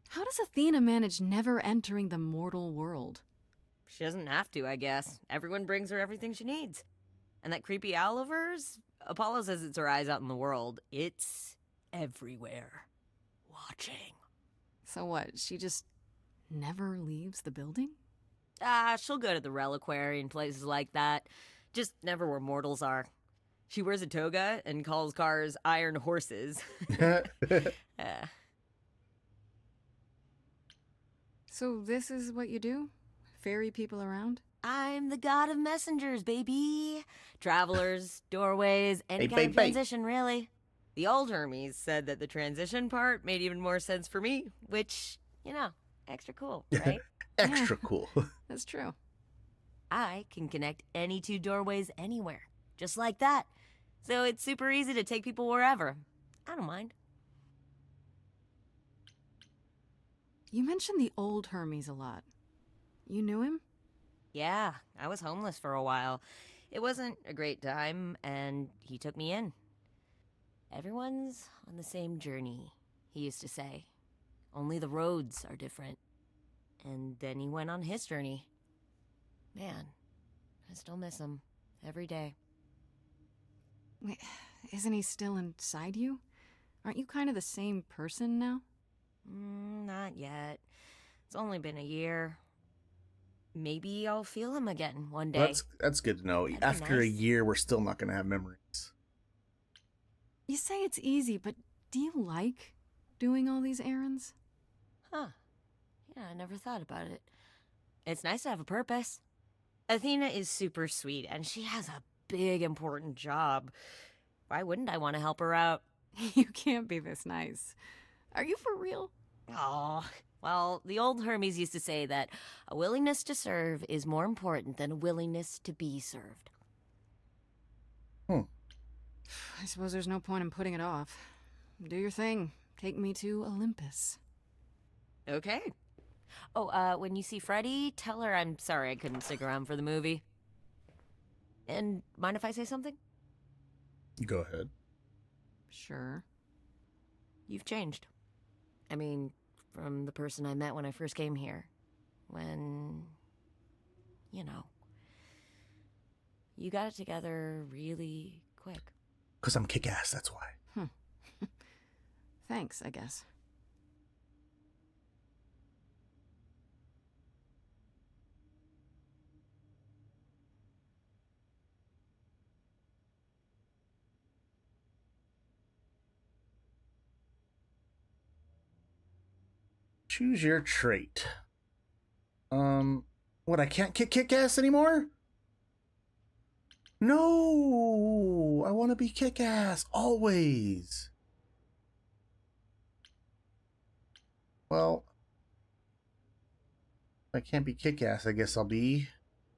How does Athena manage never entering the mortal world? She doesn't have to, I guess. Everyone brings her everything she needs. And that creepy owl of hers? Apollo says it's her eyes out in the world. It's everywhere. Watching. So what, she just never leaves the building? She'll go to the reliquary and places like that. Just never where mortals are. She wears a toga and calls cars iron horses. So this is what you do? Ferry people around? I'm the god of messengers, baby. Travelers, doorways, any kind of transition, really. The old Hermes said that the transition part made even more sense for me, which, you know, extra cool, right? Extra cool. That's true. I can connect any two doorways anywhere, just like that. So it's super easy to take people wherever. I don't mind. You mentioned the old Hermes a lot. You knew him? Yeah, I was homeless for a while. It wasn't a great time, and he took me in. Everyone's on the same journey, he used to say. Only the roads are different. And then he went on his journey. Man, I still miss him every day. Wait, isn't he still inside you? Aren't you kind of the same person now? Not yet. It's only been a year. Maybe I'll feel him again one day. That's good to know. After a year, we're still not going to have memories. You say it's easy, but do you like doing all these errands? Huh. Yeah, I never thought about it. It's nice to have a purpose. Athena is super sweet, and she has a big, important job. Why wouldn't I want to help her out? You can't be this nice. Are you for real? Oh, well, the old Hermes used to say that a willingness to serve is more important than a willingness to be served. I suppose there's no point in putting it off. Do your thing. Take me to Olympus. Okay. Oh, when you see Freddie, tell her I'm sorry I couldn't stick around for the movie. And mind if I say something? Go ahead. Sure. You've changed. I mean, from the person I met when I first came here. When, you know, you got it together really quick. 'Cause I'm kick-ass, that's why. Thanks, I guess. Choose your trait. What, I can't kick-ass anymore? No! I want to be kick-ass, always! Well, if I can't be kick-ass, I guess I'll be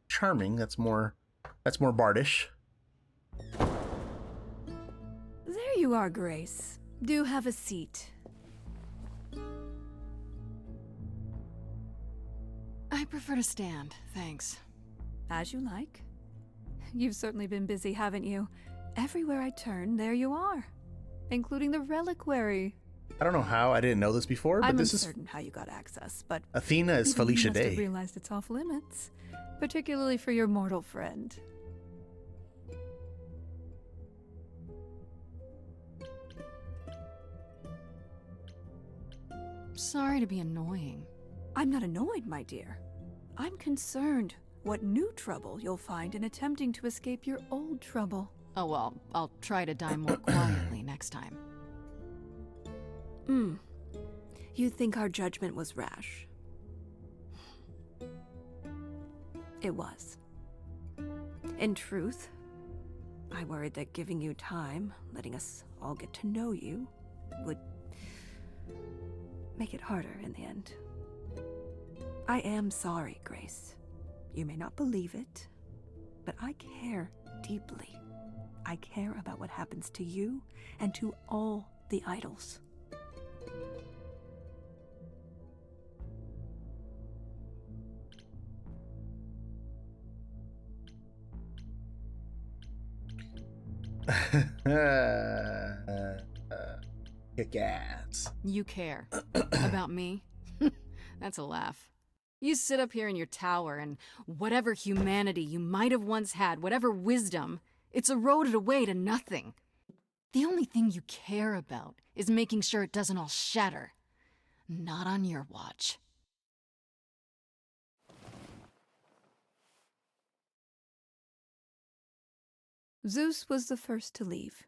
charming. That's more bardish. There you are, Grace. Do have a seat. I prefer to stand, thanks. As you like. You've certainly been busy, haven't you? Everywhere I turn, there you are. Including the reliquary. I don't know how, I didn't know this before, but I'm this is... uncertain how you got access, but... Athena is even Felicia you must have Day. realized it's off limits. Particularly for your mortal friend. Sorry to be annoying. I'm not annoyed, my dear. I'm concerned what new trouble you'll find in attempting to escape your old trouble. Oh well, I'll try to die more quietly next time. You think our judgment was rash? It was. In truth, I worried that giving you time, letting us all get to know you, would make it harder in the end. I am sorry, Grace. You may not believe it, but I care deeply. I care about what happens to you and to all the idols. Kick ass. You care. About me? That's a laugh. You sit up here in your tower, and whatever humanity you might have once had, whatever wisdom, it's eroded away to nothing. The only thing you care about is making sure it doesn't all shatter. Not on your watch. Zeus was the first to leave.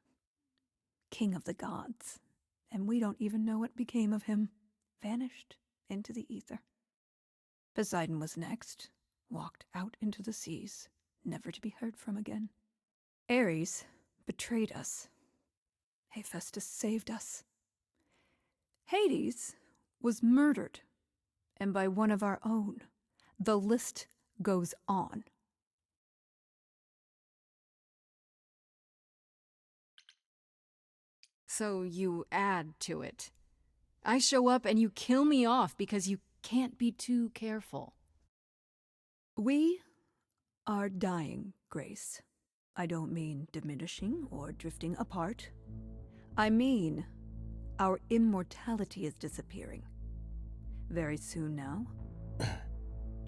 King of the gods. And we don't even know what became of him. Vanished into the ether. Poseidon was next. Walked out into the seas, never to be heard from again. Ares betrayed us. Hephaestus saved us. Hades was murdered. And by one of our own. The list goes on. So you add to it. I show up and you kill me off because you can't be too careful. We are dying, Grace. I don't mean diminishing or drifting apart. I mean our immortality is disappearing. Very soon now,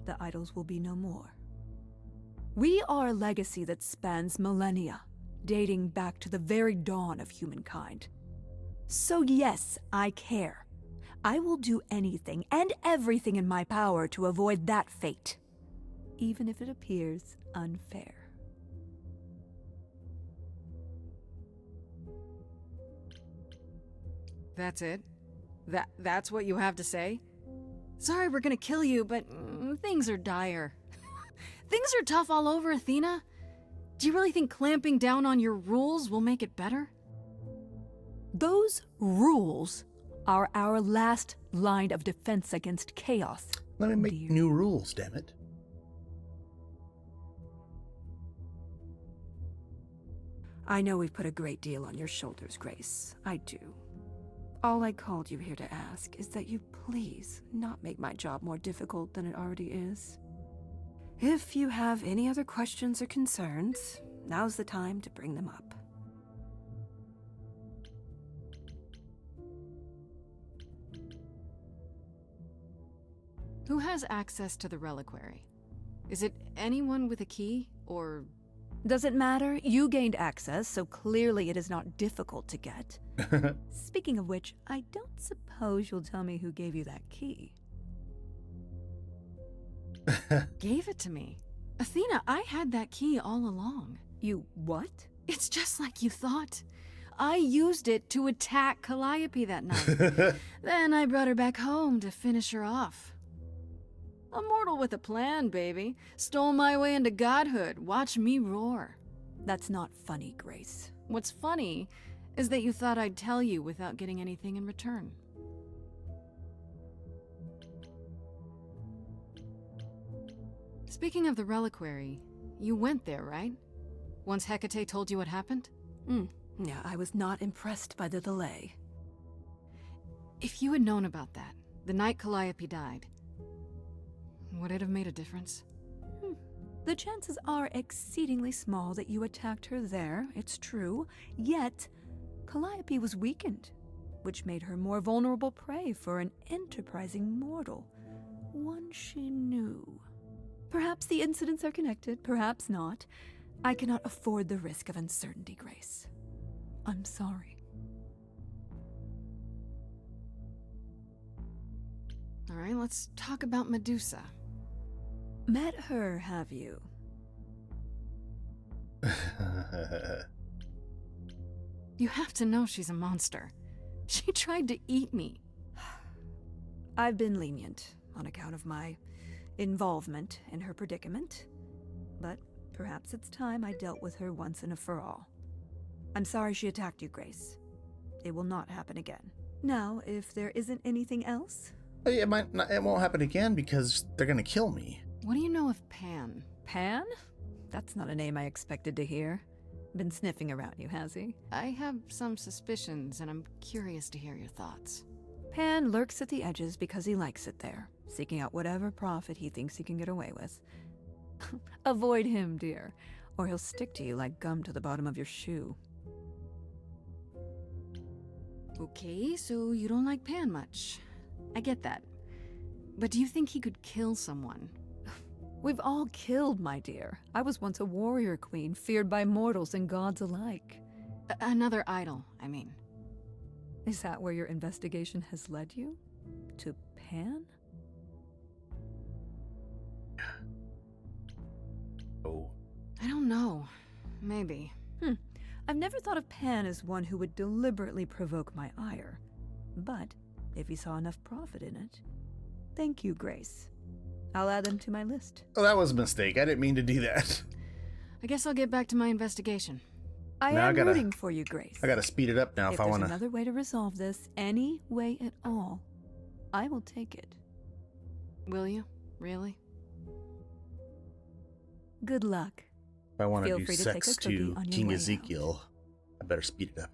the idols will be no more. We are a legacy that spans millennia, dating back to the very dawn of humankind. So yes, I care. I will do anything and everything in my power to avoid that fate, even if it appears unfair. That's it? That's what you have to say? Sorry we're gonna kill you, but things are dire. Things are tough all over, Athena. Do you really think clamping down on your rules will make it better? Those rules are our last line of defense against chaos. Let me make new rules, damn it. I know we've put a great deal on your shoulders, Grace. I do. All I called you here to ask is that you please not make my job more difficult than it already is. If you have any other questions or concerns, now's the time to bring them up. Who has access to the reliquary? Is it anyone with a key, or... Does it matter? You gained access, so clearly it is not difficult to get. Speaking of which, I don't suppose you'll tell me who gave you that key. Gave it to me. Athena, I had that key all along. You what? It's just like you thought. I used it to attack Calliope that night. Then I brought her back home to finish her off. A mortal with a plan, baby. Stole my way into godhood. Watch me roar. That's not funny, Grace. What's funny is that you thought I'd tell you without getting anything in return. Speaking of the reliquary, you went there, right? Once Hecate told you what happened? Yeah, I was not impressed by the delay. If you had known about that, the night Calliope died, would it have made a difference? The chances are exceedingly small that you attacked her there, it's true. Yet, Calliope was weakened, which made her more vulnerable prey for an enterprising mortal. One she knew. Perhaps the incidents are connected, perhaps not. I cannot afford the risk of uncertainty, Grace. I'm sorry. All right, let's talk about Medusa. Met her, have you? You have to know she's a monster. She tried to eat me. I've been lenient on account of my involvement in her predicament, but perhaps it's time I dealt with her once and for all. I'm sorry she attacked you, Grace. It will not happen again. Now, if there isn't anything else... It won't happen again because they're gonna kill me. What do you know of Pan? Pan? That's not a name I expected to hear. Been sniffing around you, has he? I have some suspicions, and I'm curious to hear your thoughts. Pan lurks at the edges because he likes it there, seeking out whatever profit he thinks he can get away with. Avoid him, dear, or he'll stick to you like gum to the bottom of your shoe. Okay, so you don't like Pan much. I get that. But do you think he could kill someone? We've all killed, my dear. I was once a warrior queen, feared by mortals and gods alike. Another idol, I mean. Is that where your investigation has led you? To Pan? Oh. I don't know. Maybe. I've never thought of Pan as one who would deliberately provoke my ire. But if he saw enough profit in it... Thank you, Grace. I'll add them to my list. Oh, that was a mistake. I didn't mean to do that. I guess I'll get back to my investigation. I am rooting for you, Grace. I gotta speed it up now if I there's wanna... another way to resolve this, any way at all, I will take it. Will you? Really? Good luck. If I want to Feel do free to sex take a cookie to on your King way Ezekiel, I better speed it up.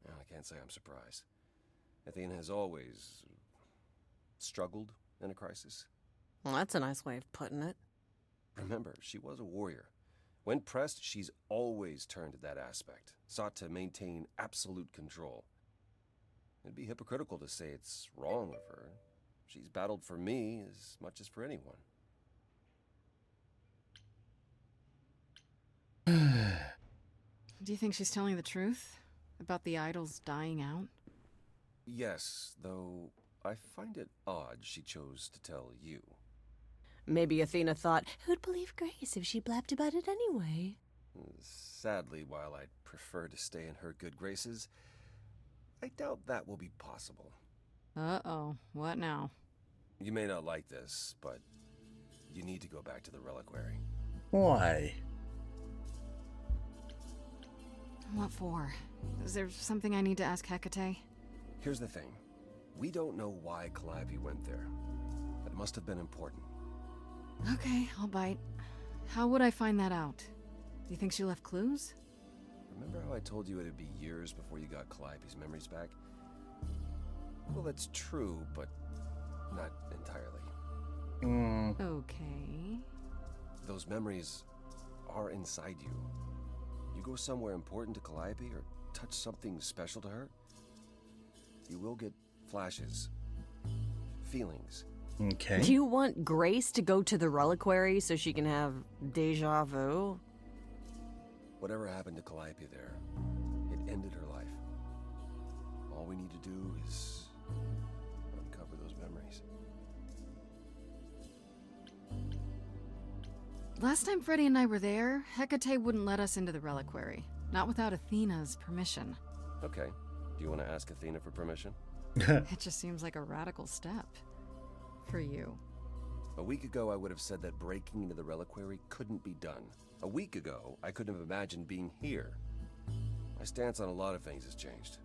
Well, I can't say I'm surprised. Athena has always struggled in a crisis. Well, that's a nice way of putting it. Remember, she was a warrior. When pressed, she's always turned to that aspect, sought to maintain absolute control. It'd be hypocritical to say it's wrong of her. She's battled for me as much as for anyone. Do you think she's telling the truth? About the idols dying out? Yes, though I find it odd she chose to tell you. Maybe Athena thought, who'd believe Grace if she blabbed about it anyway? Sadly, while I'd prefer to stay in her good graces, I doubt that will be possible. Uh-oh. What now? You may not like this, but you need to go back to the reliquary. Why? What for? Is there something I need to ask Hecate? Here's the thing. We don't know why Calliope went there. It must have been important. Okay, I'll bite. How would I find that out? Do you think she left clues? Remember how I told you it'd be years before you got Calliope's memories back? Well, that's true, but not entirely. Okay. Those memories are inside you. You go somewhere important to Calliope or touch something special to her, you will get flashes, feelings. Okay. Do you want Grace to go to the reliquary so she can have deja vu? Whatever happened to Calliope there, it ended her life. All we need to do is uncover those memories. Last time Freddy and I were there, Hecate wouldn't let us into the reliquary. Not without Athena's permission. Okay. Do you want to ask Athena for permission? It just seems like a radical step. For you. A week ago, I would have said that breaking into the reliquary couldn't be done. A week ago, I couldn't have imagined being here. My stance on a lot of things has changed.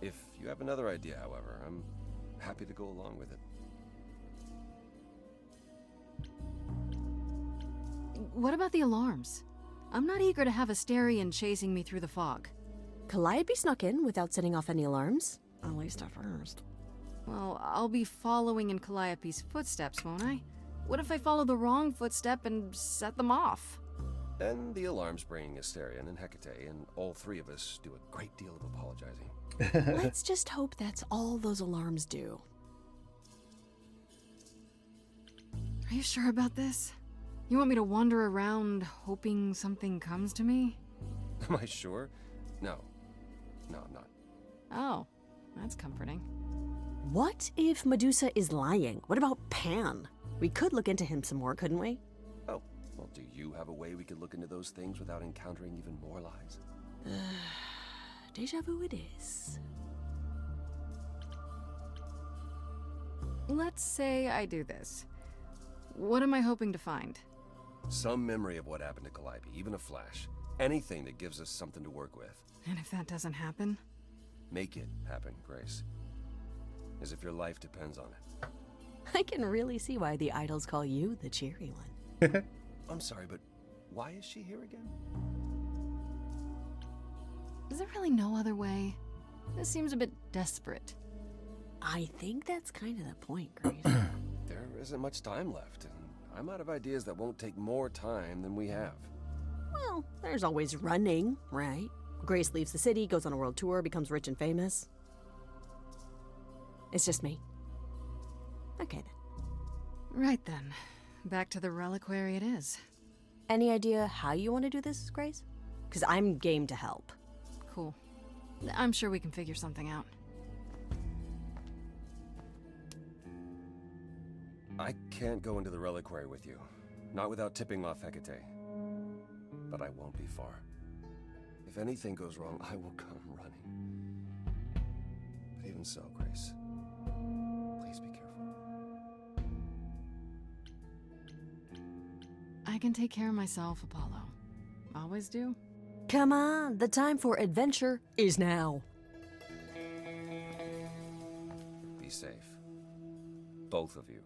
If you have another idea, however, I'm happy to go along with it. What about the alarms? I'm not eager to have Asterion chasing me through the fog. Calliope snuck in without setting off any alarms. At least at first. Well, I'll be following in Calliope's footsteps, won't I? What if I follow the wrong footstep and set them off? Then the alarms bring Asterion and Hecate, and all three of us do a great deal of apologizing. Let's just hope that's all those alarms do. Are you sure about this? You want me to wander around hoping something comes to me? Am I sure? No. No, I'm not. Oh, that's comforting. What if Medusa is lying? What about Pan? We could look into him some more, couldn't we? Oh, well, do you have a way we could look into those things without encountering even more lies? Deja vu it is. Let's say I do this. What am I hoping to find? Some memory of what happened to Calliope, even a flash. Anything that gives us something to work with. And if that doesn't happen? Make it happen, Grace. As if your life depends on it. I can really see why the idols call you the cheery one. I'm sorry, but why is she here again? Is there really no other way? This seems a bit desperate. I think that's kind of the point, Grace. There isn't much time left, and I'm out of ideas that won't take more time than we have. Well, there's always running, right? Grace leaves the city, goes on a world tour, becomes rich and famous. It's just me. Okay then. Right then. Back to the reliquary it is. Any idea how you want to do this, Grace? Because I'm game to help. Cool. I'm sure we can figure something out. I can't go into the reliquary with you. Not without tipping off Hecate. But I won't be far. If anything goes wrong, I will come running. But even so, Grace, please be careful. I can take care of myself, Apollo. Always do. Come on, the time for adventure is now. Be safe. Both of you.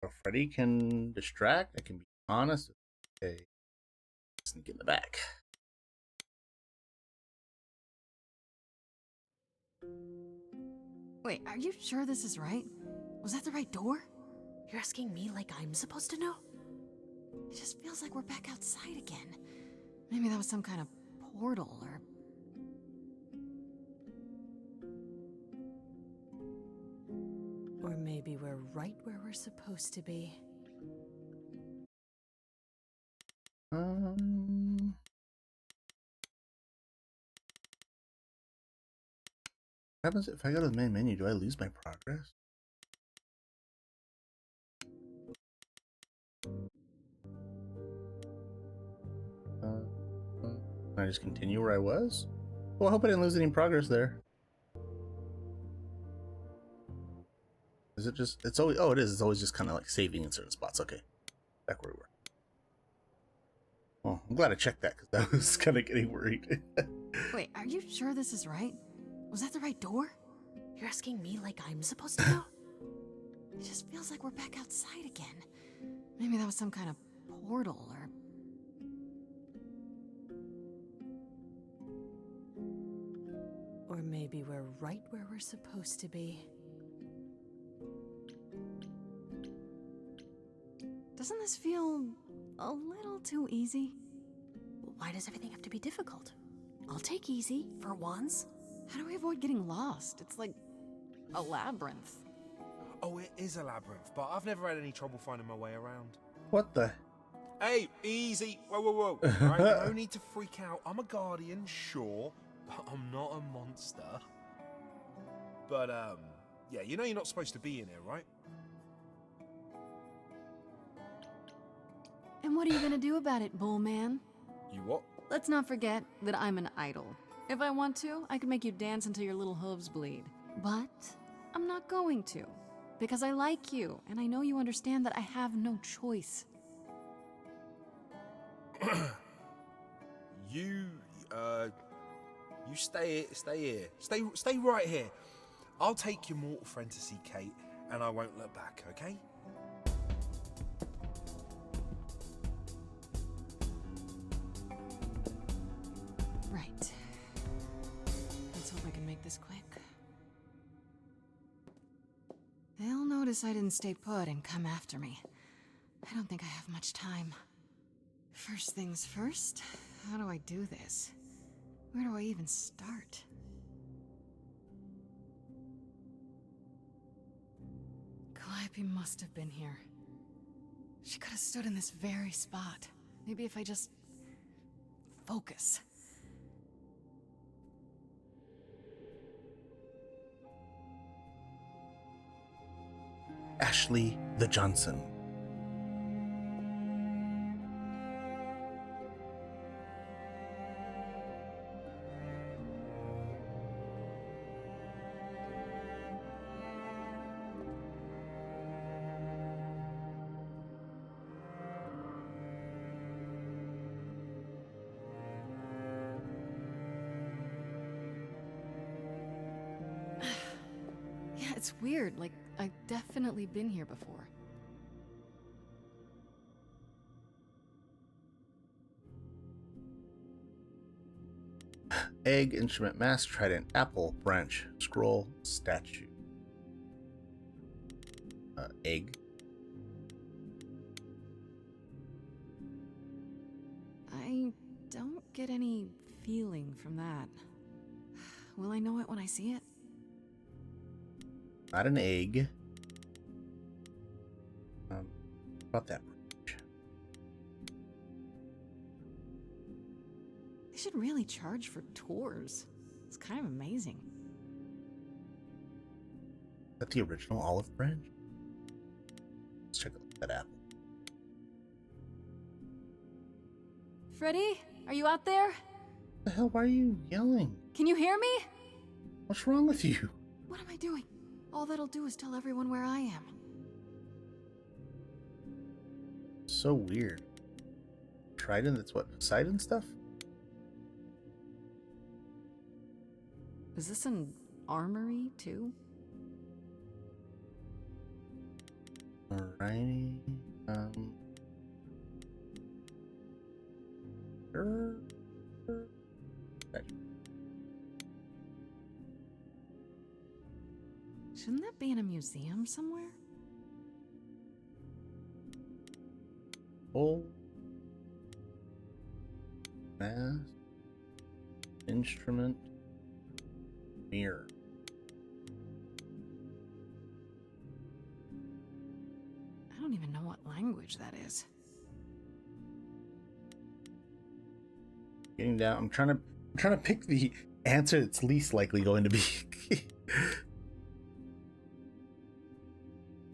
So Freddy can distract. I can be honest. Okay. Sneak in the back. Wait, are you sure this is right? Was that the right door? You're asking me like I'm supposed to know? It just feels like we're back outside again. Maybe that was some kind of portal or... Or maybe we're right where we're supposed to be. What happens if I go to the main menu? Do I lose my progress? Can I just continue where I was? Well, I hope I didn't lose any progress there. Is it just, it's always, oh, it is. It's always just kind of like saving in certain spots. Okay. Back where we were. Well, I'm glad I checked that because I was kind of getting worried. Wait, are you sure this is right? Was that the right door? You're asking me like I'm supposed to know? It just feels like we're back outside again. Maybe that was some kind of portal or... Or maybe we're right where we're supposed to be. Doesn't this feel a little too easy? Why does everything have to be difficult? I'll take easy, for once. How do we avoid getting lost? It's like a labyrinth. Oh, it is a labyrinth, but I've never had any trouble finding my way around. What the? Hey, easy. Whoa, whoa, whoa. All right, no need to freak out. I'm a guardian, sure, but I'm not a monster. But, yeah, you know you're not supposed to be in here, right? And what are you gonna do about it, Bullman? You what? Let's not forget that I'm an idol. If I want to, I could make you dance until your little hooves bleed. But I'm not going to. Because I like you, and I know you understand that I have no choice. You stay here. Stay right here. I'll take your mortal friend to see Kate, and I won't look back, okay? Right. Let's hope I can make this quick. They'll notice I didn't stay put and come after me. I don't think I have much time. First things first, how do I do this? Where do I even start? Calliope must have been here. She could have stood in this very spot. Maybe if I just... focus. Ashley the Johnson. Yeah, it's weird. Like, I've definitely been here before. egg, instrument, mask, trident, apple, branch, scroll, statue. Egg. I don't get any feeling from that. Will I know it when I see it? Not an egg. About that branch. They should really charge for tours. It's kind of amazing. Is that the original olive branch? Let's check out that apple. Freddy, are you out there? What the hell? Why are you yelling? Can you hear me? What's wrong with you? What am I doing? All that'll do is tell everyone where I am. So weird. Trident, that's what, Poseidon stuff? Is this an armory, too? Alrighty. Sure. Okay. Shouldn't that be in a museum somewhere? Full mask, instrument, mirror. I don't even know what language that is. Getting down. I'm trying to pick the answer that's least likely going to be.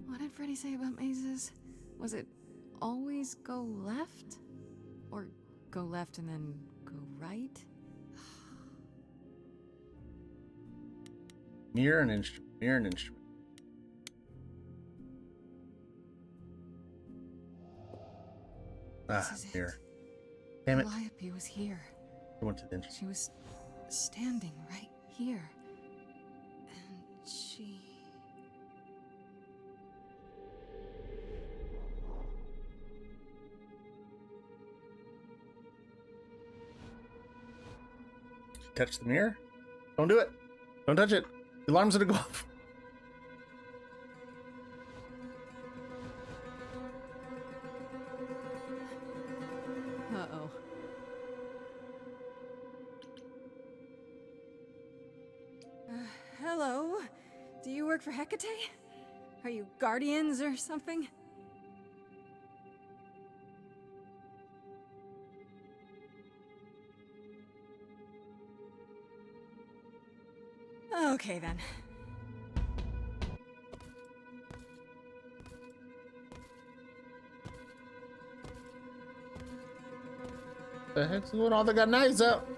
What did Freddy say about mazes? Was it always go left? Or go left and then go right? Mirror and instrument. Mirror and instrument. Ah, This is mirror. Damn it. Calliope was here. I went to the instrument. She was standing right here. And she... Touch the mirror? Don't do it. Don't touch it. The alarm's gonna go off. Uh-oh. Hello? Do you work for Hecate? Are you guardians or something? Okay then. The heck's going on? They got knives out.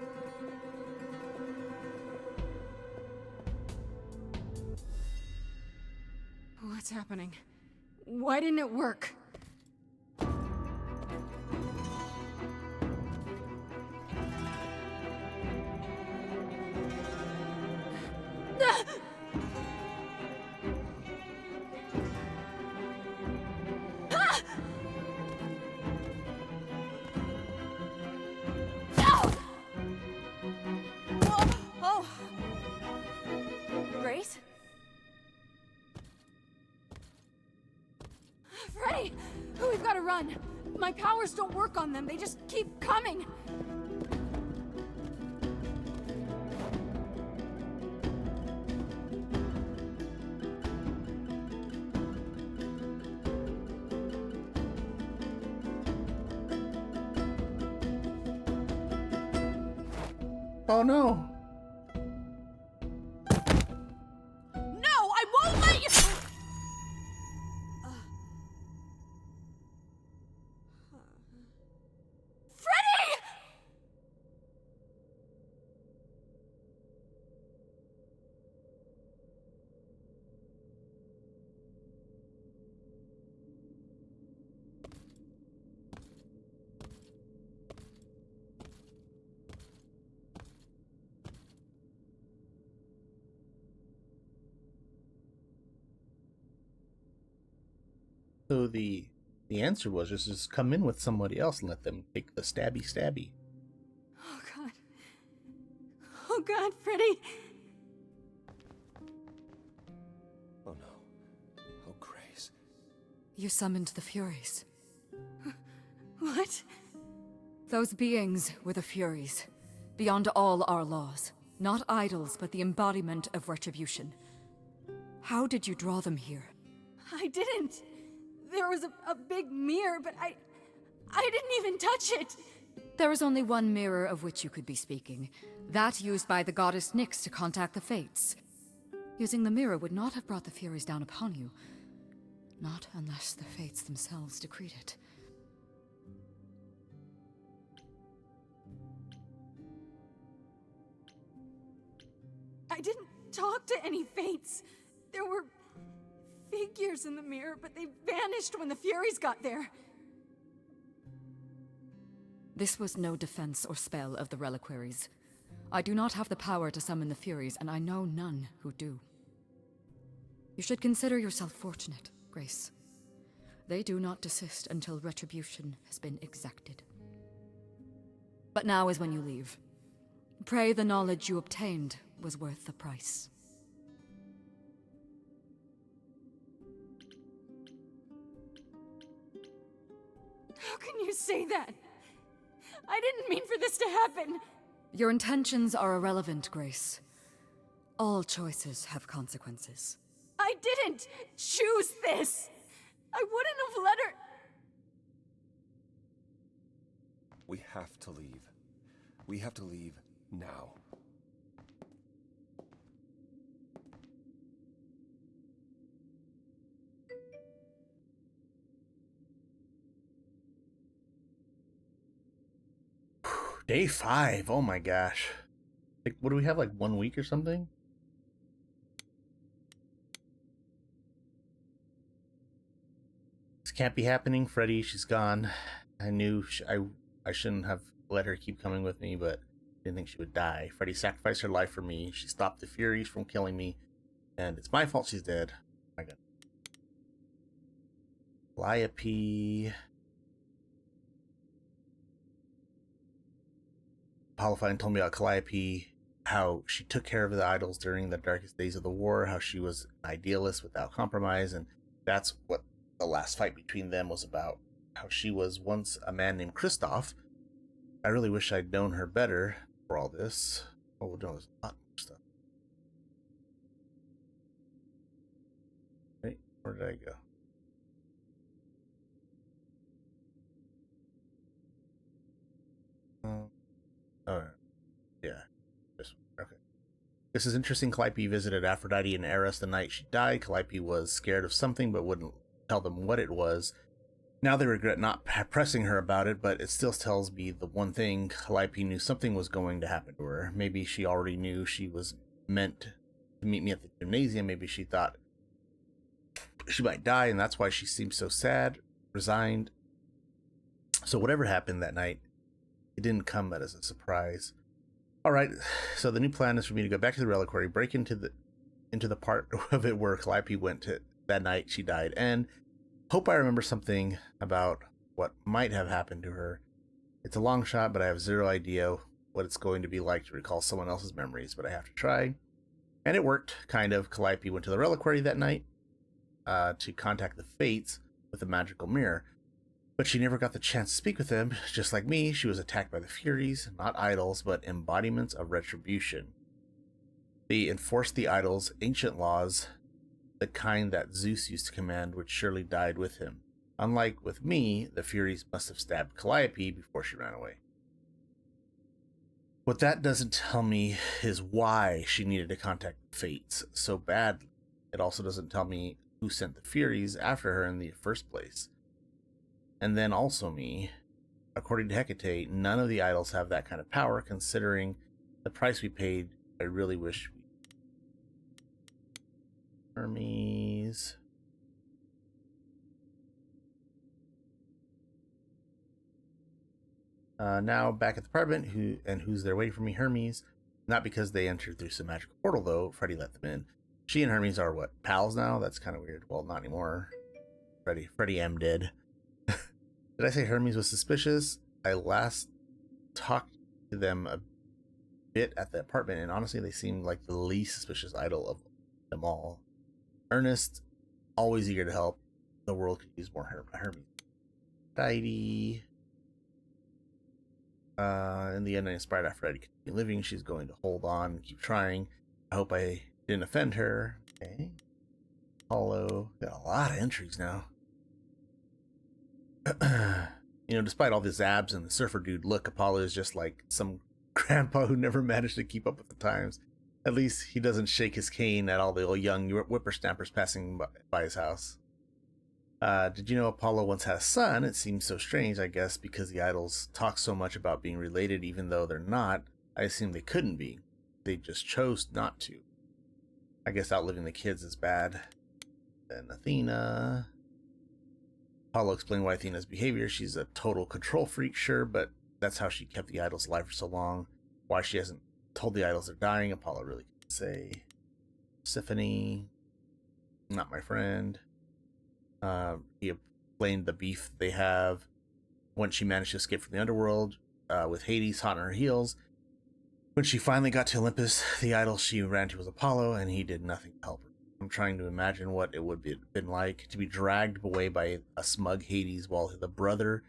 What's happening? Why didn't it work? Grace? Freddy! We've got to run! My powers don't work on them, they just keep coming! Oh no! No! I won't let you! Freddy! So the answer was just come in with somebody else and let them take the stabby. Oh god. God, Freddy! Oh no. Oh, Grace. You summoned the Furies. What? Those beings were the Furies, beyond all our laws. Not idols, but the embodiment of retribution. How did you draw them here? I didn't. There was a big mirror, but I didn't even touch it. There is only one mirror of which you could be speaking. That used by the goddess Nyx to contact the Fates. Using the mirror would not have brought the Furies down upon you. Not unless the Fates themselves decreed it. I didn't talk to any Fates. There were figures in the mirror, but they vanished when the Furies got there. This was no defense or spell of the reliquaries. I do not have the power to summon the Furies, and I know none who do. You should consider yourself fortunate, Grace. They do not desist until retribution has been exacted. But now is when you leave. Pray the knowledge you obtained was worth the price. How can you say that? I didn't mean for this to happen. Your intentions are irrelevant, Grace. All choices have consequences. I didn't choose this! I wouldn't have let her... We have to leave. We have to leave now. Day 5. Oh my gosh. Like, what do we have, like 1 week or something? This can't be happening. Freddy, she's gone. I knew I shouldn't have let her keep coming with me, but I didn't think she would die. Freddy sacrificed her life for me. She stopped the Furies from killing me, and it's my fault she's dead. Oh my god. Calliope. Polyphine told me about Calliope, how she took care of the idols during the darkest days of the war, how she was an idealist without compromise, and that's what the last fight between them was about. How she was once a man named Kristoff. I really wish I'd known her better for all this. Oh, no, there's a lot more stuff. Wait, where did I go? Oh, yeah. This one. Okay. This is interesting. Calliope visited Aphrodite and Eros the night she died. Calliope was scared of something but wouldn't tell them what it was. Now they regret not pressing her about it, but it still tells me the one thing: Calliope knew something was going to happen to her. Maybe she already knew she was meant to meet me at the gymnasium. Maybe she thought she might die, and that's why she seemed so sad, resigned. So whatever happened that night, it didn't come as a surprise. All right, so the new plan is for me to go back to the reliquary, break into the part of it where Calliope went to that night she died, and hope I remember something about what might have happened to her. It's a long shot, but I have zero idea what it's going to be like to recall someone else's memories, but I have to try. And it worked, kind of. Calliope went to the reliquary that night to contact the Fates with a magical mirror. But she never got the chance to speak with them. Just like me, she was attacked by the Furies, not idols, but embodiments of retribution. They enforced the idols' ancient laws, the kind that Zeus used to command, which surely died with him. Unlike with me, the Furies must have stabbed Calliope before she ran away. What that doesn't tell me is why she needed to contact the Fates so badly. It also doesn't tell me who sent the Furies after her in the first place. And then also me, according to Hecate, none of the idols have that kind of power. Considering the price we paid, I really wish we... Hermes... Now back at the apartment, who's there waiting for me? Hermes. Not because they entered through some magical portal, though. Freddy let them in. She and Hermes are what, pals now? That's kind of weird. Well, not anymore. Freddy M dead. Did I say Hermes was suspicious? I last talked to them a bit at the apartment, and honestly, they seemed like the least suspicious idol of them all. Ernest, always eager to help. The world could use more Hermes. Aphrodite. In the end, I inspired Aphrodite to continue living. She's going to hold on and keep trying. I hope I didn't offend her. Okay. Apollo. Got a lot of entries now. Despite all his abs and the surfer dude look, Apollo is just like some grandpa who never managed to keep up with the times. At least he doesn't shake his cane at all the old young whippersnappers passing by his house. Did you know Apollo once had a son? It seems so strange, I guess, because the idols talk so much about being related, even though they're not. I assume they couldn't be. They just chose not to. I guess outliving the kids is bad. Then Athena. Apollo explained why Athena's behavior. She's a total control freak, sure, but that's how she kept the idols alive for so long. Why she hasn't told the idols they're dying, Apollo really couldn't say. Persephone, not my friend. He explained the beef they have when she managed to escape from the underworld, with Hades hot on her heels. When she finally got to Olympus, the idol she ran to was Apollo, and he did nothing to help her. I'm trying to imagine what it would have been like to be dragged away by a smug Hades while the brother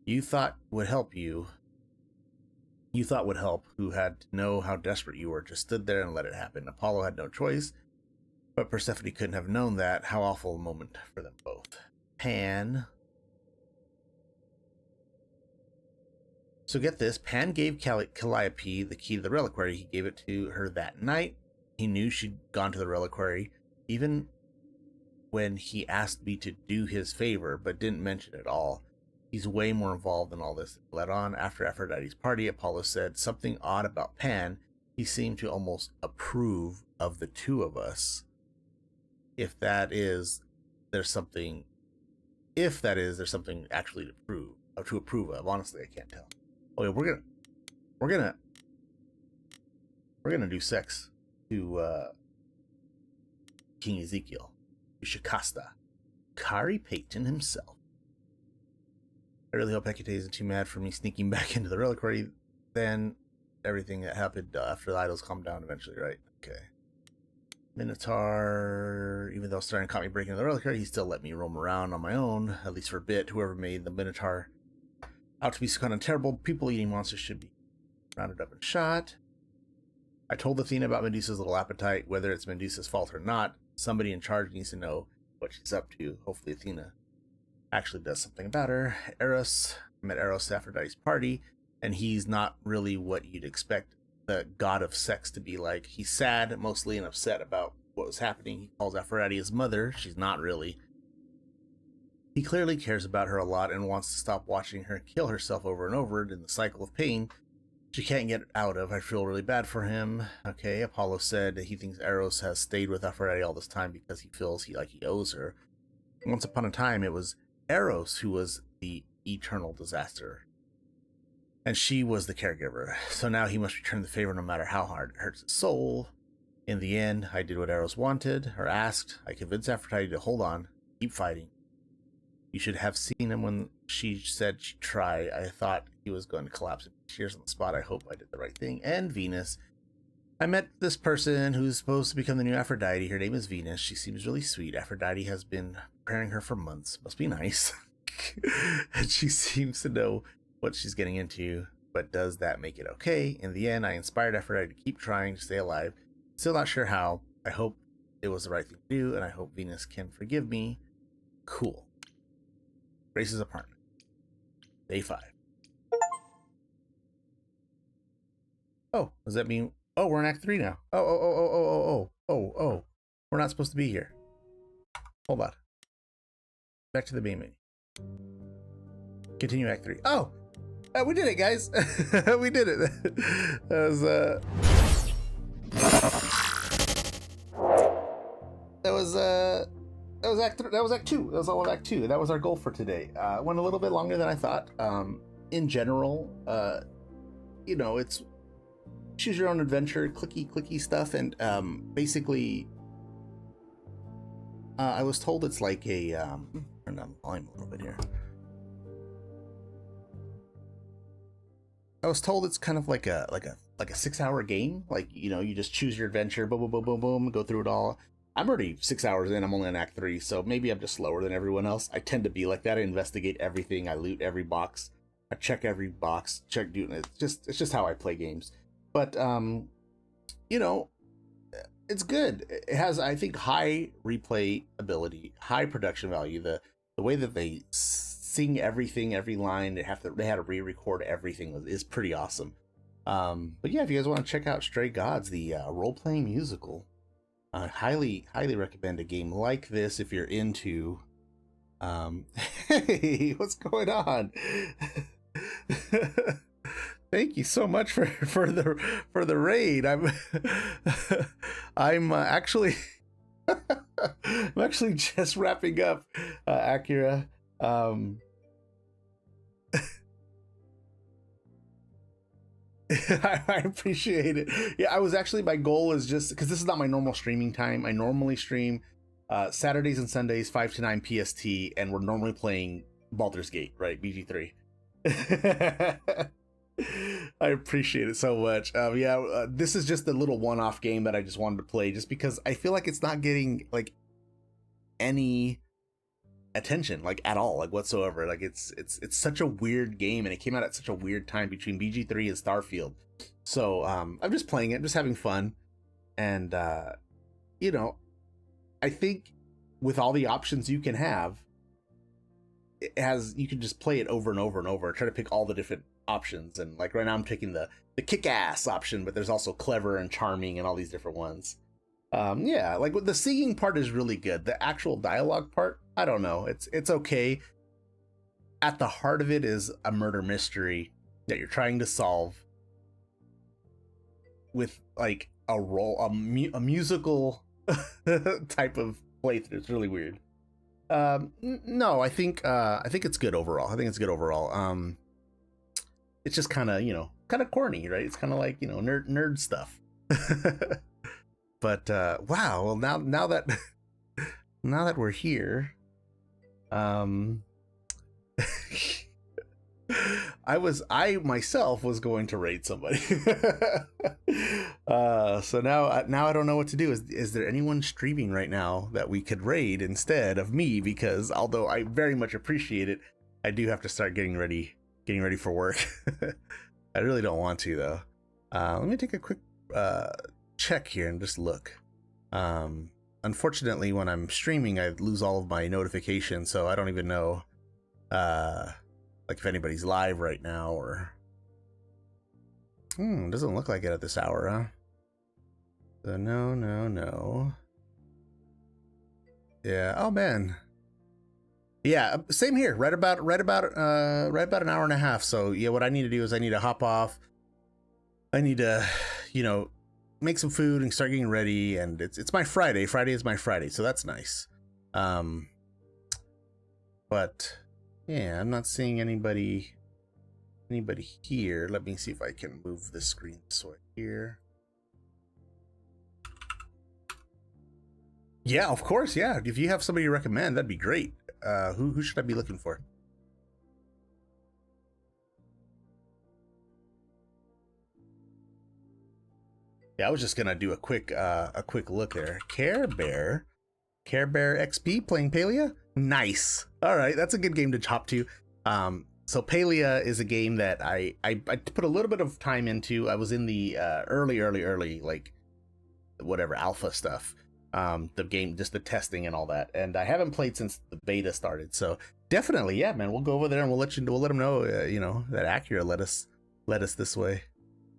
you thought would help, who had to know how desperate you were, just stood there and let it happen. Apollo had no choice, but Persephone couldn't have known that. How awful a moment for them both. Pan. So get this, Pan gave Calliope the key to the reliquary. He gave it to her that night. He knew she'd gone to the reliquary, even when he asked me to do his favor, but didn't mention it at all. He's way more involved in all this. Led on, after Aphrodite's party, Apollo said something odd about Pan. He seemed to almost approve of the two of us. If that is, there's something actually to approve of. Honestly, I can't tell. Oh yeah, we're gonna do sex to King Ezekiel, to Shikasta, Kari Payton himself. I really hope Hecate isn't too mad for me sneaking back into the reliquary. Then everything that happened after the idols calmed down eventually, right? Okay. Minotaur, even though Starring caught me breaking the reliquary, he still let me roam around on my own, at least for a bit. Whoever made the Minotaur out to be some kind of terrible people-eating monster should be rounded up and shot. I told Athena about Medusa's little appetite, whether it's Medusa's fault or not. Somebody in charge needs to know what she's up to. Hopefully Athena actually does something about her. Eros. I met Eros at Aphrodite's party, and he's not really what you'd expect the god of sex to be like. He's sad, mostly, and upset about what was happening. He calls Aphrodite his mother. She's not really. He clearly cares about her a lot and wants to stop watching her kill herself over and over in the cycle of pain she can't get out of. I feel really bad for him. Okay, Apollo said he thinks Eros has stayed with Aphrodite all this time because he feels he owes her. Once upon a time, it was Eros who was the eternal disaster, and she was the caregiver. So now he must return the favor no matter how hard it hurts his soul. In the end, I did what Eros wanted or asked. I convinced Aphrodite to hold on, keep fighting. You should have seen him when she said she'd try. I thought he was going to collapse in tears on the spot. I hope I did the right thing. And Venus. I met this person who's supposed to become the new Aphrodite. Her name is Venus. She seems really sweet. Aphrodite has been preparing her for months. Must be nice. And she seems to know what she's getting into. But does that make it okay? In the end, I inspired Aphrodite to keep trying to stay alive. Still not sure how. I hope it was the right thing to do, and I hope Venus can forgive me. Cool. Grace's apartment. Day 5. Oh, does that mean... Oh, we're in Act 3 now. Oh. We're not supposed to be here. Hold on. Back to the main menu. Continue Act 3. Oh! We did it, guys! We did it! That was Act 3. That was Act 2. That was all of Act 2. That was our goal for today. Went a little bit longer than I thought. In general, it's choose your own adventure, clicky stuff, and basically, I was told it's like a turn down the volume a little bit here. I was told it's kind of like a like a 6-hour game. Like, you know, you just choose your adventure, boom, boom, boom, boom, boom, go through it all. I'm already 6 hours in. I'm only on Act 3, so maybe I'm just slower than everyone else. I tend to be like that. I investigate everything. I loot every box. I check every box. It's just how I play games. But you know, it's good. It has, I think, high replay ability, high production value. The way that they sing everything, every line, they had to re-record everything is pretty awesome. But yeah, if you guys want to check out Stray Gods, the role-playing musical, I highly recommend a game like this if you're into. Hey, what's going on? Thank you so much for the raid. I'm actually I'm actually just wrapping up Akira. I appreciate it. Yeah, my goal is just because this is not my normal streaming time. I normally stream Saturdays and Sundays 5 to 9 PST, and we're normally playing Baldur's Gate, right? BG3. I appreciate it so much. This is just a little one-off game that I just wanted to play just because I feel like it's not getting like any attention, like at all, like whatsoever. Like it's such a weird game, and it came out at such a weird time between BG3 and Starfield. So I'm just playing it, just having fun. And you know, I think with all the options you can have, you can just play it over and over and over and try to pick all the different options. And like right now I'm picking the kick-ass option, but there's also clever and charming and all these different ones. Yeah, like the singing part is really good. The actual dialogue part, I don't know, it's okay. At the heart of it is a murder mystery that you're trying to solve with like a musical type of playthrough. It's really weird. No, I think it's good overall. It's just kind of corny, right? It's kind of like, nerd stuff. But wow, well now that we're here, I myself was going to raid somebody. So now I don't know what to do. Is there anyone streaming right now that we could raid instead of me? Because although I very much appreciate it, I do have to start getting ready for work. I really don't want to though. Let me take a quick check here and just look. Unfortunately, when I'm streaming, I lose all of my notifications, so I don't even know like if anybody's live right now or doesn't look like it at this hour, huh? So no. Yeah, oh man. Yeah, same here. Right about an hour and a half. So yeah, what I need to do is I need to hop off. I need to, make some food and start getting ready. And it's my Friday. Friday is my Friday, so that's nice. But yeah, I'm not seeing anybody here. Let me see if I can move the screen so here. Yeah, of course. Yeah, if you have somebody to recommend, that'd be great. Who should I be looking for? Yeah, I was just gonna do a quick look there. Care Bear XP playing Palia. Nice. All right, that's a good game to hop to. So Palia is a game that I put a little bit of time into. I was in the early like whatever alpha stuff. The game, just the testing and all that, and I haven't played since the beta started. So definitely, yeah, man, we'll go over there and we'll let them know, that Acura led us this way.